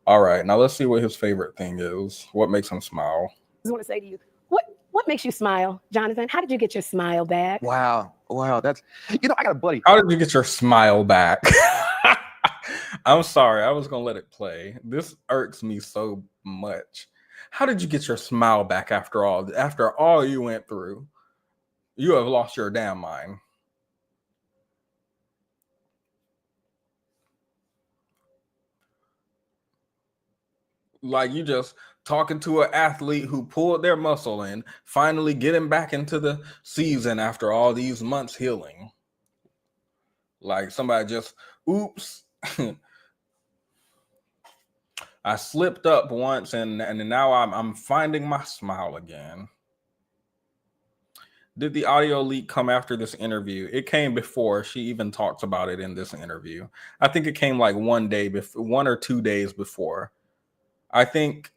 All right, now let's see what his favorite thing is. What makes him smile? I just want to say to you, what makes you smile, Jonathan? How did you get your smile back? Wow. That's, I got a buddy. How did you get your smile back? I'm sorry, I was gonna let it play. This irks me so much. How did you get your smile back after all you went through? You have lost your damn mind. Like you just talking to an athlete who pulled their muscle and finally getting back into the season after all these months healing. Like somebody just, oops. I slipped up once and now I'm finding my smile again. Did the audio leak come after this interview? It came before. She even talks about it in this interview. I think it came like 1 day before, 1 or 2 days before. I think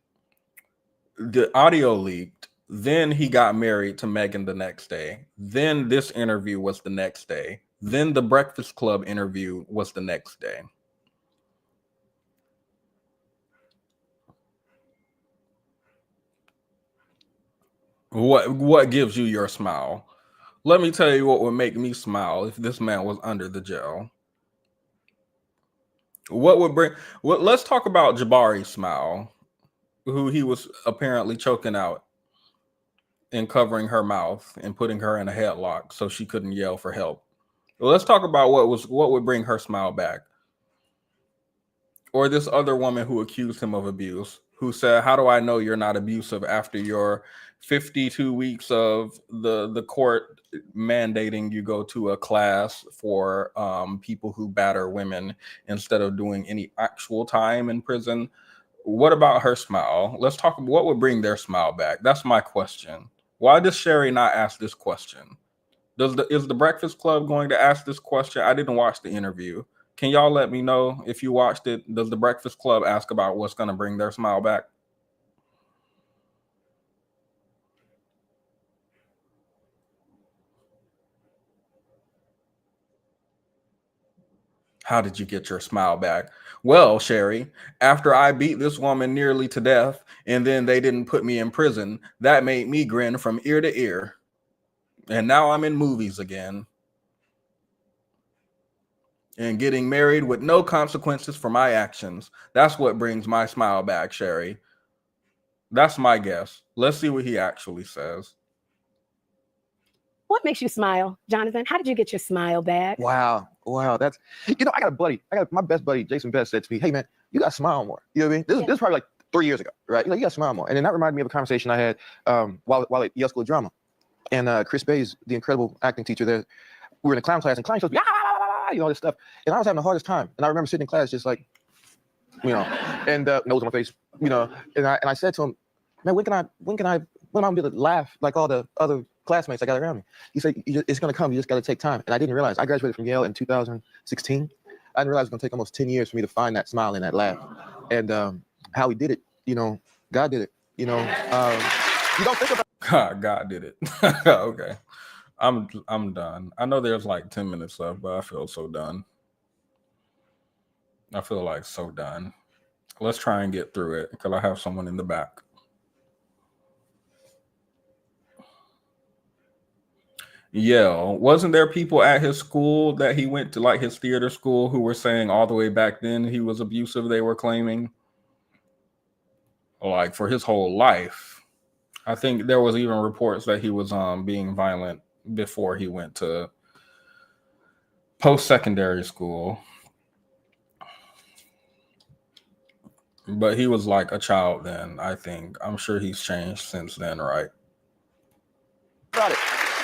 the audio leaked. Then he got married to Meagan the next day. Then this interview was the next day. Then the Breakfast Club interview was the next day. What gives you your smile? Let me tell you what would make me smile if this man was under the jail. What would bring? Let's talk about Jabari's smile, who he was apparently choking out and covering her mouth and putting her in a headlock so she couldn't yell for help. Well, let's talk about what would bring her smile back. Or this other woman who accused him of abuse, who said, "How do I know you're not abusive after your 52 weeks of the court mandating you go to a class for people who batter women instead of doing any actual time in prison?" What about her smile? Let's talk about what would bring their smile back. That's my question. Why does Sherri not ask this question? Is the Breakfast Club going to ask this question? I didn't watch the interview. Can y'all let me know if you watched it? Does the Breakfast Club ask about what's going to bring their smile back? How did you get your smile back? Well, Sherri, after I beat this woman nearly to death and then they didn't put me in prison, that made me grin from ear to ear. And now I'm in movies again. And getting married with no consequences for my actions. That's what brings my smile back, Sherri. That's my guess. Let's see what he actually says. What makes you smile, Jonathan? How did you get your smile back? Wow. That's, I got a buddy. My best buddy, Jason Best, said to me, "Hey man, you got to smile more." You know what I mean? This is probably like 3 years ago, right? You got to smile more. And then that reminded me of a conversation I had while at Yale School of Drama. And Chris Bays, the incredible acting teacher there, we were in a clown class and clown shows, all this stuff. And I was having the hardest time. And I remember sitting in class just like, and nose on my face, and I said to him, "Man, when am I gonna be able to laugh like all the other classmates I got around me?" He said, "It's gonna come. You just got to take time." And I didn't realize I graduated from Yale in 2016. I didn't realize it was gonna take almost 10 years for me to find that smile and that laugh. And how he did it, God did it. You don't think about God did it. Okay. I'm done. I know there's like 10 minutes left, but I feel so done. I feel like so done. Let's try and get through it because I have someone in the back. Yeah, wasn't there people at his school that he went to, like his theater school, who were saying all the way back then he was abusive? They were claiming, like, for his whole life. I think there was even reports that he was being violent before he went to post-secondary school. But he was like a child then, I think. I'm sure he's changed since then, right? about it.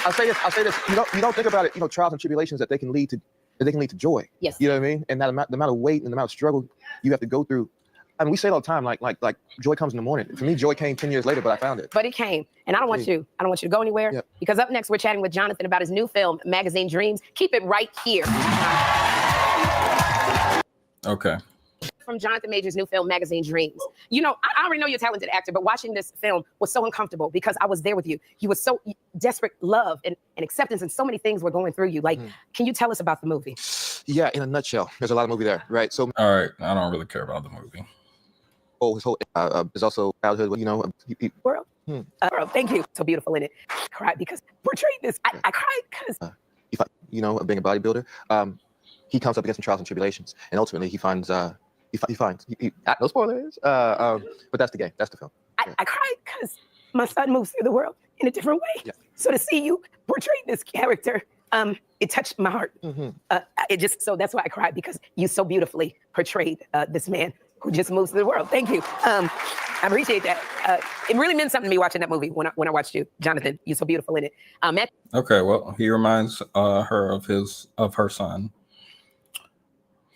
I'll say this. You don't think about it. Trials and tribulations that they can lead to joy. Yes. You know what I mean? And the amount of weight and the amount of struggle you have to go through. I mean, we say it all the time, like joy comes in the morning. For me, joy came 10 years later, but I found it. But it came. And I don't want you to go anywhere. Yep. Because up next, we're chatting with Jonathan about his new film, Magazine Dreams. Keep it right here. Okay. From Jonathan Major's new film, Magazine Dreams. I already know you're a talented actor, but watching this film was so uncomfortable because I was there with you. You were so desperate love and acceptance, and so many things were going through you. Like, can you tell us about the movie? Yeah, in a nutshell, there's a lot of movie there, right? So, all right, I don't really care about the movie. Oh, his whole there's also childhood, World. World, thank you. So beautiful in it. I cried because portrayed this. I cried because being a bodybuilder, he comes up against some trials and tribulations, and ultimately he finds no spoilers, but that's the game. That's the film. I cried because my son moves through the world in a different way. Yeah. So to see you portray this character, it touched my heart. So that's why I cried, because you so beautifully portrayed this man who just moves through the world. Thank you. I appreciate that. It really meant something to me watching that movie when I watched you, Jonathan. You're so beautiful in it. Matt. Okay, well, he reminds her of her son.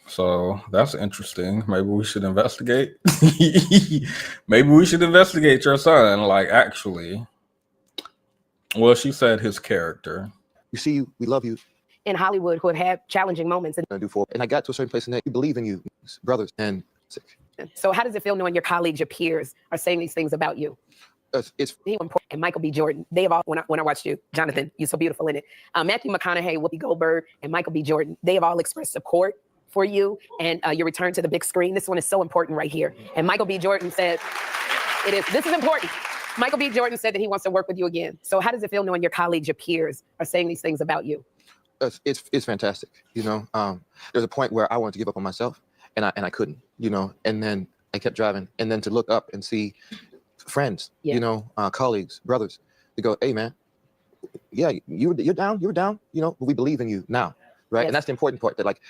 So that's interesting. Maybe we should investigate. Maybe we should investigate your son. Like, actually, well, she said his character. We see you, we love you. In Hollywood, who have had challenging moments. And I got to a certain place in that we believe in you, brothers. And so how does it feel knowing your colleagues, your peers are saying these things about you? It's and Michael B. Jordan. They have all, when I watched you, Jonathan, you're so beautiful in it. Matthew McConaughey, Whoopi Goldberg, and Michael B. Jordan, they have all expressed support for you and your return to the big screen. This one is so important right here. And Michael B. Jordan said, this is important. Michael B. Jordan said that he wants to work with you again. So how does it feel knowing your colleagues, your peers are saying these things about you? It's fantastic. You know, there's a point where I wanted to give up on myself and I couldn't, you know, and then I kept driving, and then to look up and see friends, you know, colleagues, brothers, they go, hey man, yeah, you're down, you know, but we believe in you now. Right. Yes. And that's the important part, that like,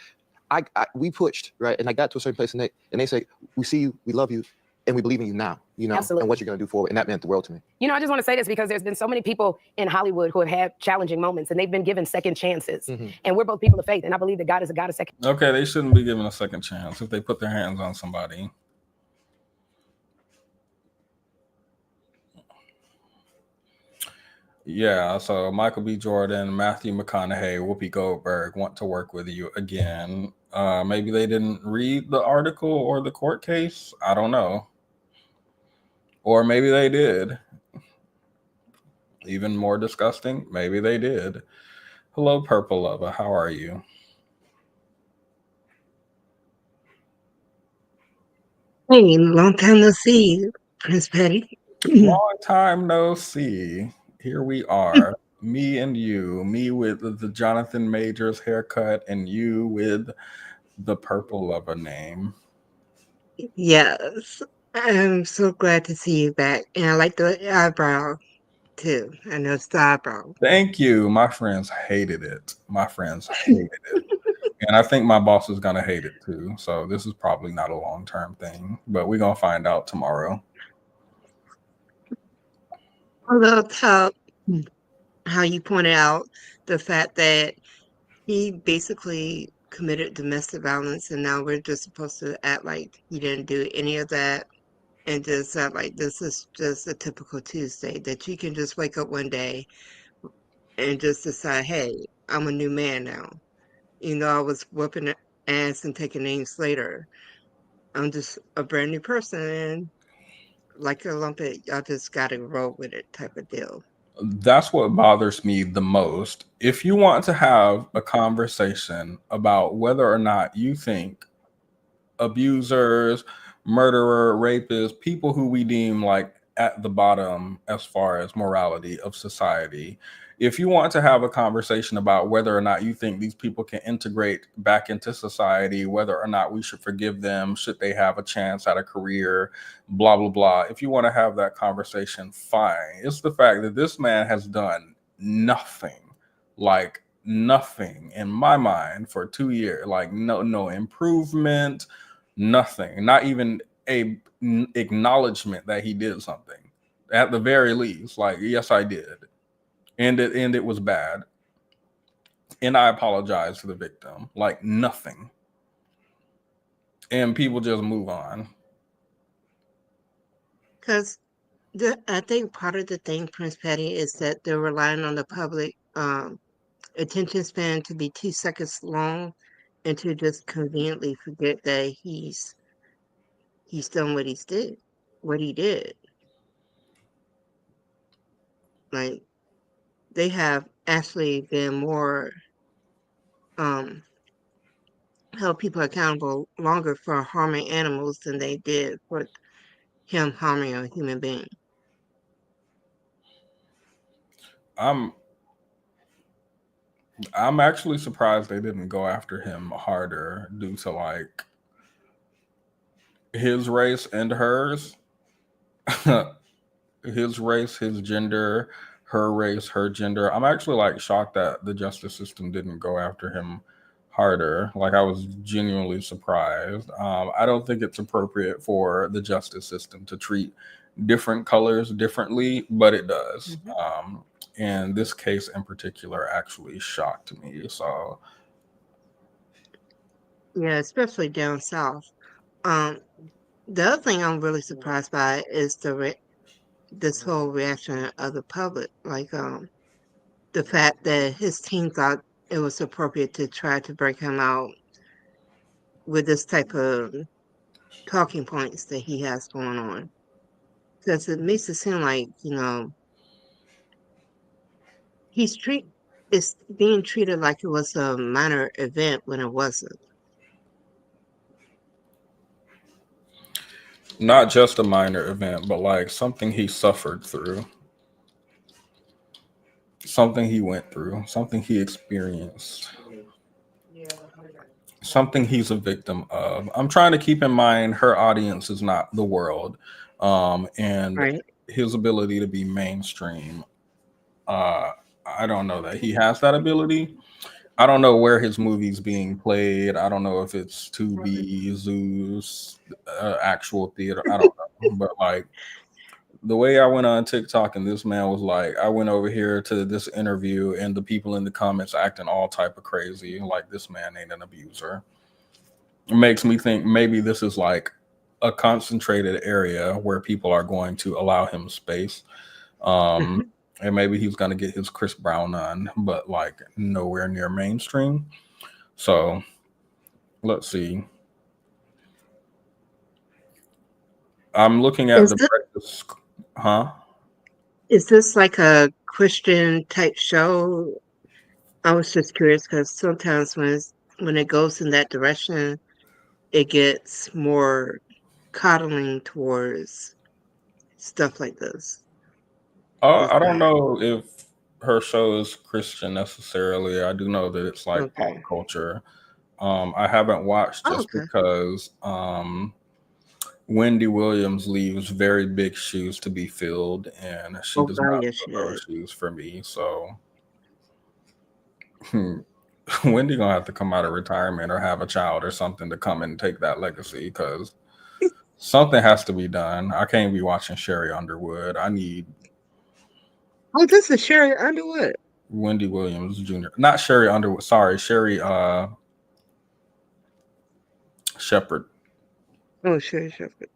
we pushed, right? And I got to a certain place and they say, we see you, we love you, and we believe in you now, you know, and what you're going to do forward. And that meant the world to me. You know, I just want to say this because there's been so many people in Hollywood who have had challenging moments and they've been given second chances. And we're both people of faith. And I believe that God is a God of second. Okay, they shouldn't be given a second chance if they put their hands on somebody. Yeah, so Michael B. Jordan, Matthew McConaughey, Whoopi Goldberg want to work with you again. Maybe they didn't read the article or the court case. I don't know. Or maybe they did. Even more disgusting, maybe they did. Hello, Purple Lover. How are you? Hey, long time no see, Prince Petty. Long time no see. Here we are, me and you, me with the Jonathan Majors haircut and you with the Purple Lover name. Yes, I'm so glad to see you back. And I like the eyebrow too. I know it's the eyebrow. Thank you. My friends hated it. My friends hated it. And I think my boss is going to hate it too. So this is probably not a long-term thing, but we're going to find out tomorrow. I loved how you pointed out the fact that he basically committed domestic violence, and now we're just supposed to act like he didn't do any of that, and just act like this is just a typical Tuesday, that you can just wake up one day and just decide, hey, I'm a new man now. You know, I was whooping ass and taking names later. I'm just a brand new person, and like a lump it, I just gotta roll with it type of deal. That's what bothers me the most. If you want to have a conversation about whether or not you think abusers, murderer, rapists, people who we deem like at the bottom as far as morality of society, if you want to have a conversation about whether or not you think these people can integrate back into society, whether or not we should forgive them, should they have a chance at a career, blah, blah, blah. If you want to have that conversation, fine. It's the fact that this man has done nothing, like nothing in my mind for 2 years, like no improvement, nothing, not even a acknowledgement that he did something at the very least. Like, yes, I did. And it was bad. And I apologize to the victim. Like nothing. And people just move on. Because I think part of the thing, Prince Petty, is that they're relying on the public attention span to be 2 seconds long and to just conveniently forget that he's done what he did. Like, they have actually been more held people accountable longer for harming animals than they did for him harming a human being. I'm actually surprised they didn't go after him harder due to like his race and hers. his race, his gender, her race, her gender. I'm actually like shocked that the justice system didn't go after him harder. Like I was genuinely surprised. I don't think it's appropriate for the justice system to treat different colors differently, but it does. And this case in particular actually shocked me. So Yeah, especially down south. The other thing I'm really surprised by is this whole reaction of the public. Like, the fact that his team thought it was appropriate to try to break him out with this type of talking points that he has going on. Because it makes it seem like, it's being treated like it was a minor event when it wasn't. not just a minor event, but like something he suffered through, something he went through, something he experienced, something he's a victim of. I'm trying to keep in mind her audience is not the world, and Right. his ability to be mainstream. I don't know that he has that ability. I don't know where his movie's being played. I don't know if it's Tubi, Zeus, actual theater. I don't know. But like the way I went on TikTok and this man was like, I went over here to this interview and the people in the comments acting all type of crazy. Like this man ain't an abuser. It makes me think maybe this is like a concentrated area where people are going to allow him space. And maybe he's going to get his Chris Brown on, but like nowhere near mainstream. So let's see. I'm looking at breakfast. Huh? Is this like a Christian type show? I was just curious because sometimes when it goes in that direction, it gets more coddling towards stuff like this. I don't know if her show is Christian necessarily. I do know that it's like pop culture. I haven't watched just because Wendy Williams leaves very big shoes to be filled, and she does not fill those shoes for me. So Wendy gonna have to come out of retirement or have a child or something to come and take that legacy because something has to be done. I can't be watching Sherri Underwood. I need. Oh, this is Sherri Underwood. Wendy Williams Jr. Not Sherri Underwood. Sorry, Sherri Sheppard. Oh, Sherri Sheppard.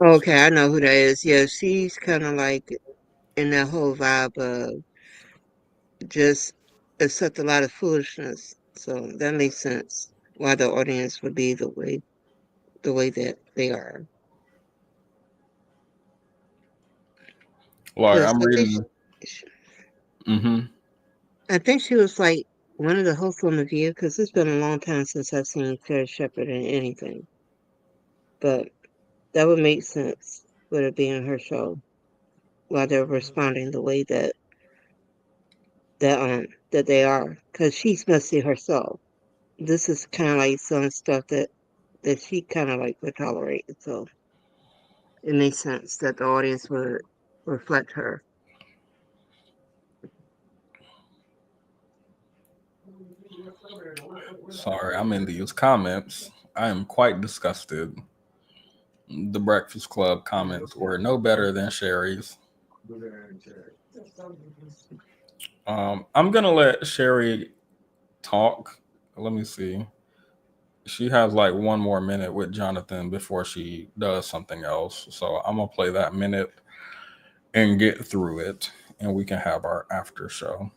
Okay, I know who that is. Yeah, she's kind of like in that whole vibe of just accept a lot of foolishness. So that makes sense why the audience would be the way that they are. Like Yes, I'm reading. I think she was like one of the hosts on The View because it's been a long time since I've seen Sherri Sheppard in anything. But that would make sense with it being her show while they're responding the way that they are, because she's messy herself. This is kind of like some stuff that she kind of like would tolerate. So it makes sense that the audience would reflect her. Sorry, I'm in these comments. I am quite disgusted. The Breakfast Club comments were no better than Sherri's. I'm gonna let Sherri talk. Let me see. She has like one more minute with Jonathan before she does something else. So I'm gonna play that minute and get through it, and we can have our after show.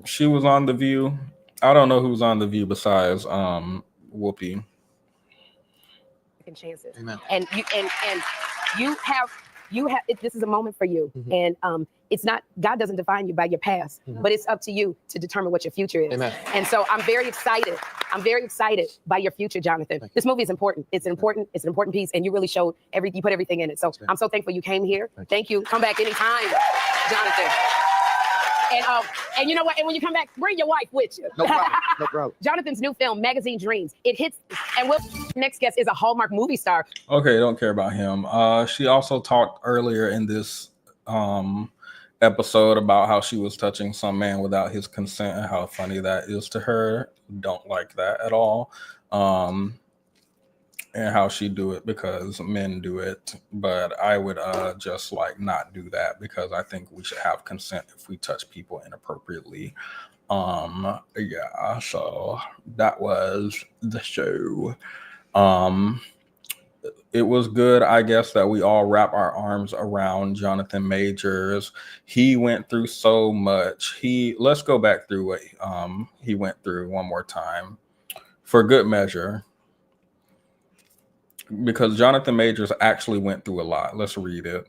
She was on The View. I don't know who's on The View besides Whoopi. Chances. And you have this is a moment for you. And it's not, God doesn't define you by your past, but it's up to you to determine what your future is. And so I'm very excited. I'm very excited by your future, Jonathan. This movie is important. It's an important piece, and you really showed you put everything in it. So I'm so thankful you came here. Thank you. Come back anytime, Jonathan. And you know what? And when you come back, bring your wife with you. No problem. No problem. Jonathan's new film, Magazine Dreams. It hits, and next guest is a Hallmark movie star. Okay, don't care about him. She also talked earlier in this episode about how she was touching some man without his consent and how funny that is to her. Don't like that at all. And how she do it because men do it, but I would just like not do that because I think we should have consent if we touch people inappropriately. Yeah, so that was the show. It was good, I guess, that we all wrap our arms around Jonathan Majors. He went through so much. Let's go back through what he went through one more time for good measure, because Jonathan Majors actually went through a lot. Let's read it.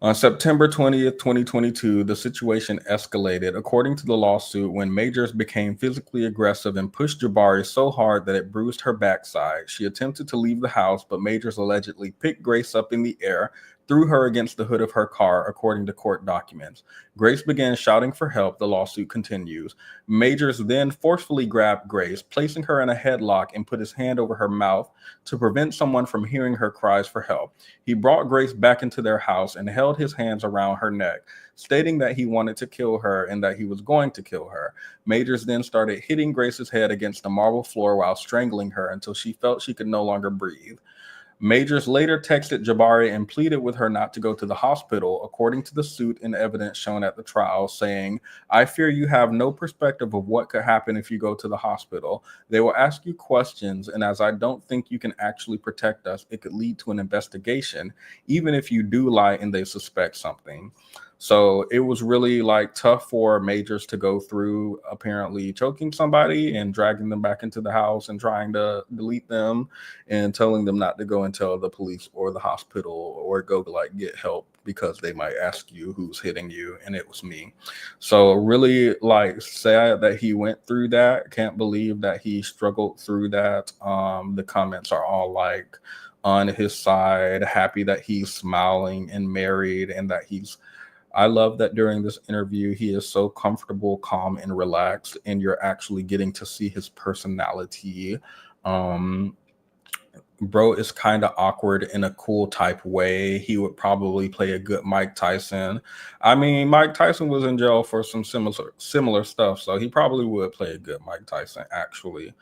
On September 20th, 2022, the situation escalated, according to the lawsuit, when Majors became physically aggressive and pushed Jabari so hard that it bruised her backside. She attempted to leave the house, but Majors allegedly picked Grace up in the air, threw her against the hood of her car, according to court documents. Grace began shouting for help, the lawsuit continues. Majors then forcefully grabbed Grace, placing her in a headlock, and put his hand over her mouth to prevent someone from hearing her cries for help. He brought Grace back into their house and held his hands around her neck, stating that he wanted to kill her and that he was going to kill her. Majors then started hitting Grace's head against the marble floor while strangling her until she felt she could no longer breathe. Majors later texted Jabari and pleaded with her not to go to the hospital, according to the suit and evidence shown at the trial, saying, "I fear you have no perspective of what could happen if you go to the hospital. They will ask you questions, and as I don't think you can actually protect us, it could lead to an investigation, even if you do lie and they suspect something." So it was really like tough for Majors to go through apparently choking somebody and dragging them back into the house and trying to delete them and telling them not to go and tell the police or the hospital or go like get help because they might ask you who's hitting you, and it was me. So really like sad that he went through that. Can't believe that he struggled through that. The comments are all like on his side, happy that he's smiling and married and that I love that during this interview, he is so comfortable, calm, and relaxed, and you're actually getting to see his personality. Bro is kind of awkward in a cool type way. He would probably play a good Mike Tyson. I mean, Mike Tyson was in jail for some similar stuff, so he probably would play a good Mike Tyson, actually.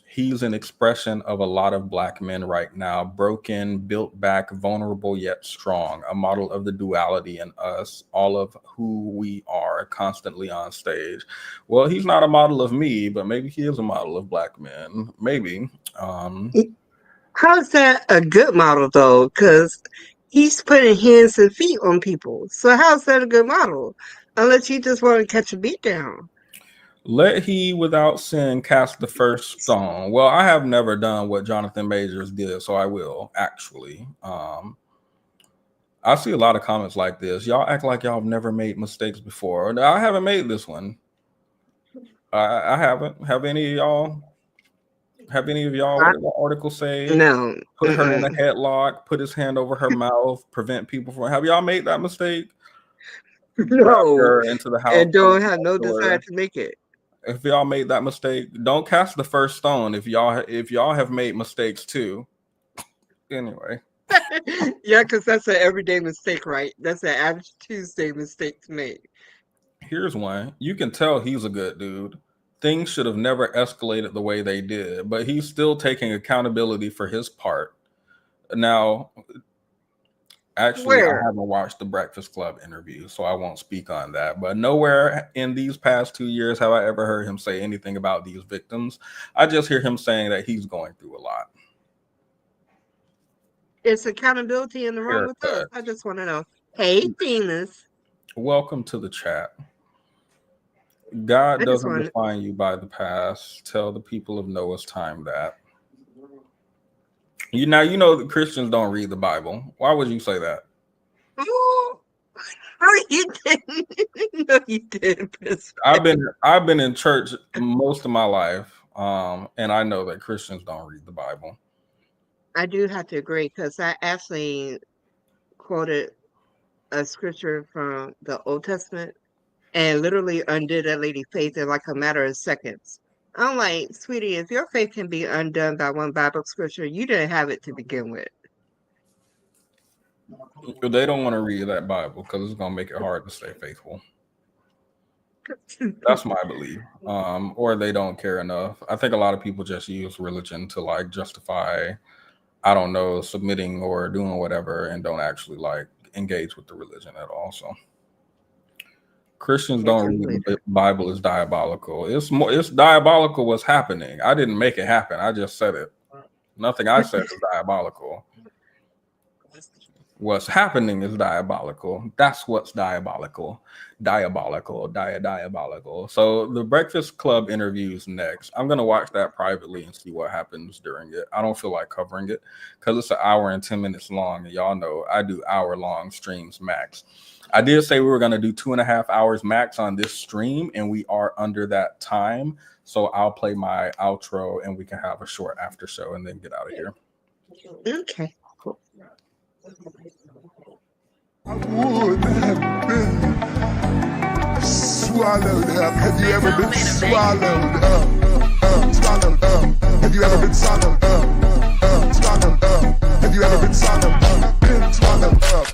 He's an expression of a lot of Black men right now, broken, built back, vulnerable yet strong, a model of the duality in us, all of who we are constantly on stage. Well, he's not a model of me, but maybe he is a model of Black men. Maybe. How's that a good model, though? Because he's putting hands and feet on people. So how's that a good model? Unless you just want to catch a beat down. Let he without sin cast the first stone. Well, I have never done what Jonathan Majors did, so I will actually. I see a lot of comments like this. Y'all act like y'all have never made mistakes before. I haven't made this one. I haven't. Have any of y'all? What did the article say? No. Put her in a headlock, put his hand over her mouth, prevent people from. Have y'all made that mistake? No. Her into the house and don't have no desire to make it. If y'all made that mistake, don't cast the first stone. If y'all have made mistakes too. Anyway. Yeah, because that's an everyday mistake, right? That's an average Tuesday mistake to make. Here's one. You can tell he's a good dude. Things should have never escalated the way they did, but he's still taking accountability for his part. Now, actually, I haven't watched the Breakfast Club interview, so I won't speak on that. But nowhere in these past 2 years have I ever heard him say anything about these victims. I just hear him saying that he's going through a lot. It's accountability in the room with us. I just want to know. Hey, Venus. Welcome to the chat. God doesn't define you by the past. Tell the people of Noah's time that. You know that Christians don't read the Bible. Why would you say that? Oh, you didn't. No, you didn't. I've been in church most of my life, and I know that Christians don't read the Bible. I do have to agree because I actually quoted a scripture from the Old Testament and literally undid that lady's faith in like a matter of seconds. I'm like, sweetie, if your faith can be undone by one Bible scripture, you didn't have it to begin with. They don't want to read that Bible because it's gonna make it hard to stay faithful. That's my belief. Or they don't care enough. I think a lot of people just use religion to like justify, I don't know, submitting or doing whatever, and don't actually like engage with the religion at all. So Christians don't read the Bible is diabolical. It's diabolical what's happening. I didn't make it happen. I just said it. Nothing I said is diabolical. What's happening is diabolical. That's what's diabolical. Diabolical. So the Breakfast Club interviews next. I'm going to watch that privately and see what happens during it. I don't feel like covering it because it's an hour and 10 minutes long. And y'all know I do hour-long streams max. I did say we were going to do 2.5 hours max on this stream, and we are under that time. So I'll play my outro and we can have a short after show and then get out of here. Okay, cool. I would have been swallowed up. Have you ever been swallowed up? Swallowed up. Have you ever been swallowed up? Swallowed up. Have you ever been swallowed up? Been swallowed up.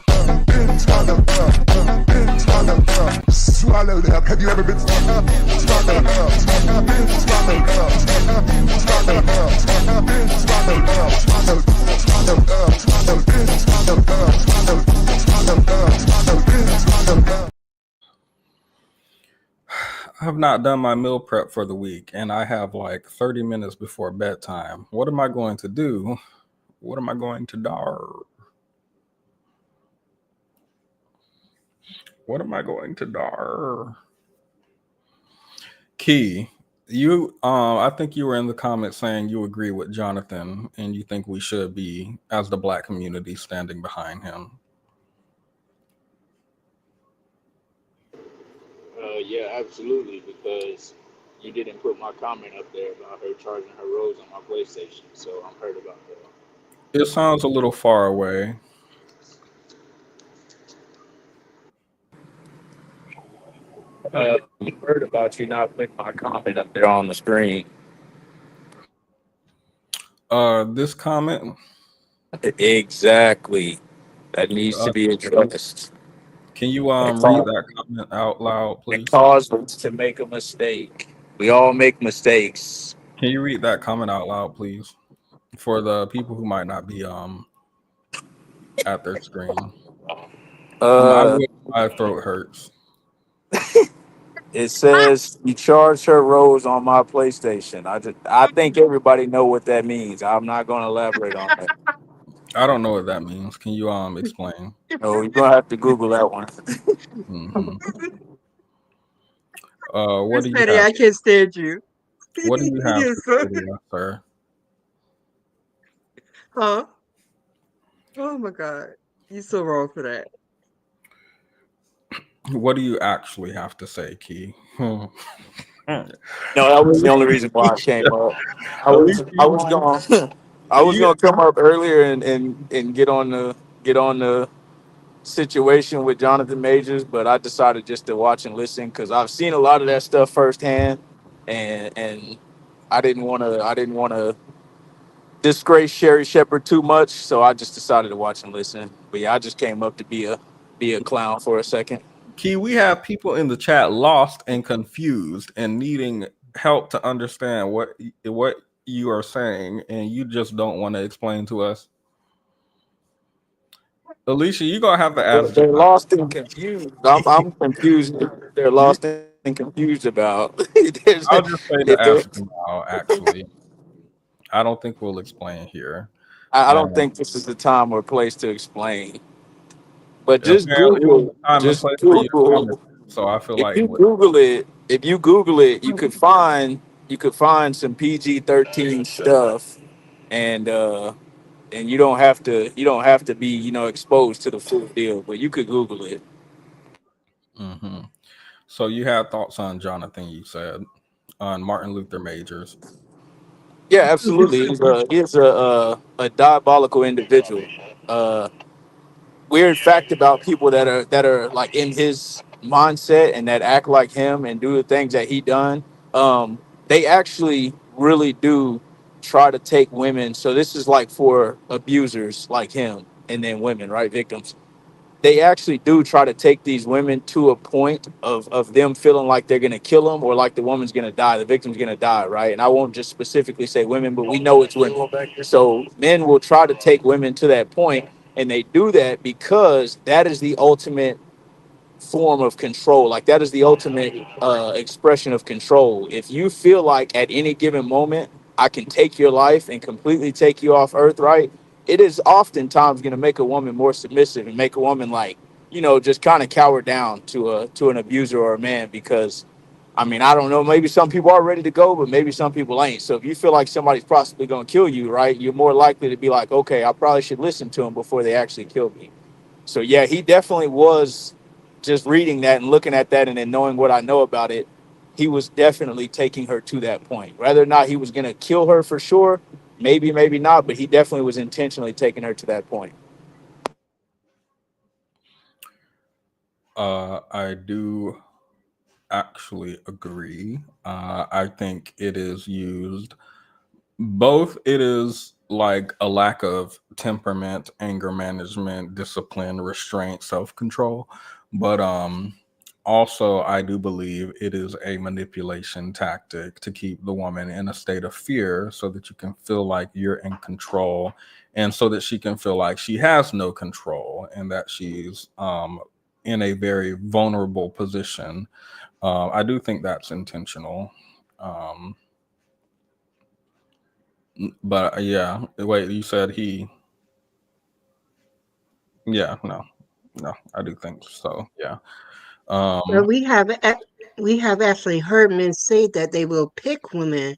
Been swallowed up. Been swallowed up. Swallowed up. Have you ever been swallowed up? Swallowed up. Been swallowed up. Swallowed up. Been swallowed up. Swallowed up. Swallowed up. Swallowed. Been swallowed up. Swallowed. I have not done my meal prep for the week, and I have like 30 minutes before bedtime. What am I going to do? What am I going to do? What am I going to do? Key, you I think you were in the comments saying you agree with Jonathan and you think we should be, as the Black community, standing behind him. Yeah, absolutely, because you didn't put my comment up there about her charging her rose on my PlayStation, so I'm hurt about that. It sounds a little far away. You heard about you not putting my comment up there on the screen. This comment? Exactly. That needs to be addressed. Can you read that comment out loud, please? It caused us to make a mistake. We all make mistakes. Can you read that comment out loud, please? For the people who might not be at their screen. My throat hurts. It says you charged her rose on my PlayStation. I think everybody know what that means. I'm not going to elaborate on that. I don't know what that means. Can you explain? No, you're gonna have to Google that one. Mm-hmm. What do you Petty, have? I can't stand you. What do you have to say, sir? Huh? Oh my God. You're so wrong for that. What do you actually have to say, Key? No, that was the only reason why I came up. I was gonna come up earlier and get on the situation with Jonathan Majors, but I decided just to watch and listen because I've seen a lot of that stuff firsthand, and I didn't want to disgrace Sherri Sheppard too much, so I just decided to watch and listen. But yeah, I just came up to be a clown for a second. Key, we have people in the chat lost and confused and needing help to understand what you are saying, and you just don't want to explain to us. Alicia, you're gonna have to ask. They're lost and confused. I'm confused. They're lost and confused about. I'll just say to ask them now, actually. I don't think we'll explain here. I don't think this is the time or place to explain. But just Google. Just Google. So I feel if you Google it, you could find some PG-13 stuff, and you don't have to be exposed to the full deal, but you could Google it. Mm-hmm. So you had thoughts on Jonathan? You said on Martin Luther Majors. Yeah, absolutely. He's a diabolical individual. weird fact about people that are like in his mindset and that act like him and do the things that he done. They actually really do try to take women. So this is like for abusers like him and then women, right? Victims. They actually do try to take these women to a point of them feeling like they're going to kill them or like the woman's going to die, the victim's going to die, right? And I won't just specifically say women, but we know it's women. So men will try to take women to that point, and they do that because that is the ultimate form of control. Like that is the ultimate expression of control. If you feel like at any given moment I can take your life and completely take you off earth, right? It is oftentimes going to make a woman more submissive and make a woman like, you know, just kind of cower down to an abuser or a man because I mean, I don't know, maybe some people are ready to go, but maybe some people ain't. So if you feel like somebody's possibly going to kill you, right? You're more likely to be like, okay, I probably should listen to them before they actually kill me. So yeah, he definitely was just reading that and looking at that and then knowing what I know about it. He was definitely taking her to that point. Whether or not he was going to kill her for sure, maybe, maybe not, but he definitely was intentionally taking her to that point. I do actually agree. I think it is used both. It is like a lack of temperament, anger management, discipline, restraint, self-control, but also I do believe it is a manipulation tactic to keep the woman in a state of fear so that you can feel like you're in control and so that she can feel like she has no control and that she's in a very vulnerable position. I do think that's intentional. Um, but yeah, wait, you said he, yeah, no, I do think so. Yeah. Well, Um, we have actually heard men say that they will pick women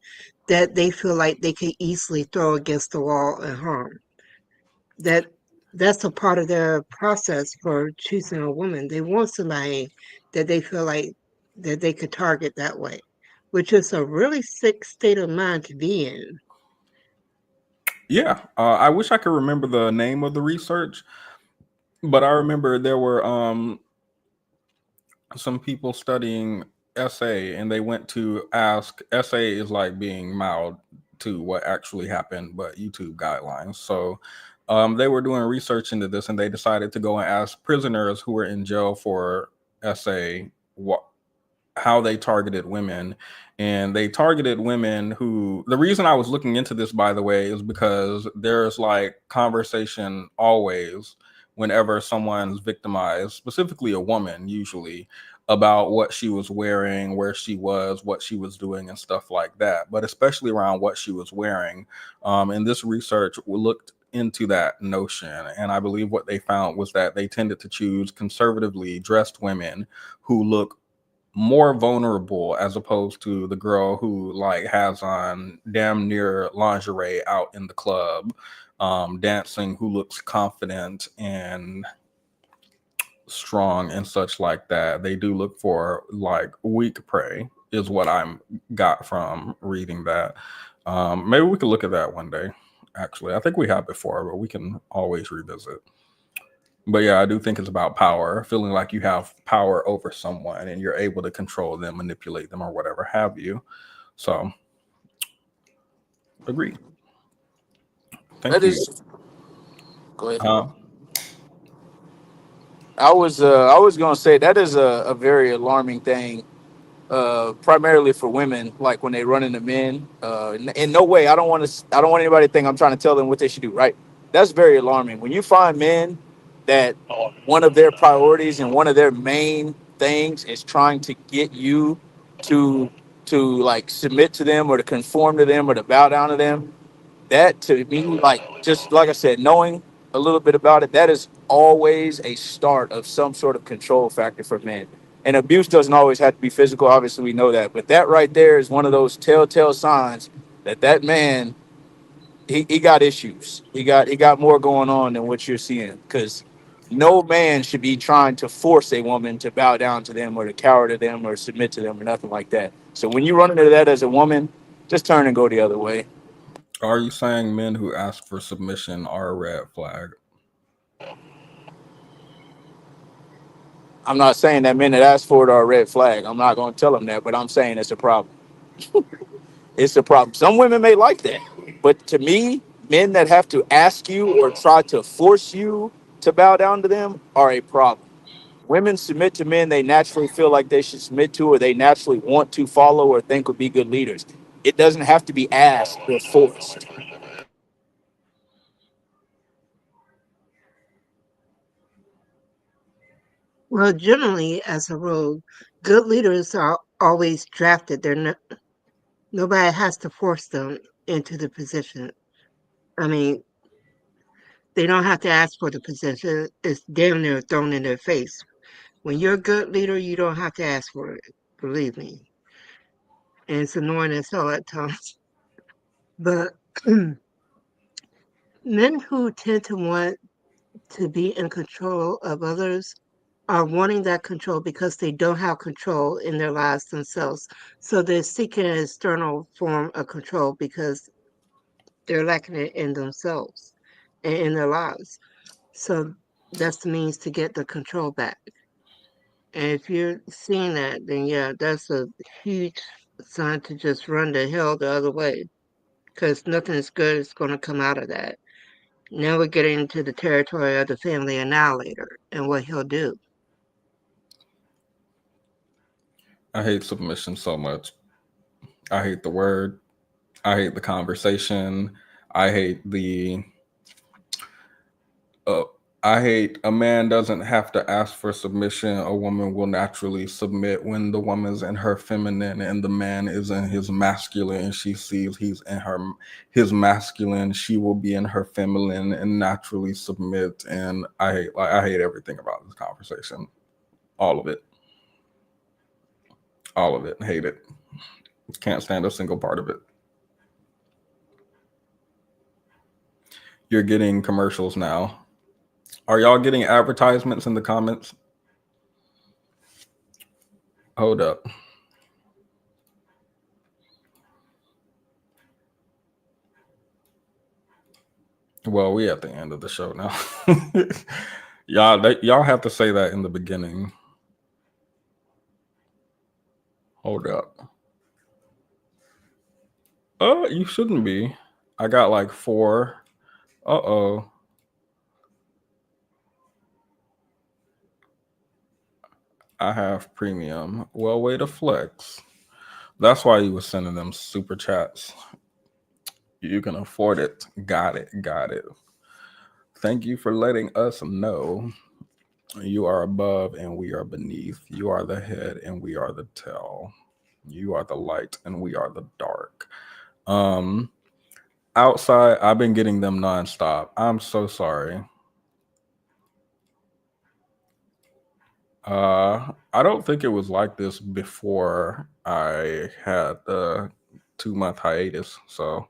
that they feel like they could easily throw against the wall and harm. That that's a part of their process for choosing a woman. They want somebody that they feel like that they could target that way, which is a really sick state of mind to be in. yeah, I wish I could remember the name of the research, but I remember there were some people studying SA and they went to ask. SA is like being mild to what actually happened, but YouTube guidelines. So they were doing research into this and they decided to go and ask prisoners who were in jail for SA what how they targeted women. And they targeted women who, the reason I was looking into this, by the way, is because there's like conversation always whenever someone's victimized, specifically a woman usually, about what she was wearing, where she was, what she was doing, and stuff like that, but especially around what she was wearing. And this research looked into that notion, and I believe what they found was that they tended to choose conservatively dressed women who look more vulnerable as opposed to the girl who like has on damn near lingerie out in the club dancing, who looks confident and strong and such like that. They do look for like weak prey is what I'm got from reading that. Maybe we could look at that one day. Actually, I think we have before, but we can always revisit. But yeah, I do think it's about power, feeling like you have power over someone and you're able to control them, manipulate them, or whatever have you. So, agree. Thank That you. is, go ahead. Uh, I was gonna say that is a very alarming thing, primarily for women. Like when they run into men, in no way I don't want anybody to think I'm trying to tell them what they should do. Right? That's very alarming. When you find men that one of their priorities and one of their main things is trying to get you to like submit to them or to conform to them or to bow down to them, that to me, like just like I said, knowing a little bit about it, that is always a start of some sort of control factor for men. And abuse doesn't always have to be physical. Obviously, we know that, but that right there is one of those telltale signs that that man he got issues. He got more going on than what you're seeing. Because no man should be trying to force a woman to bow down to them or to cower to them or submit to them or nothing like that. So when you run into that as a woman, just turn and go the other way. are you saying men who ask for submission are a red flag? I'm not saying that men that ask for it are a red flag. I'm not going to tell them that, but I'm saying it's a problem. It's a problem. Some women may like that, but to me, men that have to ask you or try to force you to bow down to them are a problem. Women submit to men they naturally feel like they should submit to, or they naturally want to follow or think would be good leaders. It doesn't have to be asked or forced. Well, generally, as a rule, good leaders are always drafted. Nobody has to force them into the position. I mean, they don't have to ask for the position. It's damn near thrown in their face. When you're a good leader, you don't have to ask for it. Believe me. And it's annoying as hell at times. But men who tend to want to be in control of others are wanting that control because they don't have control in their lives themselves. So they're seeking an external form of control because they're lacking it in themselves and in their lives. So that's the means to get the control back. And if you're seeing that, then yeah, that's a huge sign to just run the hell the other way because nothing is good is going to come out of that. Now we're getting into the territory of the family annihilator and what he'll do. I hate submission so much. I hate the word. I hate the conversation. I hate I hate a man doesn't have to ask for submission. A woman will naturally submit when the woman's in her feminine and the man is in his masculine, and she sees he's in his masculine. She will be in her feminine and naturally submit. And I hate everything about this conversation. All of it. All of it. Hate it. Can't stand a single part of it. You're getting commercials now. Are y'all getting advertisements in the comments? Hold up. Well, we at the end of the show now. Y'all have to say that in the beginning. Hold up. You shouldn't be. I got like 4. Uh-oh. I have premium. Well, way to flex. That's why you were sending them super chats. You can afford it. Got it. Got it. Thank you for letting us know. You are above and we are beneath. You are the head and we are the tail. You are the light and we are the dark. Outside, I've been getting them nonstop. I'm so sorry. I don't think it was like this before I had the 2-month hiatus, so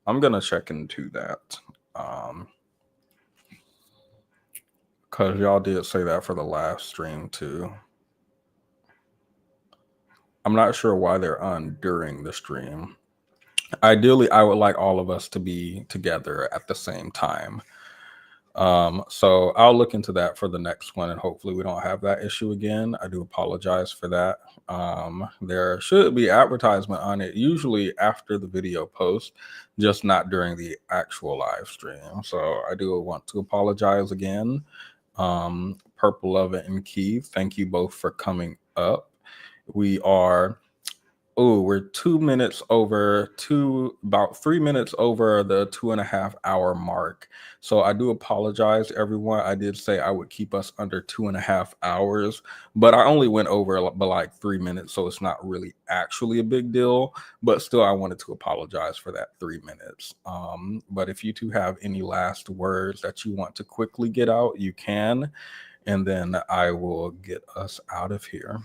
I'm gonna check into that. Because y'all did say that for the last stream too. I'm not sure why they're on during the stream. Ideally, I would like all of us to be together at the same time. So I'll look into that for the next one, and hopefully we don't have that issue again. I do apologize for that. There should be advertisement on it usually after the video post, just not during the actual live stream. So I do want to apologize again. Purple Love and Keith, thank you both for coming up. We're 2 minutes over, about 3 minutes over the 2.5 hour mark. So I do apologize, everyone. I did say I would keep us under 2.5 hours, but I only went over by like 3 minutes. So it's not really actually a big deal, but still I wanted to apologize for that 3 minutes. But if you two have any last words that you want to quickly get out, you can, and then I will get us out of here.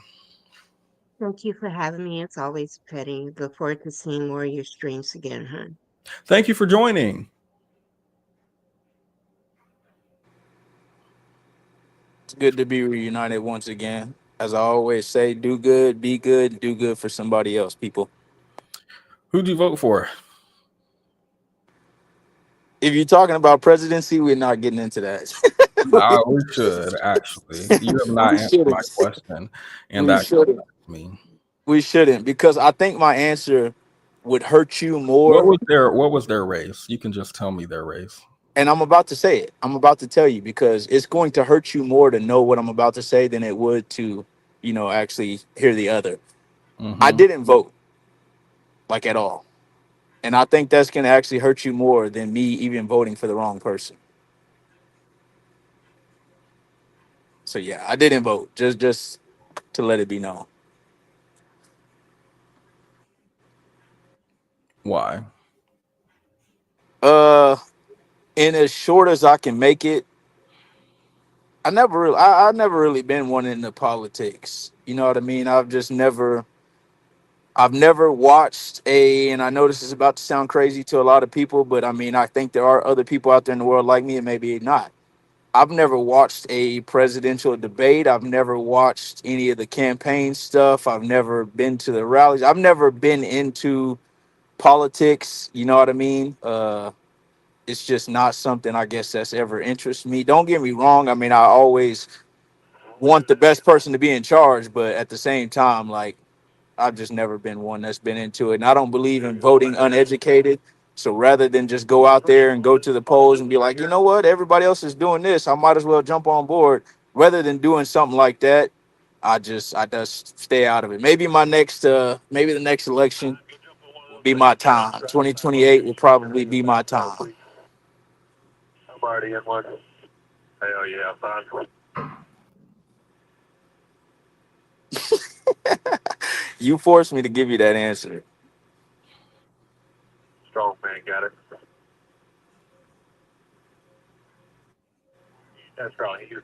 Thank you for having me. It's always petty. Look forward to seeing more of your streams again, hon. Thank you for joining. It's good to be reunited once again. As I always say, do good, be good, do good for somebody else, people. Who'd you vote for? If you're talking about presidency, we're not getting into that. We should actually. You have not We answered my shouldn't. question, and We that shouldn't. concerns me. We shouldn't, because I think my answer would hurt you What more. was their race? You can just tell me their race. And I'm about to say it. I'm about to tell you, because it's going to hurt you more to know what I'm about to say than it would to, actually hear the other. I Mm-hmm. didn't vote, like, at all. And I think that's going to actually hurt you more than me even voting for the wrong person. So yeah, I didn't vote. Just to let it be known. Why? In as short as I can make it, I never really been one into politics. You know what I mean? I've never watched and I know this is about to sound crazy to a lot of people, but I mean, I think there are other people out there in the world like me, and maybe not. I've never watched a presidential debate. I've never watched any of the campaign stuff. I've never been to the rallies. I've never been into politics. You know what I mean? It's just not something, I guess, that's ever interested me. Don't get me wrong. I mean, I always want the best person to be in charge, but at the same time, like, I've just never been one that's been into it. And I don't believe in voting uneducated. So rather than just go out there and go to the polls and be like, you know what, everybody else is doing this, I might as well jump on board. Rather than doing something like that, I just stay out of it. Maybe maybe the next election will be my time. 2028 will probably be my time. I'm already in one. Hell yeah, fine. You forced me to give you that answer. Strong man, got it. That's probably you.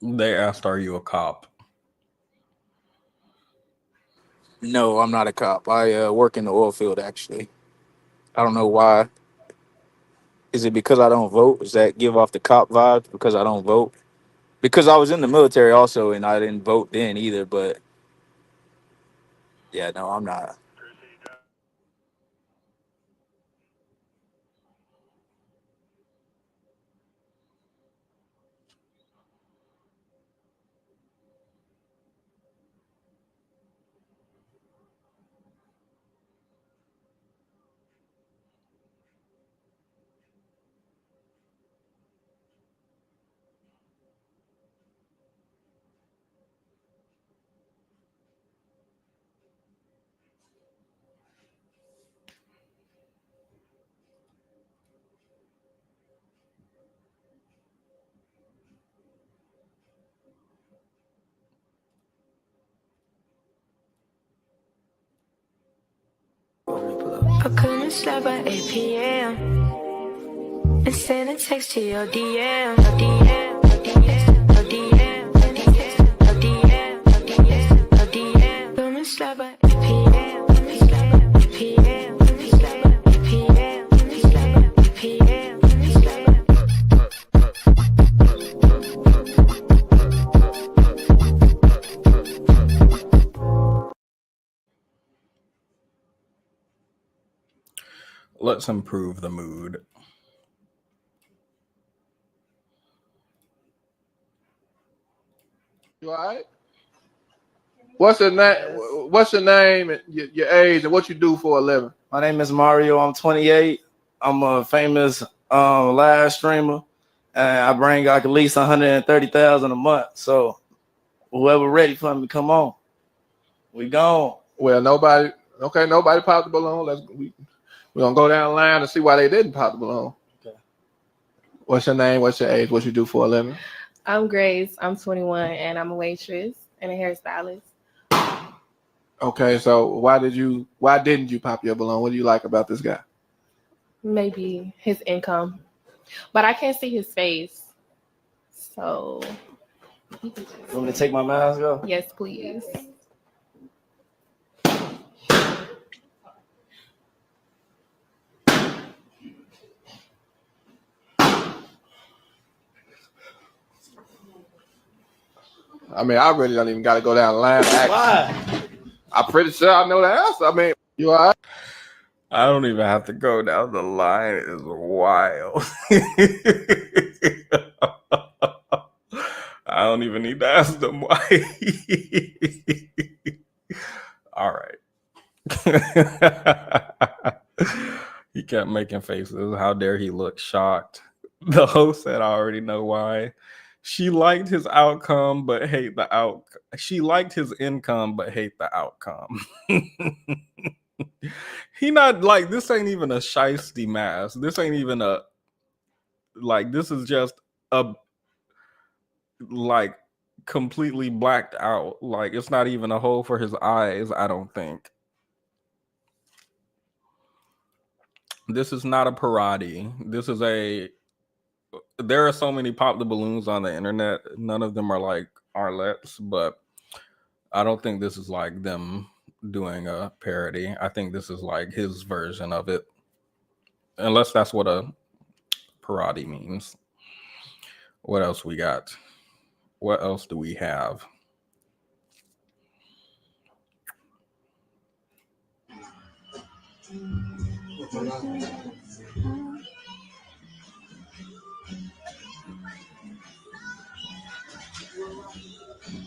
They asked, "Are you a cop?" No, I'm not a cop. I work in the oil field, actually. I don't know why. Is it because I don't vote? Does that give off the cop vibe because I don't vote? Because I was in the military also, and I didn't vote then either. But yeah, no, I'm not. I couldn't sleep at 8 p.m. and send a text to your DM. Couldn't sleep at 8 p.m. Let's improve the mood. You all right? What's your name? What's your name and your age and what you do for a living? My name is Mario. I'm 28. I'm a famous live streamer, and I bring like at least 130,000 a month. So whoever ready for me, come on. We gone. Well, nobody popped the balloon. We're gonna go down the line and see why they didn't pop the balloon. Okay. What's your name? What's your age? What you do for a living? I'm Grace. I'm 21 and I'm a waitress and a hairstylist. Okay, so why didn't you pop your balloon? What do you like about this guy? Maybe his income, but I can't see his face. So, You want me to take my mask off? Yes, please. I mean, I really don't even got to go down the line. Why? I'm pretty sure I know the answer. I mean, you all right? I don't even have to go down the line. It's wild. I don't even need to ask them why. All right. He kept making faces. How dare he look shocked? The host said, I already know why. She liked his outcome, but hate the outcome. She liked his income, but hate the outcome. He not like, this ain't even a shiesty mask. This ain't even a, like, this is just a, like, completely blacked out. Like, it's not even a hole for his eyes, I don't think. This is not a parody. This is a, there are so many pop the balloons on the internet. None of them are like Arlettes, but I don't think this is like them doing a parody. I think this is like his version of it. Unless that's what a parody means. What else we got? What else do we have?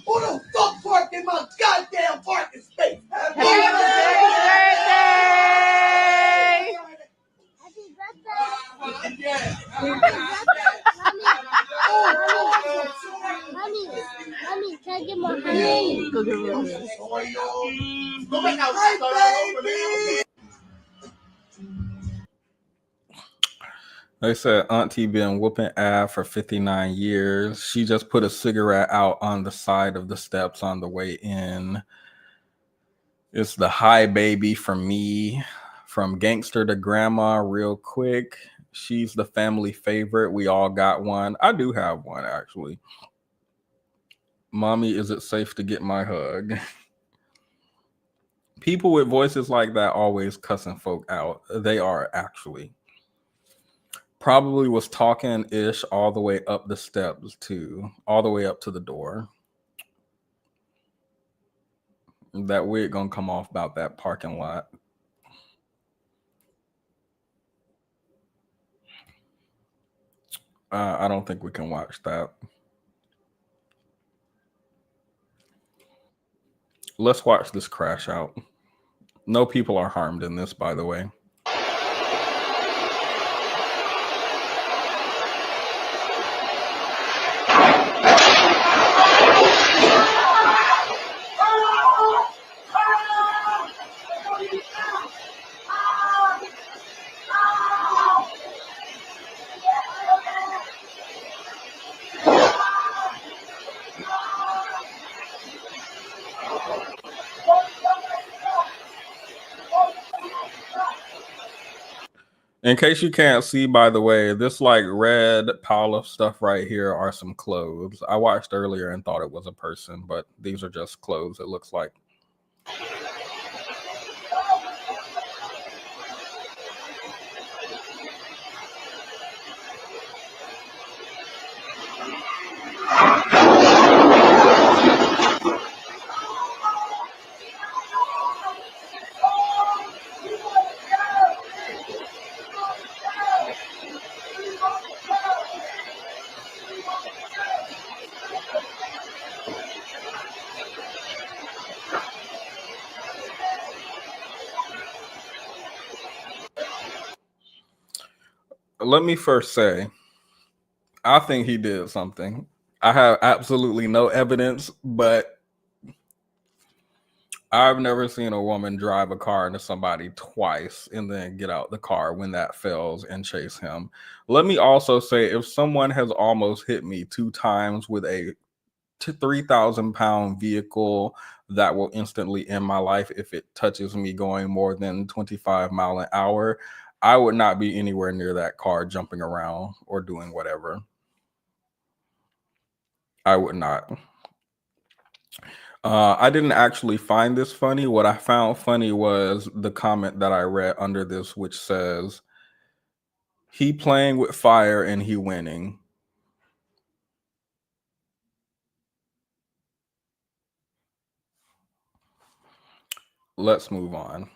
Who the fuck parked in my goddamn parking space? Happy Mommy, can I get more honey? Go get more honey. Go back outside. They said Auntie been whooping ass for 59 years. She just put a cigarette out on the side of the steps on the way in. It's the hi baby from me. From gangster to grandma real quick. She's the family favorite. We all got one. I do have one, actually. Mommy, is it safe to get my hug? People with voices like that always cussing folk out. They are, actually. Probably was talking-ish all the way up the steps, too. All the way up to the door. That wig gonna come off about that parking lot. I don't think we can watch that. Let's watch this crash out. No people are harmed in this, by the way. In case you can't see, by the way, this like red pile of stuff right here are some clothes. I watched earlier and thought it was a person, but these are just clothes, it looks like. Let me first say, I think he did something. I have absolutely no evidence, but I've never seen a woman drive a car into somebody twice and then get out the car when that fails and chase him. Let me also say, if someone has almost hit me 2 times with a 3,000-pound vehicle, that will instantly end my life if it touches me going more than 25 miles an hour, I would not be anywhere near that car jumping around or doing whatever. I would not. I didn't actually find this funny. What I found funny was the comment that I read under this, which says, he playing with fire and he winning. let's move on.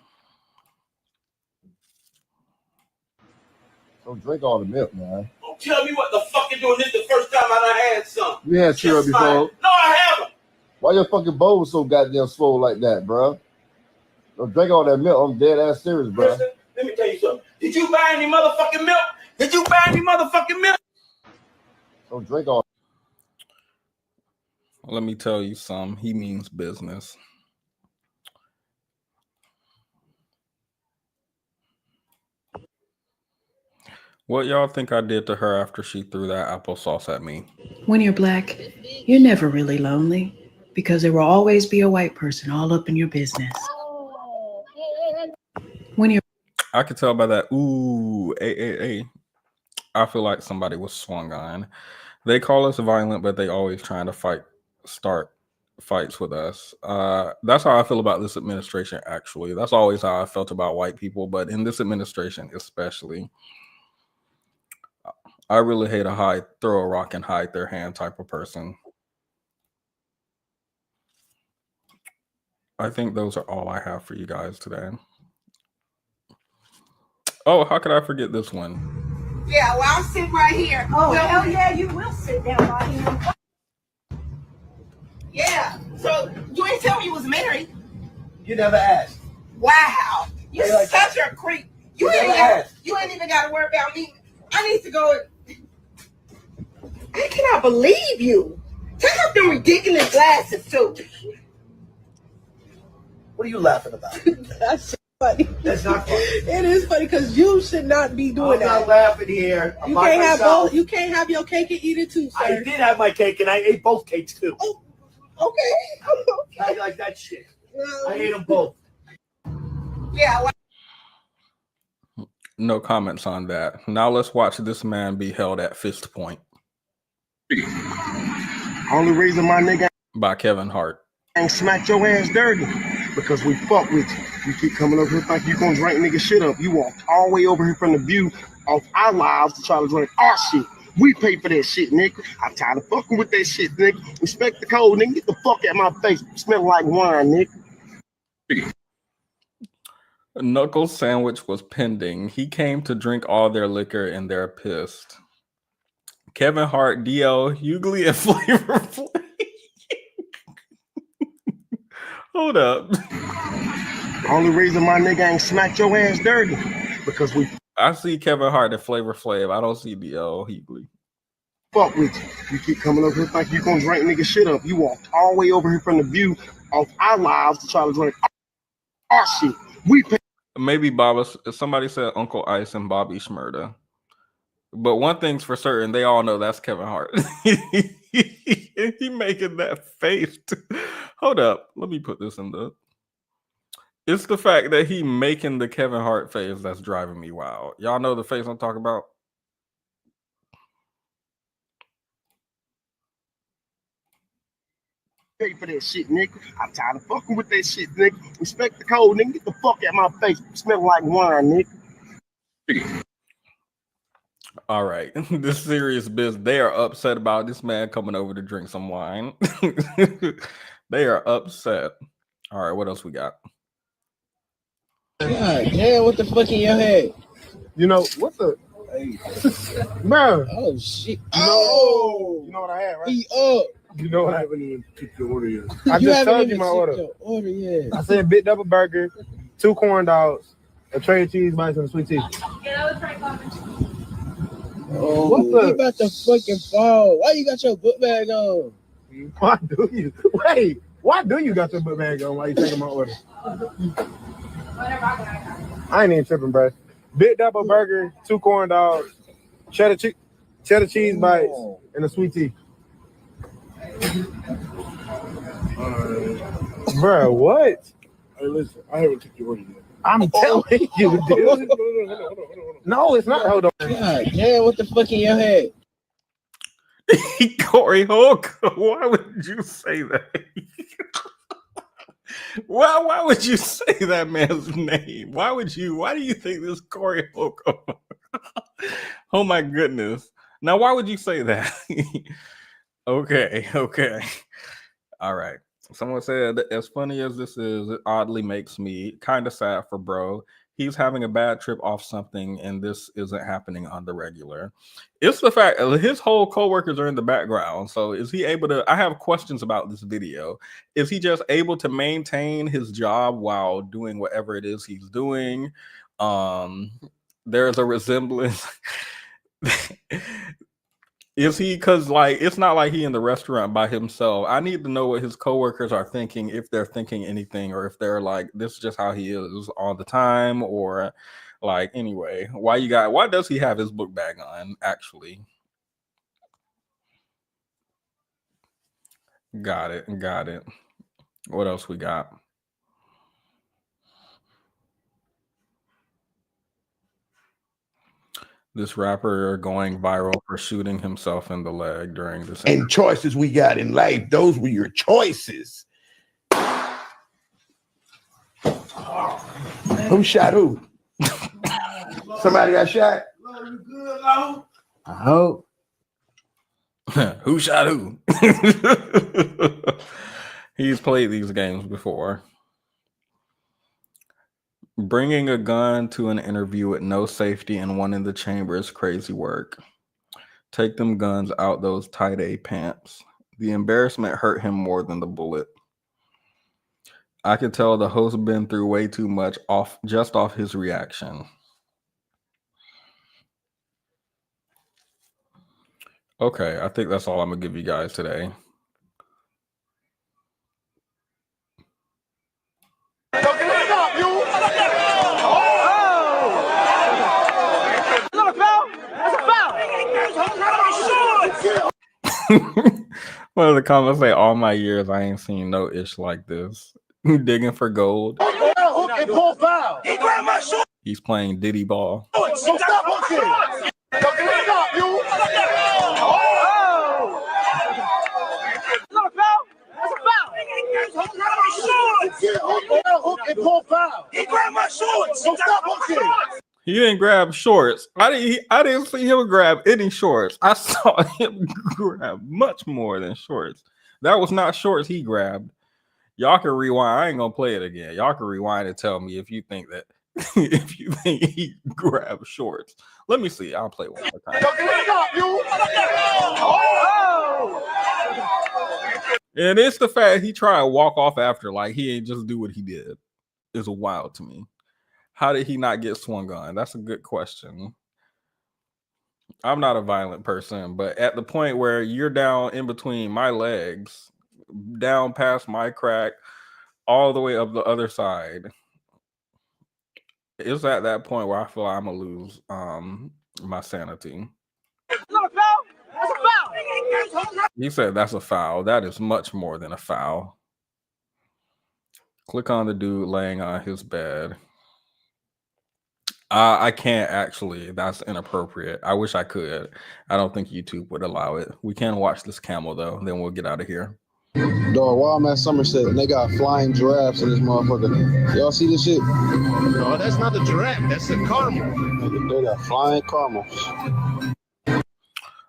Don't drink all the milk, man. Don't tell me what the fuck you doing. This the first time I done had some. You had syrup before. No, I haven't. Why your fucking bowl so goddamn swole like that, bro? Don't drink all that milk. I'm dead ass serious, bro. Listen, let me tell you something. Did you buy any motherfucking milk? Did you buy any motherfucking milk? Don't drink all. Let me tell you some. He means business. What y'all think I did to her after she threw that applesauce at me? When you're black, you're never really lonely because there will always be a white person all up in your business. When you're I could tell by that, ooh, I feel like somebody was swung on. They call us violent, but they always trying to start fights with us. That's how I feel about this administration, actually. That's always how I felt about white people, but in this administration especially, I really hate a throw a rock and hide their hand type of person. I think those are all I have for you guys today. Oh, how could I forget this one? Yeah, well, I'll sit right here. Oh, well, hell yeah, you will sit down right here. Yeah. So you ain't tell me you was married. You never asked. Wow. You're Hey, like such a creep. You ain't even got to worry about me. I need to go. I cannot believe you. Take off them ridiculous glasses too. What are you laughing about? That's funny. That's not funny. It is funny because you should not be doing I'm that. not laughing here. I'm You by can't have myself. both. You can't have your cake and eat it too, sir. I did have my cake and I ate both cakes too. Oh, okay. I like that shit. I ate them both. Yeah. Well, No comments on that. Now let's watch this man be held at fist point. Only reason my nigga by Kevin Hart. ain't smack your ass dirty because we fuck with you. You keep coming over here thinking you gonna drink nigga shit up. You walked all the way over here from the view off our lives to try to drink our shit. We pay for that shit, nigga. I'm tired of fucking with that shit, nigga. Respect the code, nigga. Get the fuck out my face. Smell like wine, nigga. Knuckles sandwich was pending. He came to drink all their liquor and they're pissed. Kevin Hart, DL, Hughley, and Flavor Flav. Hold up. Only reason my nigga ain't smacked your ass dirty because we I see Kevin Hart and Flavor Flav. I don't see DL Hughley. fuck with you. You keep coming over here thinking you gonna drink nigga shit up. You walked all the way over here from the view off our lives to try to drink our shit. We pay. Maybe somebody said Uncle Ice and Bobby Shmurda. But one thing's for certain, they all know that's Kevin Hart. He making that face. Hold up. Let me put this in the... It's the fact that he making the Kevin Hart face that's driving me wild. Y'all know the face I'm talking about? Pay for that shit, nigga. I'm tired of fucking with that shit, nigga. Respect the code, nigga. Get the fuck out my face. Smell like wine, nigga. All right. This serious business. They are upset about this man coming over to drink some wine. They are upset. All right. What else we got? God damn, what the fuck in your head? You know, what the... Bro. Oh, shit. You know what I had, right? He up. You know what I haven't even took your order yet. I You just haven't told you even my took order. your order yet. I said big double burger, 2 corn dogs, a tray of cheese bites, and a sweet tea. Oh, What the- you about to fucking fall. Why you got your book bag on? Why do you? Wait, why do you got your book bag on while you taking my order? I ain't even tripping, bro. Big double burger, 2 corn dogs, cheddar cheese bites, and a sweet tea. Bro, what? Hey, listen, I haven't took your order yet. I'm telling you, dude. No, it's not. Hold on. God damn, what the fuck in your head? Corey Hulk. Why would you say that? Why would you say that man's name? Why do you think this Corey Hulk? Oh my goodness. Now why would you say that? Okay. All right. Someone said, as funny as this is, it oddly makes me kind of sad for bro. He's having a bad trip off something, and this isn't happening on the regular. It's the fact his whole coworkers are in the background. So is he able to? I have questions about this video. Is he just able to maintain his job while doing whatever it is he's doing? There's a resemblance. Is he, because like it's not like he in the restaurant by himself. I need to know what his coworkers are thinking, if they're thinking anything, or if they're like, this is just how he is all the time, or like, anyway, why does he have his book bag on? Actually, got it. What else we got? This rapper going viral for shooting himself in the leg during this. And choices we got in life, those were your choices. Who shot who? Somebody got shot? I hope. Who shot who? He's played these games before. Bringing a gun to an interview with no safety and one in the chamber is crazy work. Take them guns out those tight-A pants. The embarrassment hurt him more than the bullet. I could tell the host been through way too much just off his reaction. Okay, I think that's all I'm gonna give you guys today. One of the comments say, all my years I ain't seen no ish like this. Digging for gold. He's playing Diddy ball. He didn't grab shorts. I didn't see him grab any shorts. I saw him grab much more than shorts. That was not shorts he grabbed. Y'all can rewind. I ain't gonna play it again. Y'all can rewind and tell me if you think that if you think he grabbed shorts. Let me see. I'll play one more time. And it's the fact he tried to walk off after, like he ain't just do what he did. It's wild to me. How did he not get swung on? That's a good question. I'm not a violent person, but at the point where you're down in between my legs, down past my crack, all the way up the other side, it's at that point where I feel like I'm gonna lose my sanity. He said that's a foul. That is much more than a foul. Click on the dude laying on his bed. I can't actually. That's inappropriate. I wish I could. I don't think YouTube would allow it. We can watch this camel though, then we'll get out of here. Dog, while I'm at Somerset and they got flying giraffes in this motherfucker. Y'all see this shit? No, that's not the giraffe. That's the caramel. They got flying caramels.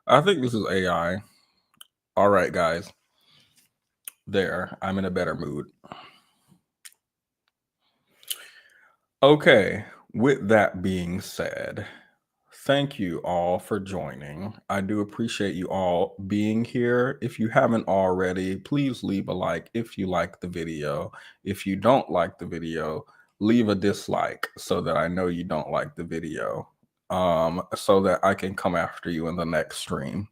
I think this is AI. All right, guys. There, I'm in a better mood. Okay, with that being said, thank you all for joining. I do appreciate you all being here. If you haven't already, please leave a like if you like the video. If you don't like the video, leave a dislike so that I know you don't like the video, so that I can come after you in the next stream.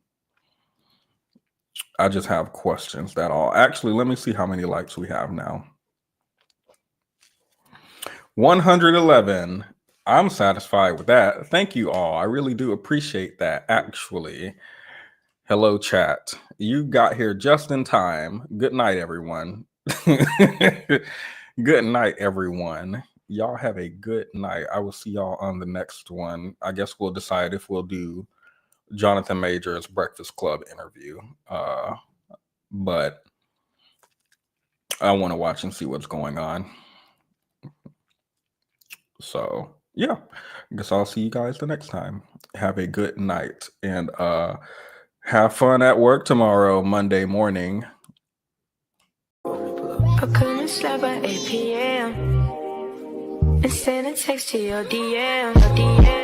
I just have questions, that all. Actually, let me see how many likes we have now. 111. I'm satisfied with that. Thank you all. I really do appreciate that, actually. Hello, chat. You got here just in time. Good night, everyone. Good night, everyone. Y'all have a good night. I will see y'all on the next one. I guess we'll decide if we'll do Jonathan Major's Breakfast Club interview. But I want to watch and see what's going on. So, yeah, I guess I'll see you guys the next time. Have a good night and have fun at work tomorrow, Monday morning. I couldn't sleep at 8 p.m. and send a text to your DM.